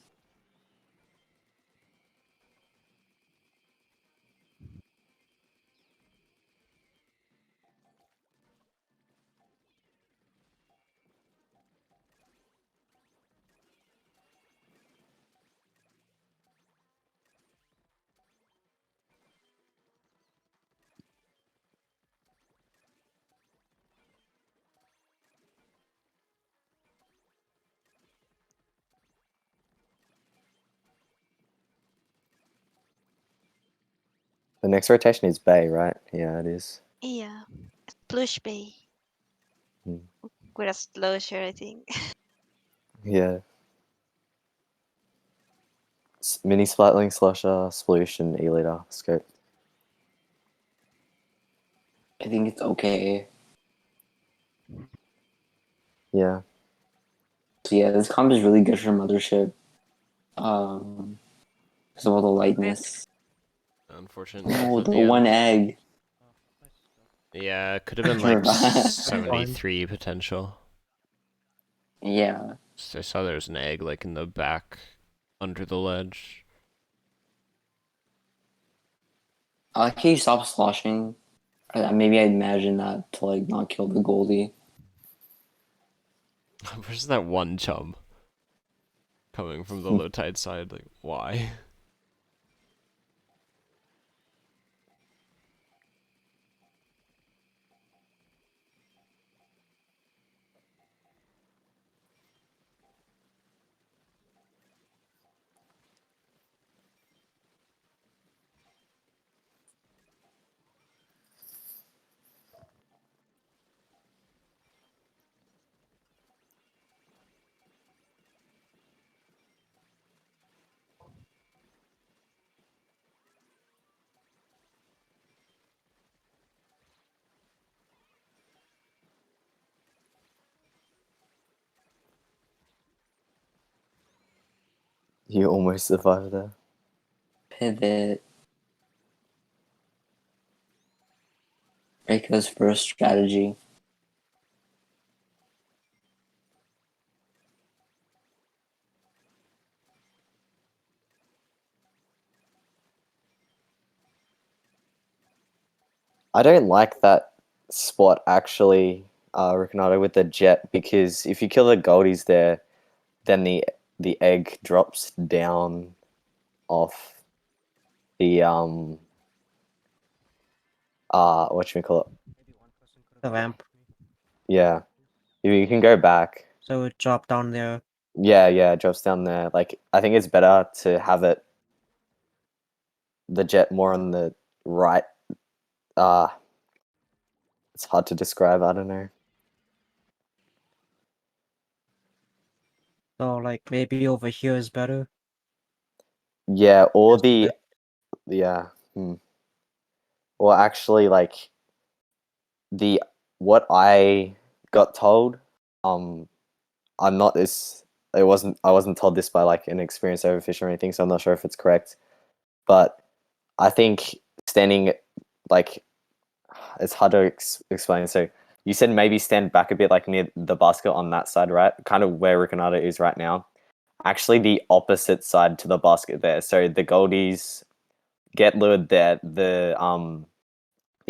Speaker 6: The next rotation is Bay, right? Yeah, it is.
Speaker 1: Yeah, plush bay
Speaker 6: Hmm.
Speaker 1: with a slosher, I think.
Speaker 6: Yeah. Mini Splatling, Slosher, Sploosh, and E-Liter scope.
Speaker 3: I think it's okay.
Speaker 6: Yeah.
Speaker 3: So yeah, this comp is really good for Mothership. Because of all the lightness.
Speaker 5: Unfortunate death
Speaker 3: Oh,
Speaker 5: at
Speaker 3: the
Speaker 5: the
Speaker 3: one
Speaker 5: end.
Speaker 3: egg.
Speaker 5: Yeah, it could have been like
Speaker 3: Revive.
Speaker 5: 73 potential.
Speaker 3: Yeah.
Speaker 5: I saw there was an egg like in the back under the ledge.
Speaker 3: I like how you stop sloshing. Maybe I imagine that to like not kill the Goldie.
Speaker 5: Where's that one chum coming from the low tide side? Like, why?
Speaker 6: You almost survived there.
Speaker 3: Pivot. Reiko's first strategy.
Speaker 6: I don't like that spot actually, Ricardo, with the jet, because if you kill the goldies there, then the egg drops down off the what you call it?
Speaker 2: The lamp.
Speaker 6: Yeah, you can go back.
Speaker 2: So it dropped down there.
Speaker 6: Yeah, it drops down there. Like I think it's better to have it the jet more on the right. Uh it's hard to describe. I don't know.
Speaker 2: So like maybe over here is better.
Speaker 6: Yeah, or
Speaker 2: Just a bit.
Speaker 6: yeah. Or actually, like the what I got told. I'm not this. It wasn't. I wasn't told this by like an experienced overfisher or anything, so I'm not sure if it's correct. But I think standing like it's hard to explain. So you said maybe stand back a bit, like near the basket on that side, right? Kind of where Ricanata is right now. Actually, the opposite side to the basket there. So the goldies get lured there. The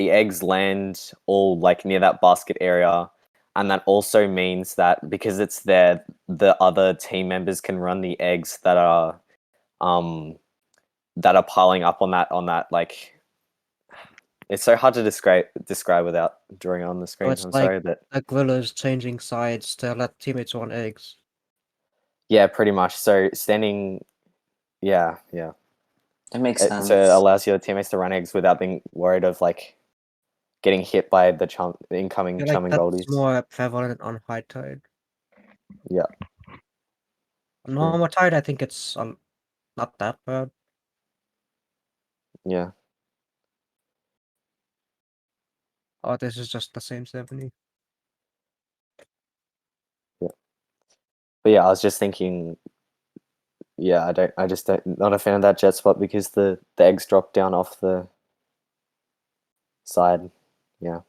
Speaker 6: eggs land all like near that basket area, and that also means that because it's there, the other team members can run the eggs um that are piling up on that like it's so hard to describe without drawing it on the
Speaker 2: So
Speaker 6: screen.
Speaker 2: it's
Speaker 6: I'm
Speaker 2: like
Speaker 6: sorry, but
Speaker 2: the grillers changing sides to let teammates on eggs.
Speaker 6: yeah, pretty much. So standing, yeah,
Speaker 3: That makes
Speaker 6: so it
Speaker 3: sense.
Speaker 6: allows your teammates to run eggs without being worried of like getting hit by the
Speaker 2: I
Speaker 6: incoming
Speaker 2: feel like
Speaker 6: chumming
Speaker 2: that's
Speaker 6: goldies.
Speaker 2: more prevalent on high tide.
Speaker 6: Yeah,
Speaker 2: On normal tide, I think it's not that bad.
Speaker 6: yeah.
Speaker 2: Oh, this is just the same 70.
Speaker 6: But yeah, I was just thinking. Yeah, I just don't. Not a fan of that jet spot because the eggs drop down off the side. Yeah.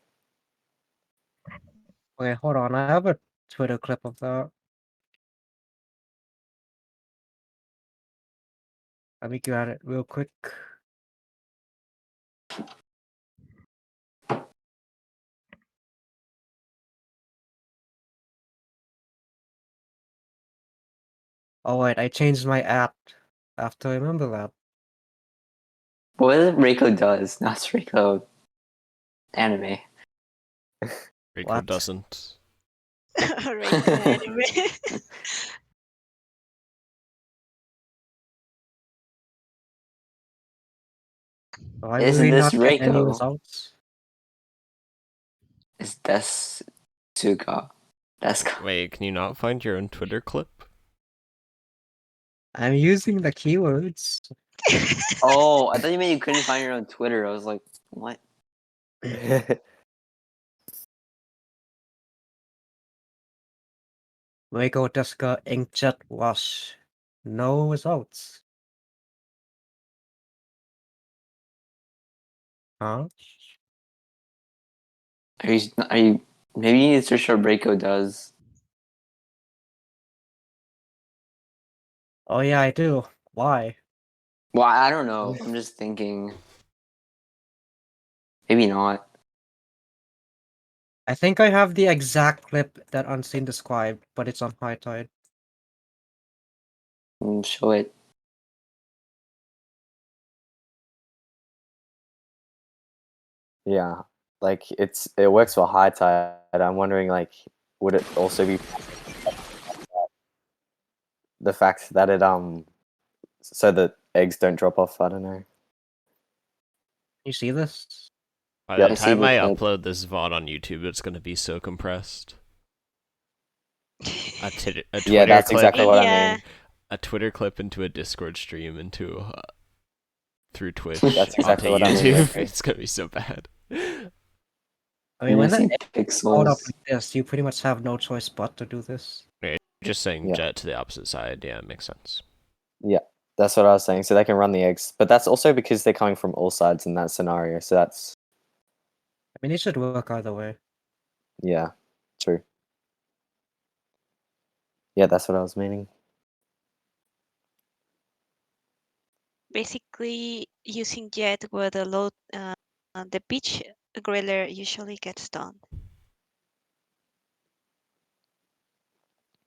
Speaker 2: Okay, hold on. I have a Twitter clip of that. Let me get it real quick. Oh wait, I changed my app after I remember that.
Speaker 3: What is it Reiko does? Not Reiko anime.
Speaker 5: Rico
Speaker 2: What?
Speaker 5: doesn't.
Speaker 1: Reiko anime.
Speaker 2: Do I
Speaker 3: Is
Speaker 2: really
Speaker 3: this
Speaker 2: not get any
Speaker 3: Reiko?
Speaker 2: results?
Speaker 3: Is Desuga? Desuga.
Speaker 5: Wait, can you not find your own Twitter clip?
Speaker 2: I'm using the keywords.
Speaker 3: Oh, I thought you meant you couldn't find your own Twitter. I was like, what?
Speaker 2: Lego Deska Inkjet Wash. No results. Huh?
Speaker 3: Are you? Maybe you need to search what Reiko does.
Speaker 2: Oh yeah, I do. Why?
Speaker 3: Well, I don't know. I'm just thinking. Maybe not.
Speaker 2: I think I have the exact clip that Unseen described, but it's on high tide.
Speaker 3: Show it.
Speaker 6: Yeah, like it works for high tide. I'm wondering, like, would it also be the fact that it so the eggs don't drop off? I don't know.
Speaker 2: You see this?
Speaker 5: By
Speaker 6: Yep.
Speaker 5: the
Speaker 3: I see
Speaker 5: time
Speaker 3: the
Speaker 5: I
Speaker 3: clip.
Speaker 5: upload this VOD on YouTube, it's gonna be so compressed. A
Speaker 6: Yeah,
Speaker 5: Twitter
Speaker 6: that's
Speaker 5: clip,
Speaker 6: exactly what I
Speaker 1: Yeah.
Speaker 6: mean.
Speaker 5: a Twitter clip into a Discord stream into through Twitch
Speaker 6: That's
Speaker 5: onto
Speaker 6: exactly what I mean,
Speaker 5: YouTube.
Speaker 6: Rico.
Speaker 5: It's gonna be so bad.
Speaker 2: I mean,
Speaker 3: You're
Speaker 2: when the
Speaker 3: missing
Speaker 2: egg is caught up
Speaker 3: pixels.
Speaker 2: like this, you pretty much have no choice but to do this.
Speaker 5: Just saying
Speaker 6: Yeah.
Speaker 5: jet to the opposite side. Yeah, it makes sense.
Speaker 6: Yeah, that's what I was saying. So they can run the eggs, but that's also because they're coming from all sides in that scenario. So that's
Speaker 2: I mean, it should work either way.
Speaker 6: yeah, true. Yeah, that's what I was meaning.
Speaker 1: Basically, using jet where the beach griller usually gets done.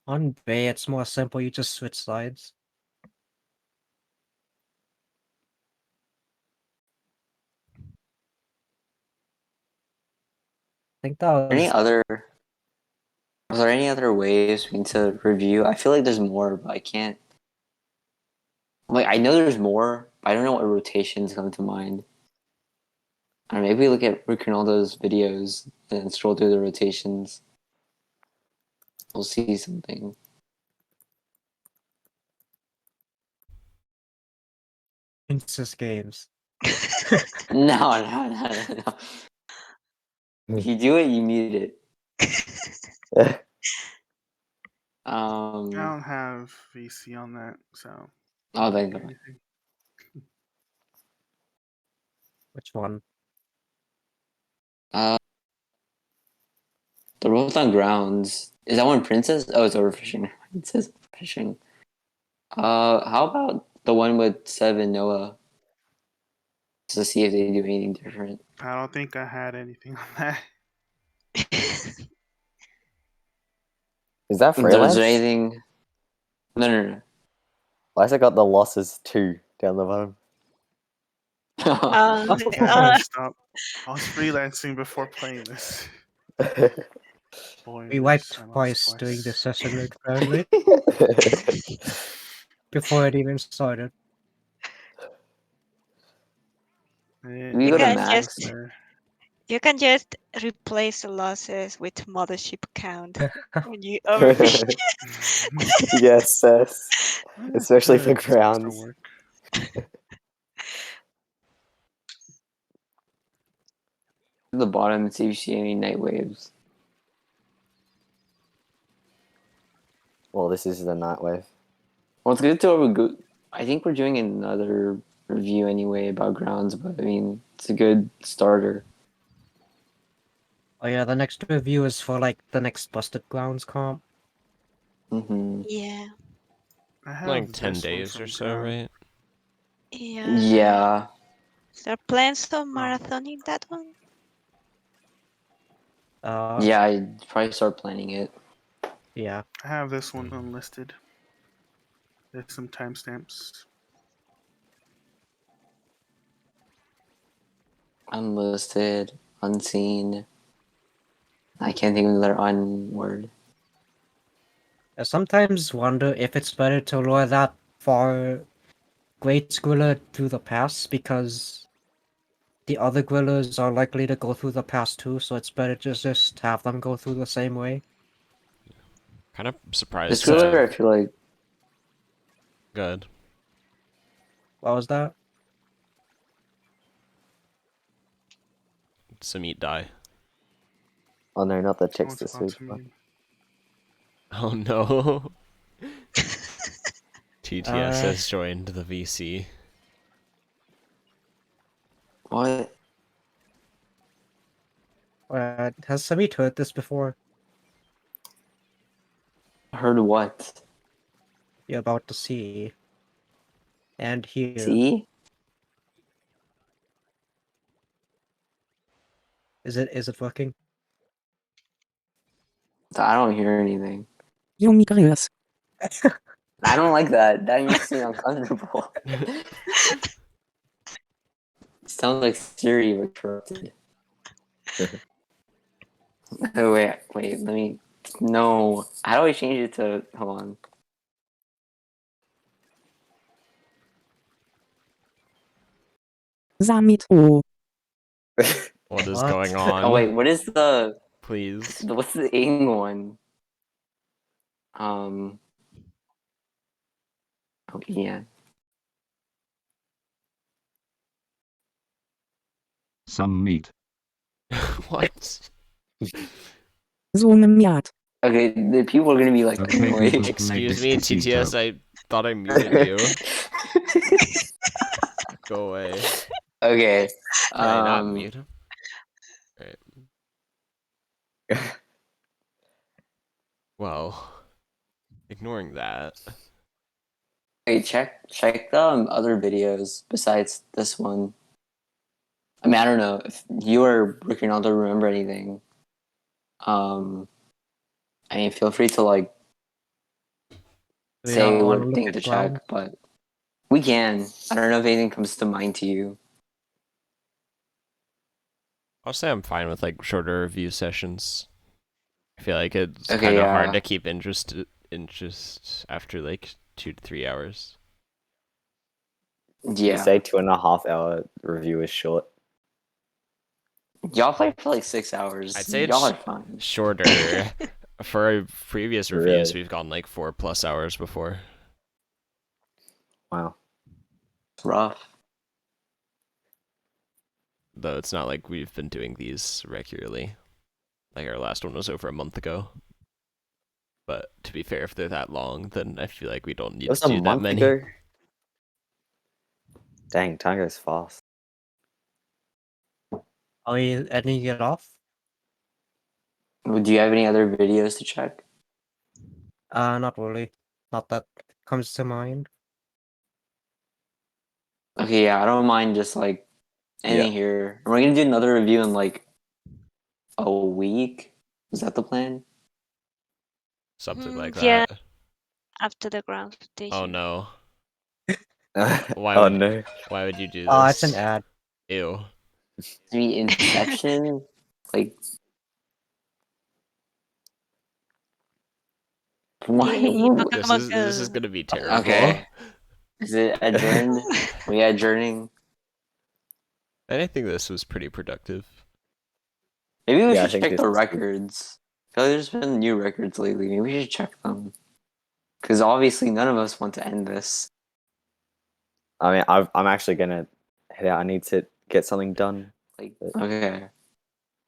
Speaker 2: On Bay, it's more simple. You just switch sides. I think that
Speaker 3: Any
Speaker 2: was.
Speaker 3: other? Are there any other ways we need to review? I feel like there's more, but I can't. Like I know there's more, but I don't know what rotations come to mind. I don't know, maybe look at Rick Ronaldo's videos and scroll through the rotations. We'll see something.
Speaker 2: Princess games.
Speaker 3: No, no, no, no, no. If you do it, you mute it.
Speaker 4: I don't have VC on that, so.
Speaker 3: Oh, thank God.
Speaker 4: Anything.
Speaker 2: Which one?
Speaker 3: Uh, the Both on Grounds. Is that one Princess? Oh, it's Overfishing. It says Overfishing. How about the one with Sev and Noah? Just to see if they do anything different.
Speaker 4: I don't think I had anything on that.
Speaker 6: Is that
Speaker 3: Is there
Speaker 6: freelance?
Speaker 3: anything? No.
Speaker 6: Why has it got the losses 2 down the bottom?
Speaker 1: Uh,
Speaker 4: I stopped. I was freelancing before playing this. Boy,
Speaker 2: We
Speaker 4: yes,
Speaker 2: wiped
Speaker 4: I lost
Speaker 2: twice doing the
Speaker 4: twice.
Speaker 2: session mode currently before it even started.
Speaker 3: We
Speaker 1: you
Speaker 3: go to
Speaker 1: can
Speaker 3: max.
Speaker 1: just you can just replace the losses with mothership count when you overfish.
Speaker 6: Yes, especially for
Speaker 4: It's supposed to
Speaker 6: grounds.
Speaker 4: work.
Speaker 3: To the bottom and see if you see any night waves.
Speaker 6: Well, this is the night wave.
Speaker 3: Well, it's good to go. I think we're doing another review anyway about grounds, but I mean, it's a good starter.
Speaker 2: Oh yeah, the next review is for like the next Busted Grounds comp.
Speaker 3: Mm-hmm.
Speaker 1: Yeah,
Speaker 4: I have
Speaker 5: Like 10
Speaker 4: this one
Speaker 5: days
Speaker 4: from
Speaker 5: or so,
Speaker 4: Ground.
Speaker 5: right?
Speaker 1: yeah.
Speaker 3: Yeah.
Speaker 1: Is there plans for
Speaker 4: Oh.
Speaker 1: marathoning that one?
Speaker 3: Yeah, I'd probably start planning it.
Speaker 2: Yeah.
Speaker 4: I have this one unlisted. There's some timestamps.
Speaker 3: Unlisted, unseen. I can't think of another un word.
Speaker 2: I sometimes wonder if it's better to lure that far Great Squiller through the pass because the other grillers are likely to go through the pass too, so it's better to just have them go through the same way.
Speaker 5: Kind of
Speaker 3: This
Speaker 5: surprised
Speaker 3: cooler, I
Speaker 5: to.
Speaker 3: feel like.
Speaker 5: Good.
Speaker 2: What was that?
Speaker 5: Some meat die.
Speaker 6: Oh no, not the text
Speaker 4: Someone's
Speaker 6: to
Speaker 4: about
Speaker 6: speech.
Speaker 4: to mean.
Speaker 5: Oh no. TTS
Speaker 2: Uh,
Speaker 5: has joined the VC.
Speaker 3: What?
Speaker 2: has Samit heard this before?
Speaker 3: Heard what?
Speaker 2: You're about to see. And hear.
Speaker 3: See?
Speaker 2: Is it working?
Speaker 3: I don't hear anything.
Speaker 7: Jo, Michaelis.
Speaker 3: I don't like that. That makes me uncomfortable. Sounds like Siri but corrupted. Oh wait, let me. No. How do I change it to? Hold on.
Speaker 7: Samit O.
Speaker 5: What is
Speaker 2: What?
Speaker 5: going on?
Speaker 3: Oh wait, what is the?
Speaker 5: Please.
Speaker 3: What's the Ing one? Oh yeah.
Speaker 8: Some meat.
Speaker 5: What?
Speaker 7: Zonemiat.
Speaker 3: Okay, the people are gonna be like
Speaker 8: Okay,
Speaker 3: annoyed.
Speaker 8: Google, play
Speaker 5: Excuse me, TTS,
Speaker 8: Despacito.
Speaker 5: thought I muted you. Go away.
Speaker 3: Okay.
Speaker 5: Can I not mute him? Right. Well, ignoring that.
Speaker 3: Hey, check the other videos besides this one. I mean, I don't know if you or Rick don't remember anything. I mean, feel free to like
Speaker 2: We
Speaker 3: say
Speaker 2: don't want to
Speaker 3: what
Speaker 2: look
Speaker 3: thing to
Speaker 2: at ground.
Speaker 3: check, but we can. I don't know if anything comes to mind to you.
Speaker 5: I'll say I'm fine with like shorter review sessions. I feel like it's
Speaker 3: Okay,
Speaker 5: kind of
Speaker 3: yeah.
Speaker 5: hard to keep interest after like 2 to 3 hours.
Speaker 6: You
Speaker 3: Yeah.
Speaker 6: say 2.5 hour review is short.
Speaker 3: Y'all play for like 6 hours.
Speaker 5: I'd say
Speaker 3: y'all
Speaker 5: it's
Speaker 3: are fine.
Speaker 5: shorter. For our previous reviews,
Speaker 6: Really?
Speaker 5: we've gone like 4+ hours before.
Speaker 6: Wow.
Speaker 3: It's rough.
Speaker 5: Though it's not like we've been doing these regularly. Like our last one was over a month ago. But to be fair, if they're that long, then I feel like we don't
Speaker 6: It
Speaker 5: need
Speaker 6: was
Speaker 5: to
Speaker 6: a
Speaker 5: do that
Speaker 6: month
Speaker 5: many.
Speaker 6: ago. Dang, time goes fast.
Speaker 2: Are you ending it off?
Speaker 3: Do you have any other videos to check?
Speaker 2: Not really. Not that comes to mind.
Speaker 3: Okay, yeah, I don't mind just like ending here. We're gonna do another review in like a week. Is that the plan?
Speaker 5: Something like
Speaker 1: Yeah,
Speaker 5: that.
Speaker 1: after the ground station.
Speaker 5: Oh no.
Speaker 6: Oh no.
Speaker 5: Why would you do this?
Speaker 2: Oh, it's an ad.
Speaker 5: Ew.
Speaker 3: I mean, Inception? Like, why?
Speaker 1: The
Speaker 5: This
Speaker 1: Pokemon
Speaker 5: is
Speaker 1: Go.
Speaker 5: gonna be terrible.
Speaker 3: Okay. Is it adjourned? We adjourning?
Speaker 5: I think this was pretty productive.
Speaker 3: Maybe we
Speaker 6: Yeah, I
Speaker 3: should
Speaker 6: think
Speaker 3: check
Speaker 6: this
Speaker 3: the
Speaker 6: is good.
Speaker 3: records. I feel like there's been new records lately. Maybe we should check them. Because obviously none of us want to end this.
Speaker 6: I mean, I'm actually gonna head out. I need to get something done.
Speaker 3: Like, okay.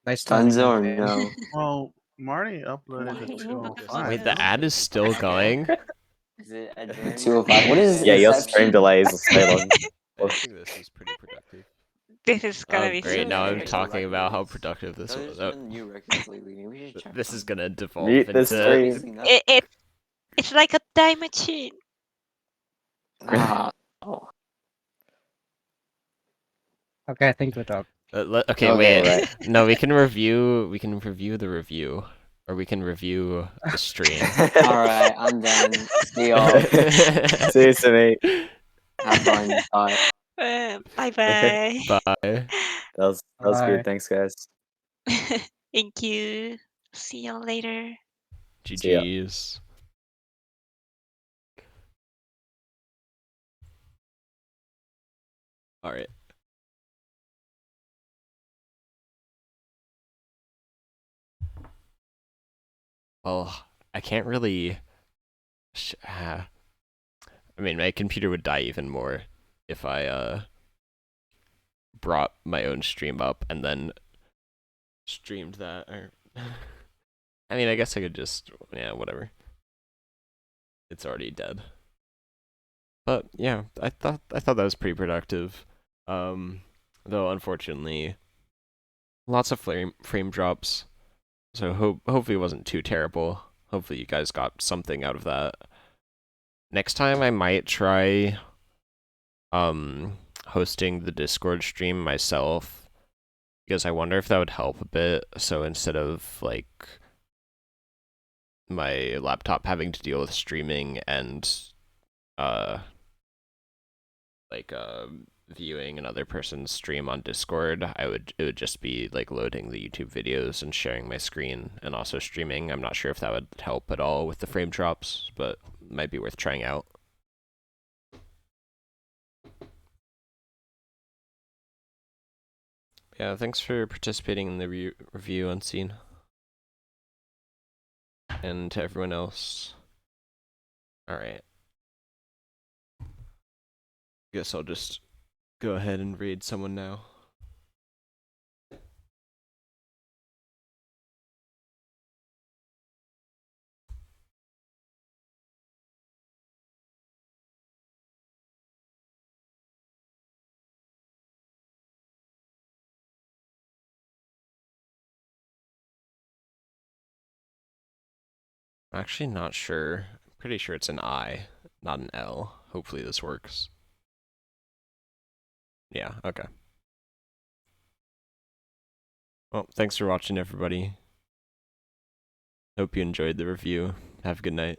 Speaker 2: Nice time.
Speaker 3: Dunzo or no?
Speaker 4: Well, Marty uploaded the
Speaker 1: Pokemon
Speaker 4: 205.
Speaker 5: Wait, the
Speaker 1: Go.
Speaker 5: ad is still going?
Speaker 3: Is it adjourned? 205. What is
Speaker 6: Yeah, your
Speaker 3: Inception?
Speaker 6: stream delays will stay long.
Speaker 5: I think this was pretty productive.
Speaker 1: This is gonna
Speaker 5: Oh
Speaker 1: be
Speaker 5: great, now I'm
Speaker 3: Check the
Speaker 5: talking about how
Speaker 3: records.
Speaker 5: productive this
Speaker 3: I feel like
Speaker 5: was.
Speaker 3: there's
Speaker 5: Oh,
Speaker 3: been new records lately. Maybe we should check
Speaker 5: this is
Speaker 3: them.
Speaker 5: gonna devolve
Speaker 6: Mute the
Speaker 5: into...
Speaker 6: stream.
Speaker 3: Obviously not.
Speaker 1: It's like a time machine.
Speaker 3: Ah, oh.
Speaker 2: Okay, I think we're done.
Speaker 5: okay,
Speaker 3: Okay,
Speaker 5: wait.
Speaker 6: right.
Speaker 5: No, we can review the review. Or we can review the stream.
Speaker 3: Alright, I'm done. See y'all.
Speaker 6: See you, Simi.
Speaker 3: Have fun. Bye.
Speaker 1: Bye bye.
Speaker 5: Bye.
Speaker 6: That was
Speaker 2: Bye.
Speaker 6: good. Thanks, guys.
Speaker 1: Thank you. See y'all later.
Speaker 6: See ya.
Speaker 5: GG's. Alright. Well, I can't really... I mean, my computer would die even more if I brought my own stream up and then streamed that. Or I mean, I guess I could just... Yeah, whatever. It's already dead. But yeah, I thought that was pretty productive. Though unfortunately, lots of frame drops. So hopefully it wasn't too terrible. Hopefully you guys got something out of that. Next time I might try hosting the Discord stream myself, because I wonder if that would help a bit. So instead of like my laptop having to deal with streaming and viewing another person's stream on Discord, it would just be like loading the YouTube videos and sharing my screen and also streaming. I'm not sure if that would help at all with the frame drops, but might be worth trying out. Yeah, thanks for participating in the review, Unseen. And to everyone else. Alright. Guess I'll just go ahead and raid someone now. I'm actually not sure. I'm pretty sure it's an I, not an L. Hopefully this works. Yeah, okay. Well, thanks for watching, everybody. Hope you enjoyed the review. Have a good night.